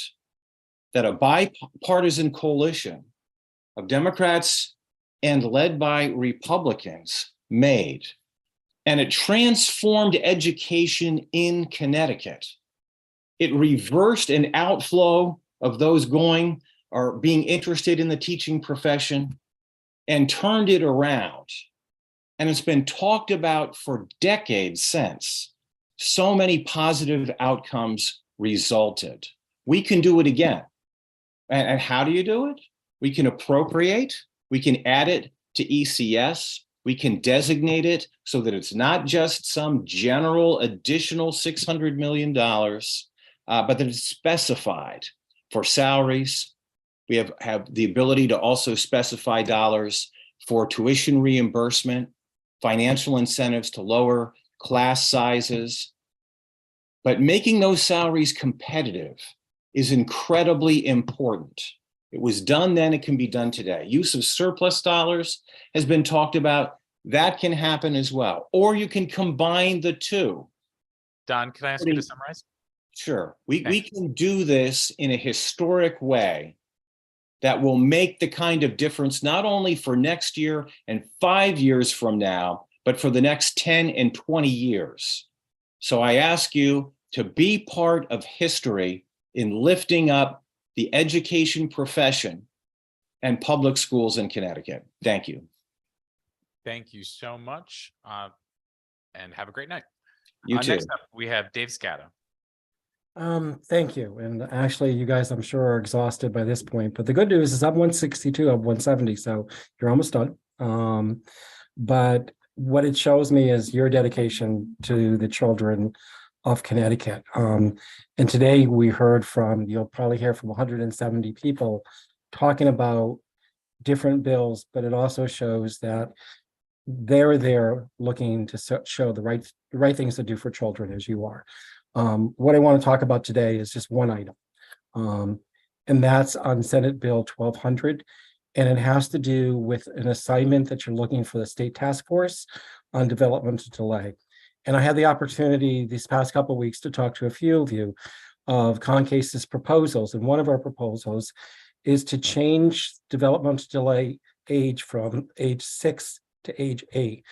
S19: that a bipartisan coalition of Democrats and led by Republicans made. And it transformed education in Connecticut. It reversed an outflow of those going or being interested in the teaching profession and turned it around. And it's been talked about for decades since. So many positive outcomes resulted. We can do it again. And how do you do it? We can appropriate, we can add it to ECS, we can designate it so that it's not just some general additional $600 million, but that it's specified for salaries. We have the ability to also specify dollars for tuition reimbursement, financial incentives to lower class sizes. But making those salaries competitive is incredibly important. It was done then, it can be done today. Use of surplus dollars has been talked about. That can happen as well. Or you can combine the two.
S2: Don, can I ask you to summarize?
S19: Sure. We can do this in a historic way that will make the kind of difference not only for next year and 5 years from now, but for the next 10 and 20 years. So I ask you to be part of history in lifting up the education profession and public schools in Connecticut. Thank you.
S2: Thank you so much, and have a great night.
S19: You too.
S2: Next up, we have Dave Scata.
S20: Thank you. And actually, you guys, I'm sure, are exhausted by this point. But the good news is I'm 162 of 170, so you're almost done. But what it shows me is your dedication to the children of Connecticut. And today we heard from, you'll probably hear from 170 people talking about different bills, but it also shows that they're there looking to show the right things to do for children as you are. What I want to talk about today is just one item, and that's on Senate Bill 1200. And it has to do with an assignment that you're looking for the state task force on developmental delay. And I had the opportunity these past couple of weeks to talk to a few of you of CONCASE's proposals. And one of our proposals is to change developmental delay age from age 6 to age 8.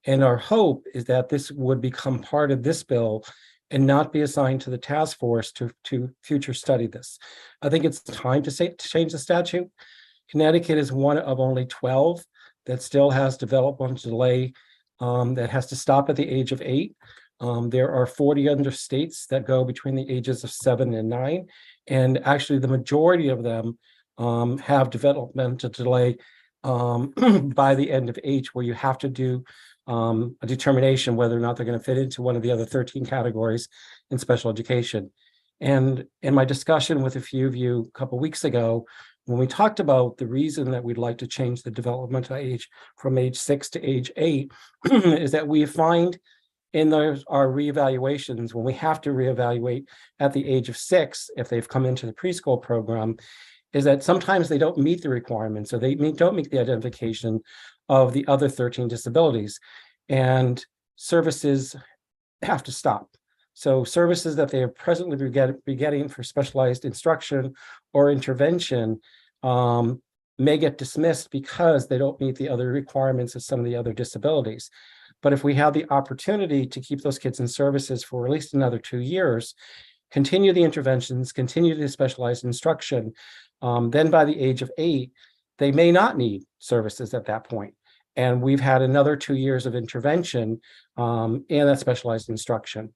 S20: And our hope is that this would become part of this bill and not be assigned to the task force to future study this. I think it's time to change the statute. Connecticut is one of only 12 that still has developmental delay that has to stop at the age of 8. There are 40 other states that go between the ages of 7 and 9. And actually the majority of them have developmental delay by the end of age, where you have to do a determination whether or not they're going to fit into one of the other 13 categories in special education. And in my discussion with a few of you a couple of weeks ago, when we talked about the reason that we'd like to change the developmental age from age 6 to age 8, is that we find in our reevaluations, when we have to reevaluate at the age of 6, if they've come into the preschool program, is that sometimes they don't meet the requirements, or they don't make the identification of the other 13 disabilities, and services have to stop. So services that they are presently be getting for specialized instruction or intervention may get dismissed because they don't meet the other requirements of some of the other disabilities. But if we have the opportunity to keep those kids in services for at least another 2 years, continue the interventions, continue the specialized instruction, then by the age of 8, they may not need services at that point. And we've had another 2 years of intervention and that specialized instruction.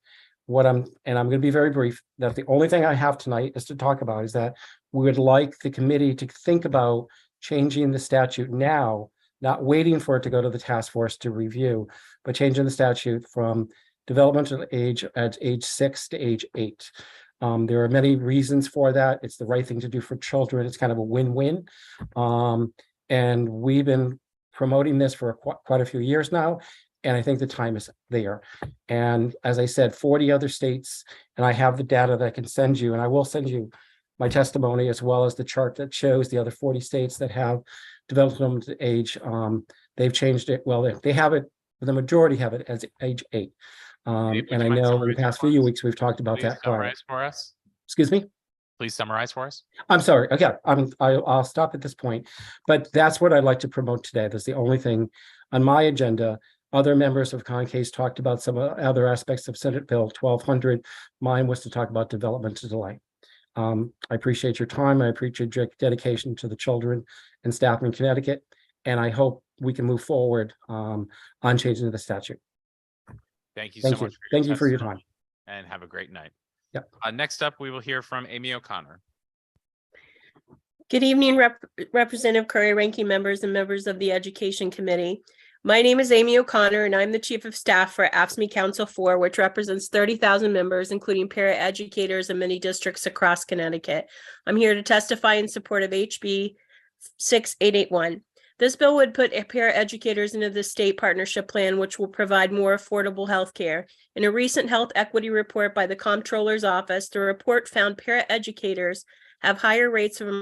S20: I'm going to be very brief, that the only thing I have tonight is to talk about is that we would like the committee to think about changing the statute now, not waiting for it to go to the task force to review, but changing the statute from developmental age at age 6 to age 8. There are many reasons for that. It's the right thing to do for children. It's kind of a win-win. And we've been promoting this for quite a few years now. And I think the time is there. And as I said, 40 other states, and I have the data that I can send you, and I will send you my testimony as well as the chart that shows the other 40 states that have developmental age. They've changed it. Well, they have it, the majority have it as age 8. And I know in the past few weeks, we've talked about that.
S2: Summarize for us.
S20: Excuse me?
S2: Please summarize for us.
S20: I'm sorry. Okay, I'll stop at this point. But that's what I'd like to promote today. That's the only thing on my agenda. Other members of CONCASE talked about some other aspects of Senate Bill 1200. Mine was to talk about developmental delay. I appreciate your time. I appreciate your dedication to the children and staff in Connecticut. And I hope we can move forward on changing the statute.
S2: Thank you so much.
S20: Thank you for your time.
S2: And have a great night.
S20: Yep.
S2: Next up, we will hear from Amy O'Connor.
S18: Good evening, Representative Curry, ranking members and members of the Education Committee. My name is Amy O'Connor, and I'm the Chief of Staff for AFSCME Council 4, which represents 30,000 members, including para-educators in many districts across Connecticut. I'm here to testify in support of HB 6881. This bill would put para-educators into the state partnership plan, which will provide more affordable health care. In a recent health equity report by the Comptroller's Office, the report found para-educators have higher rates of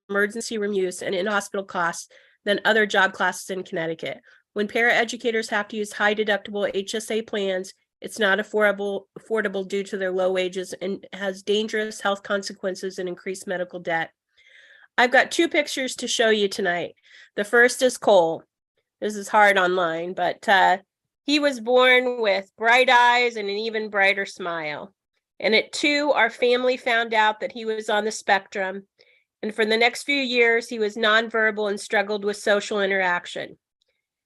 S18: emergency room use and in-hospital costs than other job classes in Connecticut. When para-educators have to use high deductible HSA plans, it's not affordable due to their low wages and has dangerous health consequences and increased medical debt. I've got 2 pictures to show you tonight. The first is Cole. This is hard online, but he was born with bright eyes and an even brighter smile. And at 2, our family found out that he was on the spectrum. And for the next few years, he was nonverbal and struggled with social interaction.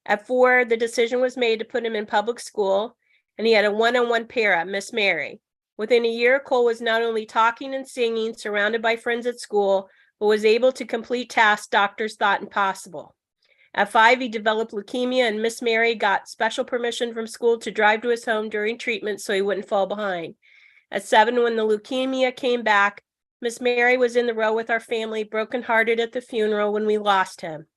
S18: At 4, the decision was made to put him in public school, and he had a one-on-one para, Miss Mary. Within a year, Cole was not only talking and singing, surrounded by friends at school, but was able to complete tasks doctors thought impossible. At 5, he developed leukemia, and Miss Mary got special permission from school to drive to his home during treatment so he wouldn't fall behind. At 7, when the leukemia came back, Miss Mary was in the row with our family, brokenhearted at the funeral when we lost him.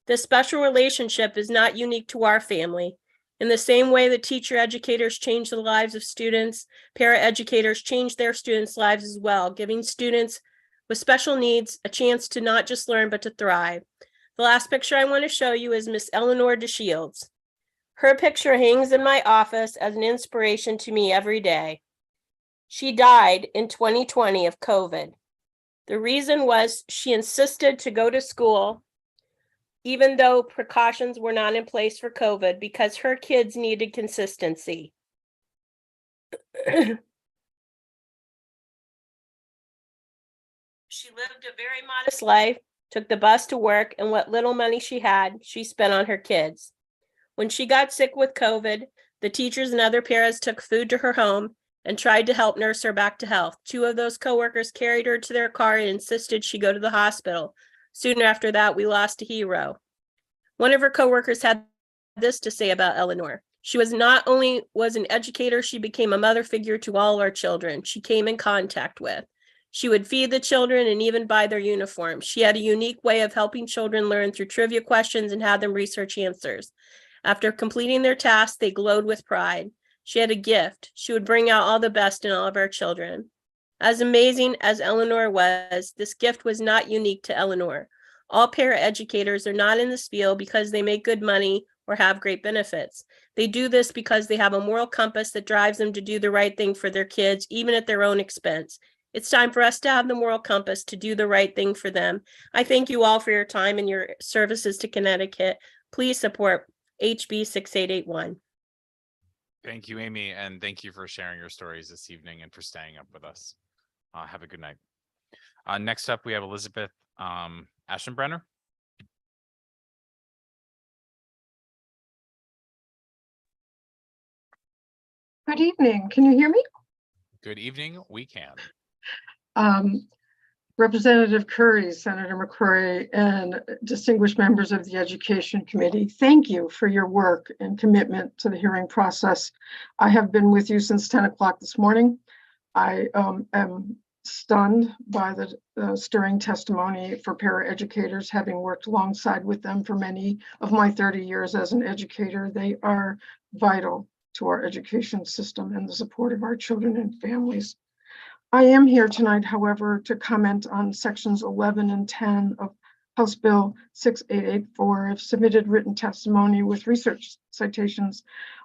S18: This special relationship is not unique to our family. In the same way that teacher educators change the lives of students, para-educators change their students' lives as well, giving students with special needs a chance to not just learn, but to thrive. The last picture I want to show you is Miss Eleanor DeShields. Her picture hangs in my office as an inspiration to me every day. She died in 2020 of COVID. The reason was she insisted to go to school even though precautions were not in place for COVID, because her kids needed consistency. She lived a very modest life, took the bus to work, and what little money she had, she spent on her kids. When she got sick with COVID, the teachers and other paras took food to her home and tried to help nurse her back to health. 2 of those coworkers carried her to their car and insisted she go to the hospital. Soon after that, we lost a hero. One of her coworkers had this to say about Eleanor. She was not only was an educator, she became a mother figure to all our children she came in contact with. She would feed the children and even buy their uniforms. She had a unique way of helping children learn through trivia questions and had them research answers. After completing their tasks, they glowed with pride. She had a gift. She would bring out all the best in all of our children. As amazing as Eleanor was, this gift was not unique to Eleanor. All paraeducators are not in this field because they make good money or have great benefits. They do this because they have a moral compass that drives them to do the right thing for their kids, even at their own expense. It's time for us to have the moral compass to do the right thing for them. I thank you all for your time and your services to Connecticut. Please support HB 6881.
S2: Thank you, Amy, and thank you for sharing your stories this evening and for staying up with us. Have a good night. Next up, we have Elizabeth Aschenbrenner.
S21: Good evening. Can you hear me?
S2: Good evening. We can.
S21: Representative Curry, Senator McCrory, and distinguished members of the Education Committee, thank you for your work and commitment to the hearing process. I have been with you since 10 o'clock this morning. I am stunned by the stirring testimony for paraeducators, having worked alongside with them for many of my 30 years as an educator. They are vital to our education system and the support of our children and families. I am here tonight, however, to comment on sections 11 and 10 of House Bill 6884. I've submitted written testimony with research citations.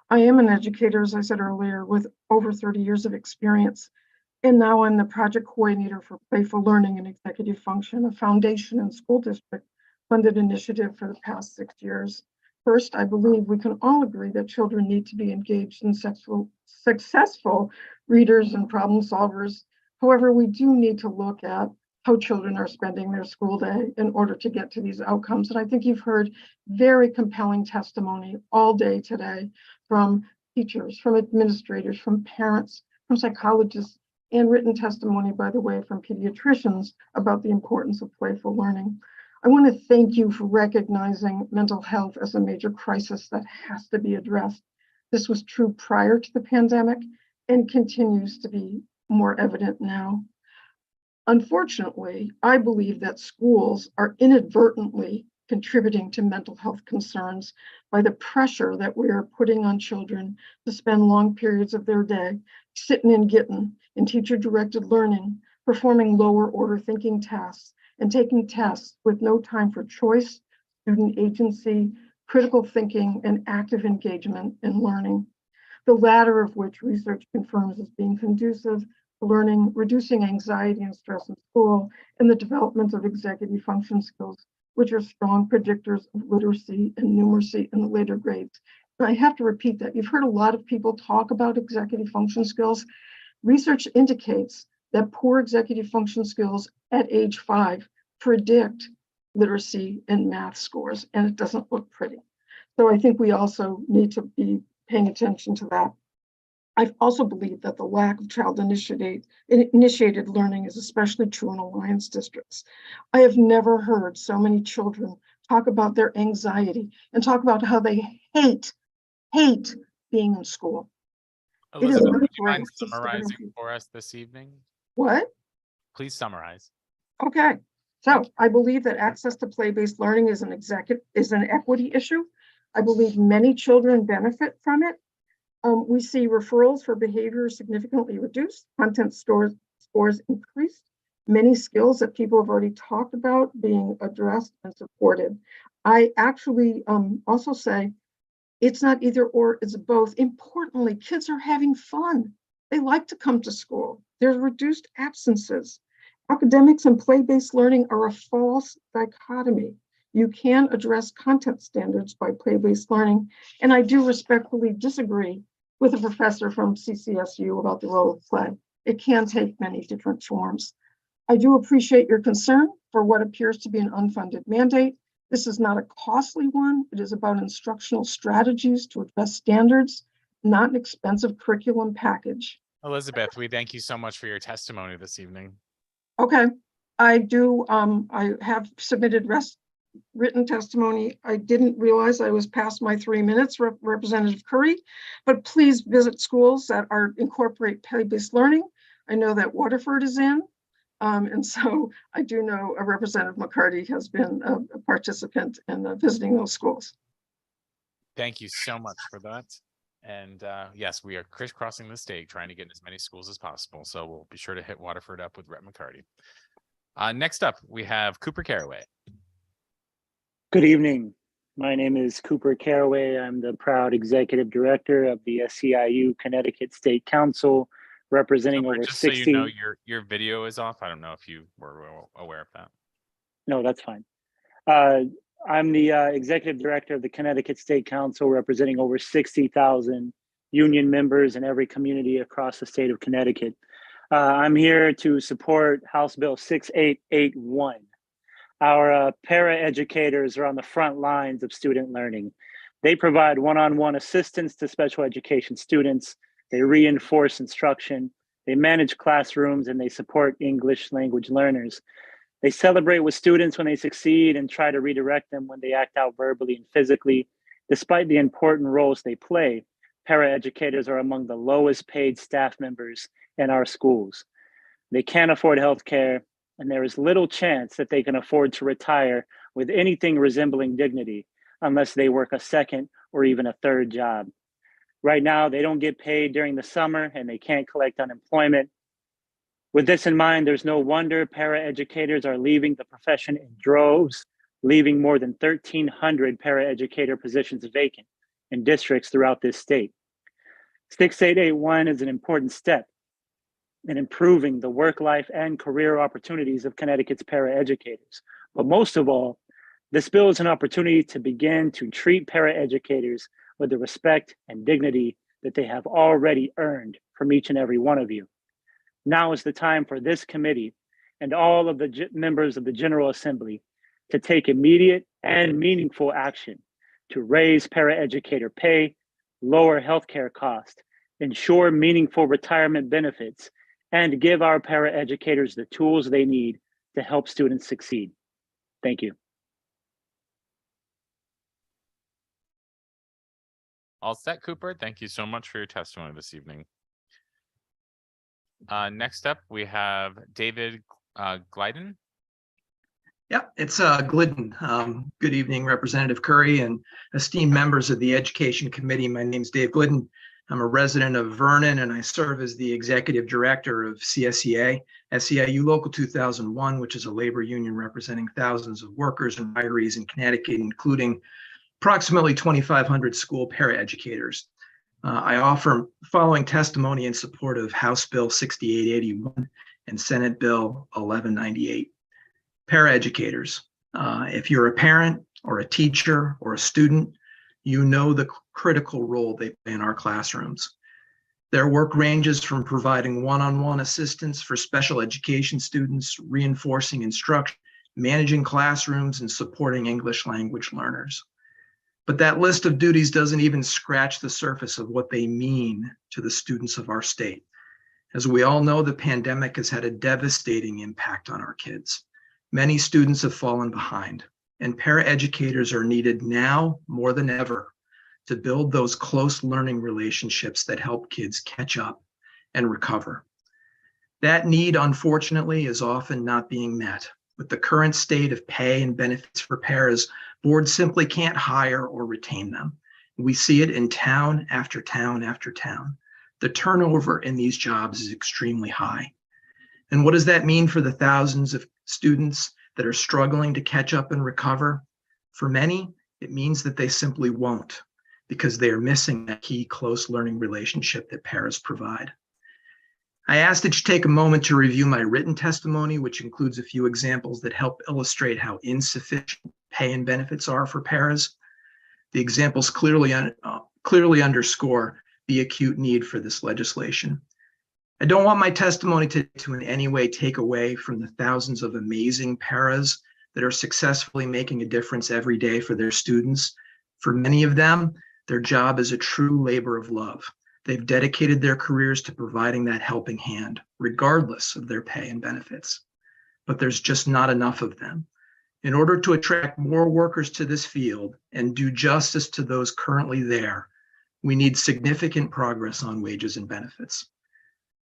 S21: I am an educator, as I said earlier, with over 30 years of experience. And now I'm the project coordinator for Playful Learning and Executive Function, a foundation and school district funded initiative for the past 6 years. First, I believe we can all agree that children need to be engaged in successful readers and problem solvers. However, we do need to look at how children are spending their school day in order to get to these outcomes. And I think you've heard very compelling testimony all day today from teachers, from administrators, from parents, from psychologists, and written testimony, by the way, from pediatricians about the importance of playful learning. I want to thank you for recognizing mental health as a major crisis that has to be addressed. This was true prior to the pandemic and continues to be more evident now. Unfortunately, I believe that schools are inadvertently contributing to mental health concerns by the pressure that we are putting on children to spend long periods of their day sitting and getting in teacher-directed learning, performing lower order thinking tasks, and taking tests with no time for choice, student agency, critical thinking, and active engagement in learning. The latter of which research confirms as being conducive to learning, reducing anxiety and stress in school, and the development of executive function skills, which are strong predictors of literacy and numeracy in the later grades. And I have to repeat that. You've heard a lot of people talk about executive function skills. Research indicates that poor executive function skills at age 5 predict literacy and math scores, and it doesn't look pretty. So I think we also need to be paying attention to that. I also believe that the lack of child-initiated learning is especially true in alliance districts. I have never heard so many children talk about their anxiety and talk about how they hate being in school.
S2: Elizabeth, would you mind summarizing for us this evening?
S21: What?
S2: Please summarize.
S21: Okay, so I believe that access to play-based learning is an equity issue. I believe many children benefit from it. We see referrals for behavior significantly reduced, content scores increased, many skills that people have already talked about being addressed and supported. I actually also say it's not either or, it's both. Importantly, kids are having fun. They like to come to school. There's reduced absences. Academics and play-based learning are a false dichotomy. You can address content standards by play-based learning, and I do respectfully disagree with a professor from CCSU about the role of play. It can take many different forms. I do appreciate your concern for what appears to be an unfunded mandate. This is not a costly one. It is about instructional strategies to address standards, not an expensive curriculum package.
S2: Elizabeth, we thank you so much for your testimony this evening.
S21: Okay, I do. I have submitted written testimony. I didn't realize I was past my 3 minutes, Representative Curry, but please visit schools that incorporate play-based learning. I know that Waterford is in. And so I do know Representative McCarty has been a participant in visiting those schools.
S2: Thank you so much for that. And yes, we are crisscrossing the state trying to get in as many schools as possible. So we'll be sure to hit Waterford up with Rep McCarty. Next up, we have Cooper Caraway.
S3: Good evening. My name is Cooper Caraway. I'm the proud executive director of the SEIU Connecticut State Council, representing over
S2: Just
S3: 60.
S2: so you know, your video is off. I don't know if you were aware of that.
S3: No, that's fine. I'm the executive director of the Connecticut State Council, representing over 60,000 union members in every community across the state of Connecticut. I'm here to support House Bill 6881. Our para-educators are on the front lines of student learning. They provide one-on-one assistance to special education students. They reinforce instruction. They manage classrooms, and they support English language learners. They celebrate with students when they succeed and try to redirect them when they act out verbally and physically. Despite the important roles they play, paraeducators are among the lowest paid staff members in our schools. They can't afford health care, and there is little chance that they can afford to retire with anything resembling dignity unless they work a second or even a third job. Right now, they don't get paid during the summer and they can't collect unemployment. With this in mind, there's no wonder paraeducators are leaving the profession in droves, leaving more than 1,300 paraeducator positions vacant in districts throughout this state. 6881 is an important step in improving the work life and career opportunities of Connecticut's paraeducators. But most of all, this bill is an opportunity to begin to treat paraeducators with the respect and dignity that they have already earned from each and every one of you. Now is the time for this committee and all of the members of the General Assembly to take immediate and meaningful action to raise paraeducator pay, lower healthcare costs, ensure meaningful retirement benefits, and give our paraeducators the tools they need to help students succeed. Thank you.
S2: All set, Cooper. Thank you so much for your testimony this evening. Next up, we have David Glyden.
S22: Yeah, it's Glidden. Good evening, Representative Curry and esteemed members of the Education Committee. My name is Dave Glidden. I'm a resident of Vernon, and I serve as the executive director of CSEA, SEIU Local 2001, which is a labor union representing thousands of workers and retirees in Connecticut, including approximately 2,500 school paraeducators. I offer following testimony in support of House Bill 6881 and Senate Bill 1198. Paraeducators, if you're a parent or a teacher or a student, you know the critical role they play in our classrooms. Their work ranges from providing one-on-one assistance for special education students, reinforcing instruction, managing classrooms, and supporting English language learners. But that list of duties doesn't even scratch the surface of what they mean to the students of our state. As we all know, the pandemic has had a devastating impact on our kids. Many students have fallen behind, and paraeducators are needed now more than ever to build those close learning relationships that help kids catch up and recover. That need, unfortunately, is often not being met. With the current state of pay and benefits for paras, boards simply can't hire or retain them. We see it in town after town after town. The turnover in these jobs is extremely high. And what does that mean for the thousands of students that are struggling to catch up and recover? For many, it means that they simply won't, because they are missing that key close learning relationship that paras provide. I ask that you take a moment to review my written testimony, which includes a few examples that help illustrate how insufficient pay and benefits are for paras. The examples clearly underscore the acute need for this legislation. I don't want my testimony to in any way take away from the thousands of amazing paras that are successfully making a difference every day for their students. For many of them, their job is a true labor of love. They've dedicated their careers to providing that helping hand, regardless of their pay and benefits. But there's just not enough of them. In order to attract more workers to this field and do justice to those currently there, we need significant progress on wages and benefits.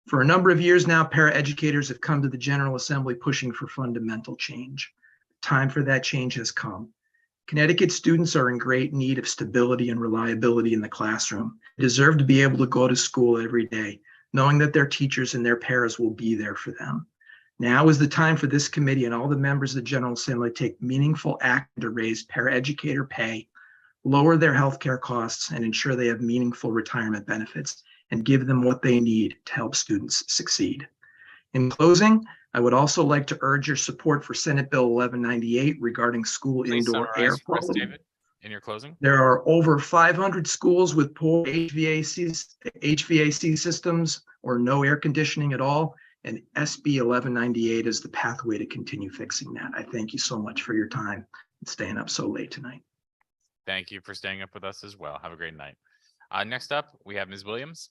S22: For a number of years now, paraeducators have come to the General Assembly pushing for fundamental change. Time for that change has come. Connecticut students are in great need of stability and reliability in the classroom. They deserve to be able to go to school every day, knowing that their teachers and their paras will be there for them. Now is the time for this committee and all the members of the General Assembly to take meaningful action to raise paraeducator pay, lower their healthcare costs, and ensure they have meaningful retirement benefits, and give them what they need to help students succeed. In closing, I would also like to urge your support for Senate Bill 1198 regarding school
S2: Please
S22: indoor air
S2: summarize for us,
S22: quality.
S2: David, in your closing.
S22: There are over 500 schools with poor HVAC systems or no air conditioning at all, and SB 1198 is the pathway to continue fixing that. I thank you so much for your time and staying up so late tonight.
S2: Thank you for staying up with us as well. Have a great night. Next up, we have Ms. Williams.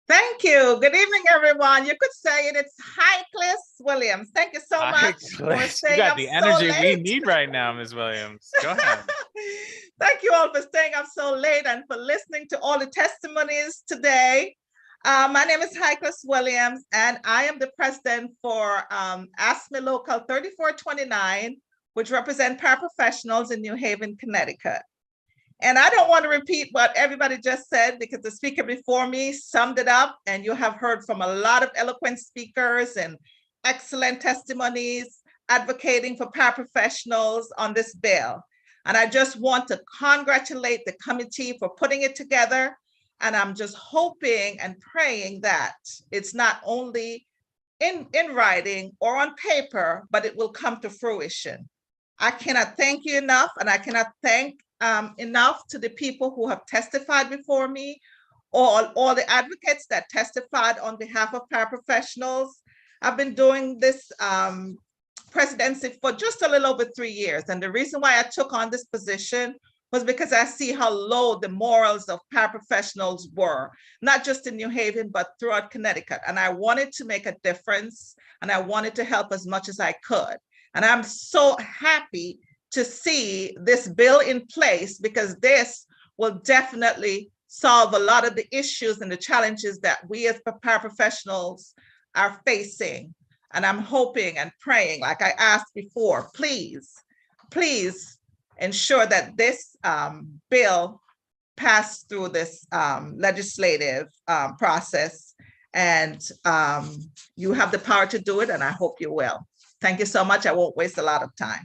S5: Thank you. Good evening, everyone. You could say it. It's Highcliffe Williams. Thank you so much for
S2: You
S5: staying
S2: got
S5: up
S2: the
S5: so
S2: energy we
S5: late.
S2: need right now, Ms. Williams. Go ahead.
S5: Thank you all for staying up so late and for listening to all the testimonies today. My name is Highcliffe Williams, and I am the president for ASME Local 3429, which represent paraprofessionals in New Haven, Connecticut. And I don't want to repeat what everybody just said because the speaker before me summed it up, and you have heard from a lot of eloquent speakers and excellent testimonies advocating for paraprofessionals on this bill. And I just want to congratulate the committee for putting it together. And I'm just hoping and praying that it's not only in writing or on paper, but it will come to fruition. I cannot thank you enough, and I cannot thank enough to the people who have testified before me, all the advocates that testified on behalf of paraprofessionals. I've been doing this presidency for just a little over 3 years. And the reason why I took on this position was because I see how low the morals of paraprofessionals were, not just in New Haven, but throughout Connecticut. And I wanted to make a difference, and I wanted to help as much as I could. And I'm so happy to see this bill in place, because this will definitely solve a lot of the issues and the challenges that we as paraprofessionals are facing. And I'm hoping and praying, like I asked before, please ensure that this bill pass through this legislative process, and you have the power to do it, and I hope you will. Thank you so much. I won't waste a lot of time.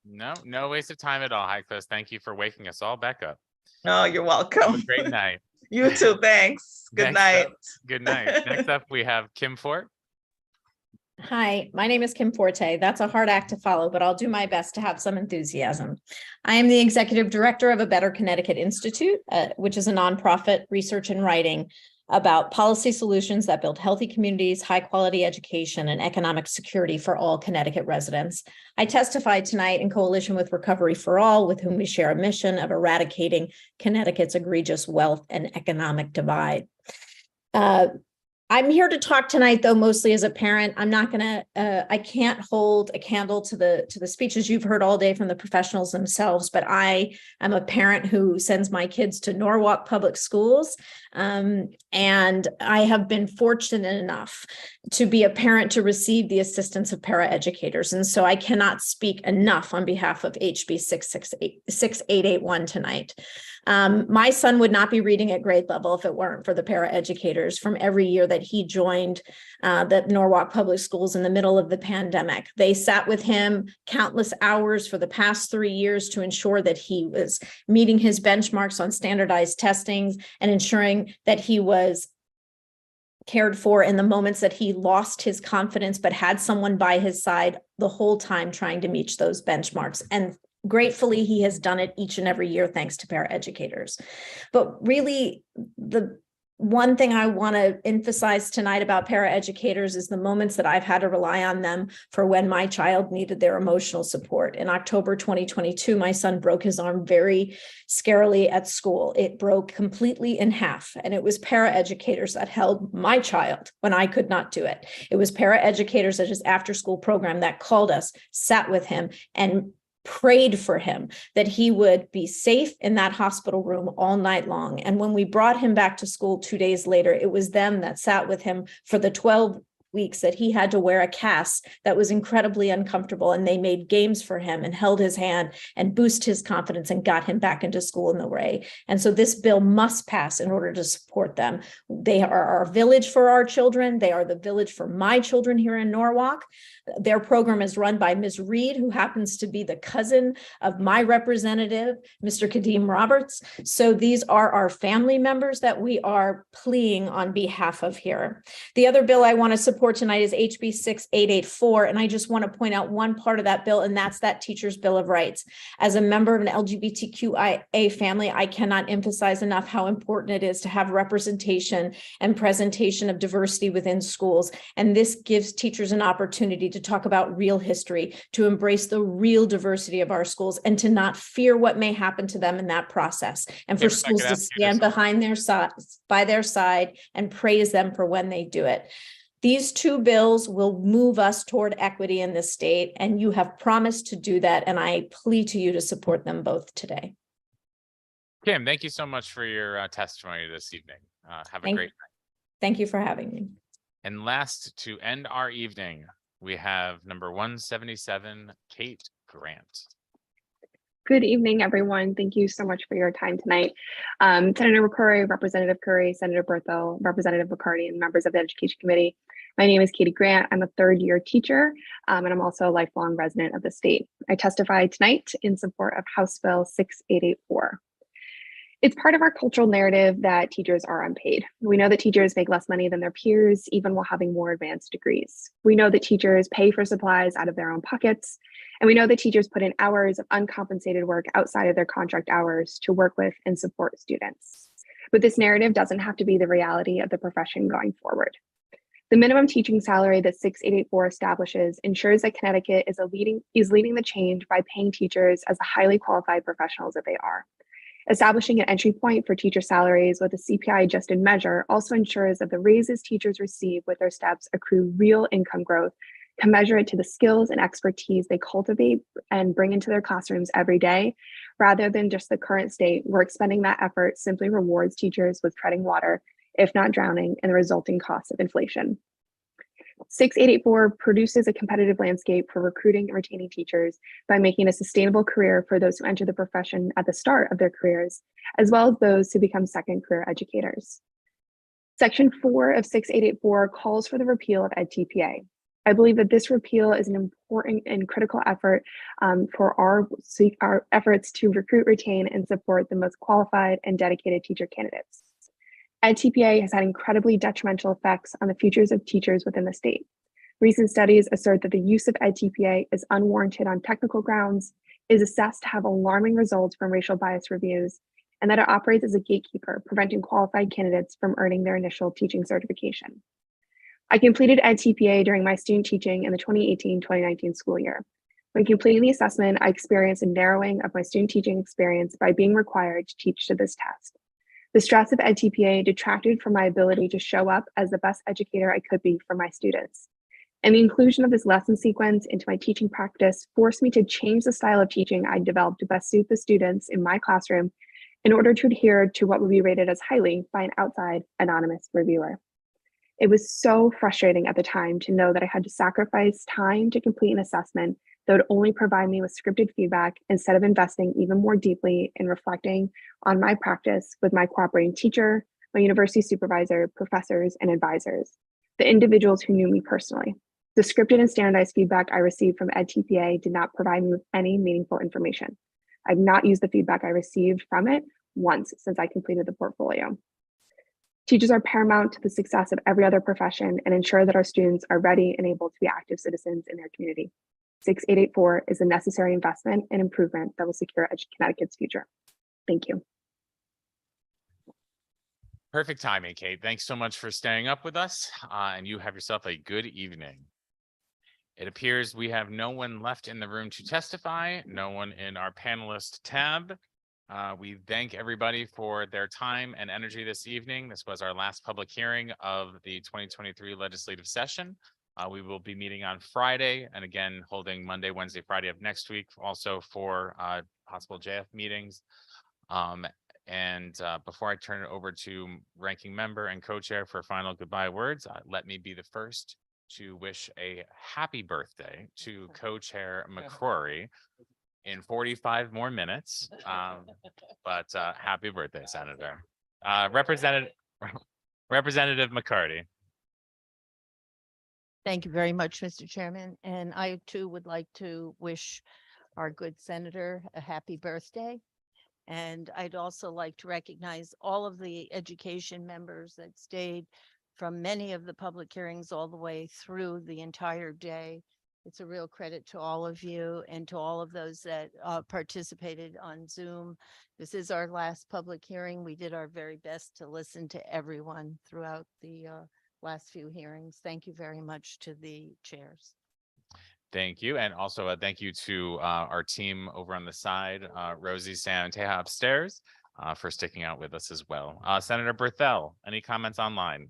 S2: No waste of time at all, Highcliffe. Thank you for waking us all back up.
S5: Oh, you're welcome.
S2: Have a great night.
S5: You too. Thanks. Good night.
S2: Good night. Next up, we have Kim Fort.
S13: Hi, my name is Kim Forte. That's a hard act to follow, but I'll do my best to have some enthusiasm. I am the executive director of A Better Connecticut Institute, which is a nonprofit research and writing about policy solutions that build healthy communities, high quality education, and economic security for all Connecticut residents. I testified tonight in coalition with Recovery for All, with whom we share a mission of eradicating Connecticut's egregious wealth and economic divide. I'm here to talk tonight, though, mostly as a parent. I'm not going to, I can't hold a candle to the speeches you've heard all day from the professionals themselves, but I am a parent who sends my kids to Norwalk Public Schools. And I have been fortunate enough to be a parent to receive the assistance of paraeducators. And so I cannot speak enough on behalf of HB 6881 tonight. My son would not be reading at grade level if it weren't for the paraeducators from every year that he joined the Norwalk Public Schools in the middle of the pandemic. They sat with him countless hours for the past 3 years to ensure that he was meeting his benchmarks on standardized testings and ensuring that he was cared for in the moments that he lost his confidence, but had someone by his side the whole time trying to meet those benchmarks. And gratefully, he has done it each and every year, thanks to paraeducators. But really, the one thing I want to emphasize tonight about paraeducators is the moments that I've had to rely on them for when my child needed their emotional support. In October 2022, my son broke his arm very scarily at school. It broke completely in half, and it was paraeducators that held my child when I could not do it. It was paraeducators at his after-school program that called us, sat with him, and prayed for him that he would be safe in that hospital room all night long. And when we brought him back to school 2 days later, it was them that sat with him for the 12 weeks that he had to wear a cast that was incredibly uncomfortable. And they made games for him and held his hand and boosted his confidence and got him back into school in the way. And so this bill must pass in order to support them. They are our village for our children. They are the village for my children here in Norwalk. Their program is run by Ms. Reed, who happens to be the cousin of my representative, Mr. Kadeem Roberts. So these are our family members that we are pleading on behalf of here. The other bill I want to support tonight is HB 6884. And I just want to point out one part of that bill, and that's that Teacher's Bill of Rights. As a member of an LGBTQIA family, I cannot emphasize enough how important it is to have representation and presentation of diversity within schools. And this gives teachers an opportunity to talk about real history, to embrace the real diversity of our schools, and to not fear what may happen to them in that process. And for schools to stand behind their side, by their side, and praise them for when they do it. These two bills will move us toward equity in this state, and you have promised to do that, and I plead to you to support them both today.
S2: Kim, thank you so much for your testimony this evening. Have a great night.
S13: Thank you for having me.
S2: And last, to end our evening, we have number 177, Kate Grant.
S6: Good evening, everyone. Thank you so much for your time tonight. Senator McCurry, Representative Curry, Senator Berthel, Representative McCarty, and members of the Education Committee. My name is Katie Grant. I'm a third-year teacher, and I'm also a lifelong resident of the state. I testify tonight in support of House Bill 6884. It's part of our cultural narrative that teachers are unpaid. We know that teachers make less money than their peers, even while having more advanced degrees. We know that teachers pay for supplies out of their own pockets, and we know that teachers put in hours of uncompensated work outside of their contract hours to work with and support students. But this narrative doesn't have to be the reality of the profession going forward. The minimum teaching salary that 6884 establishes ensures that Connecticut is leading the change by paying teachers as the highly qualified professionals that they are. Establishing an entry point for teacher salaries with a CPI adjusted measure also ensures that the raises teachers receive with their steps accrue real income growth, commensurate to the skills and expertise they cultivate and bring into their classrooms every day, rather than just the current state where expending that effort simply rewards teachers with treading water, if not drowning, in the resulting costs of inflation. 6884 produces a competitive landscape for recruiting and retaining teachers by making a sustainable career for those who enter the profession at the start of their careers, as well as those who become second career educators. Section 4 of 6884 calls for the repeal of EdTPA. I believe that this repeal is an important and critical effort for our efforts to recruit, retain, and support the most qualified and dedicated teacher candidates. EdTPA has had incredibly detrimental effects on the futures of teachers within the state. Recent studies assert that the use of EdTPA is unwarranted on technical grounds, is assessed to have alarming results from racial bias reviews, and that it operates as a gatekeeper, preventing qualified candidates from earning their initial teaching certification. I completed EdTPA during my student teaching in the 2018-2019 school year. When completing the assessment, I experienced a narrowing of my student teaching experience by being required to teach to this test. The stress of EdTPA detracted from my ability to show up as the best educator I could be for my students. And the inclusion of this lesson sequence into my teaching practice forced me to change the style of teaching I developed to best suit the students in my classroom in order to adhere to what would be rated as highly by an outside anonymous reviewer. It was so frustrating at the time to know that I had to sacrifice time to complete an assessment that would only provide me with scripted feedback instead of investing even more deeply in reflecting on my practice with my cooperating teacher, my university supervisor, professors, and advisors, the individuals who knew me personally. The scripted and standardized feedback I received from EdTPA did not provide me with any meaningful information. I've not used the feedback I received from it once since I completed the portfolio. Teachers are paramount to the success of every other profession and ensure that our students are ready and able to be active citizens in their community. 6884 is a necessary investment and improvement that will secure Connecticut's future. Thank you.
S2: Perfect timing, Kate. Thanks so much for staying up with us, and you have yourself a good evening. It appears we have no one left in the room to testify, no one in our panelist tab. We thank everybody for their time and energy this evening. This was our last public hearing of the 2023 legislative session. We will be meeting on Friday and again holding Monday, Wednesday, Friday of next week, also for possible JF meetings. Before I turn it over to ranking member and co-chair for final goodbye words, let me be the first to wish a happy birthday to co-chair McCrory in 45 more minutes. Happy birthday, Senator. Representative McCarty.
S1: Thank you very much, Mr. Chairman. And I too would like to wish our good senator a happy birthday. And I'd also like to recognize all of the education members that stayed from many of the public hearings all the way through the entire day. It's a real credit to all of you and to all of those that participated on Zoom. This is our last public hearing. We did our very best to listen to everyone throughout the last few hearings. Thank you very much to the chairs.
S2: Thank you. And also a thank you to our team over on the side, Rosie, Sam, and Teja upstairs for sticking out with us as well. Senator Berthel, any comments online?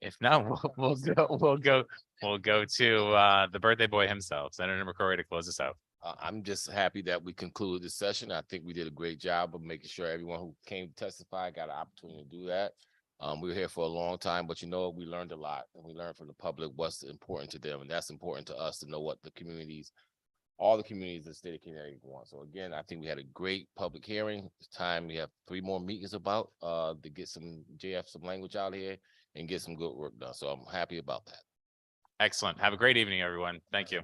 S2: If not, we'll go to the birthday boy himself, Senator McCrory, to close us out.
S7: I'm just happy that we concluded this session. I think we did a great job of making sure everyone who came to testify got an opportunity to do that. We were here for a long time, but we learned a lot, and we learned from the public what's important to them, and that's important to us to know what the communities, all the communities in the state of Connecticut want. So again, I think we had a great public hearing. It's time we have 3 more meetings about to get some language out here and get some good work done. So I'm happy about that.
S2: Excellent. Have a great evening, everyone. Thank you.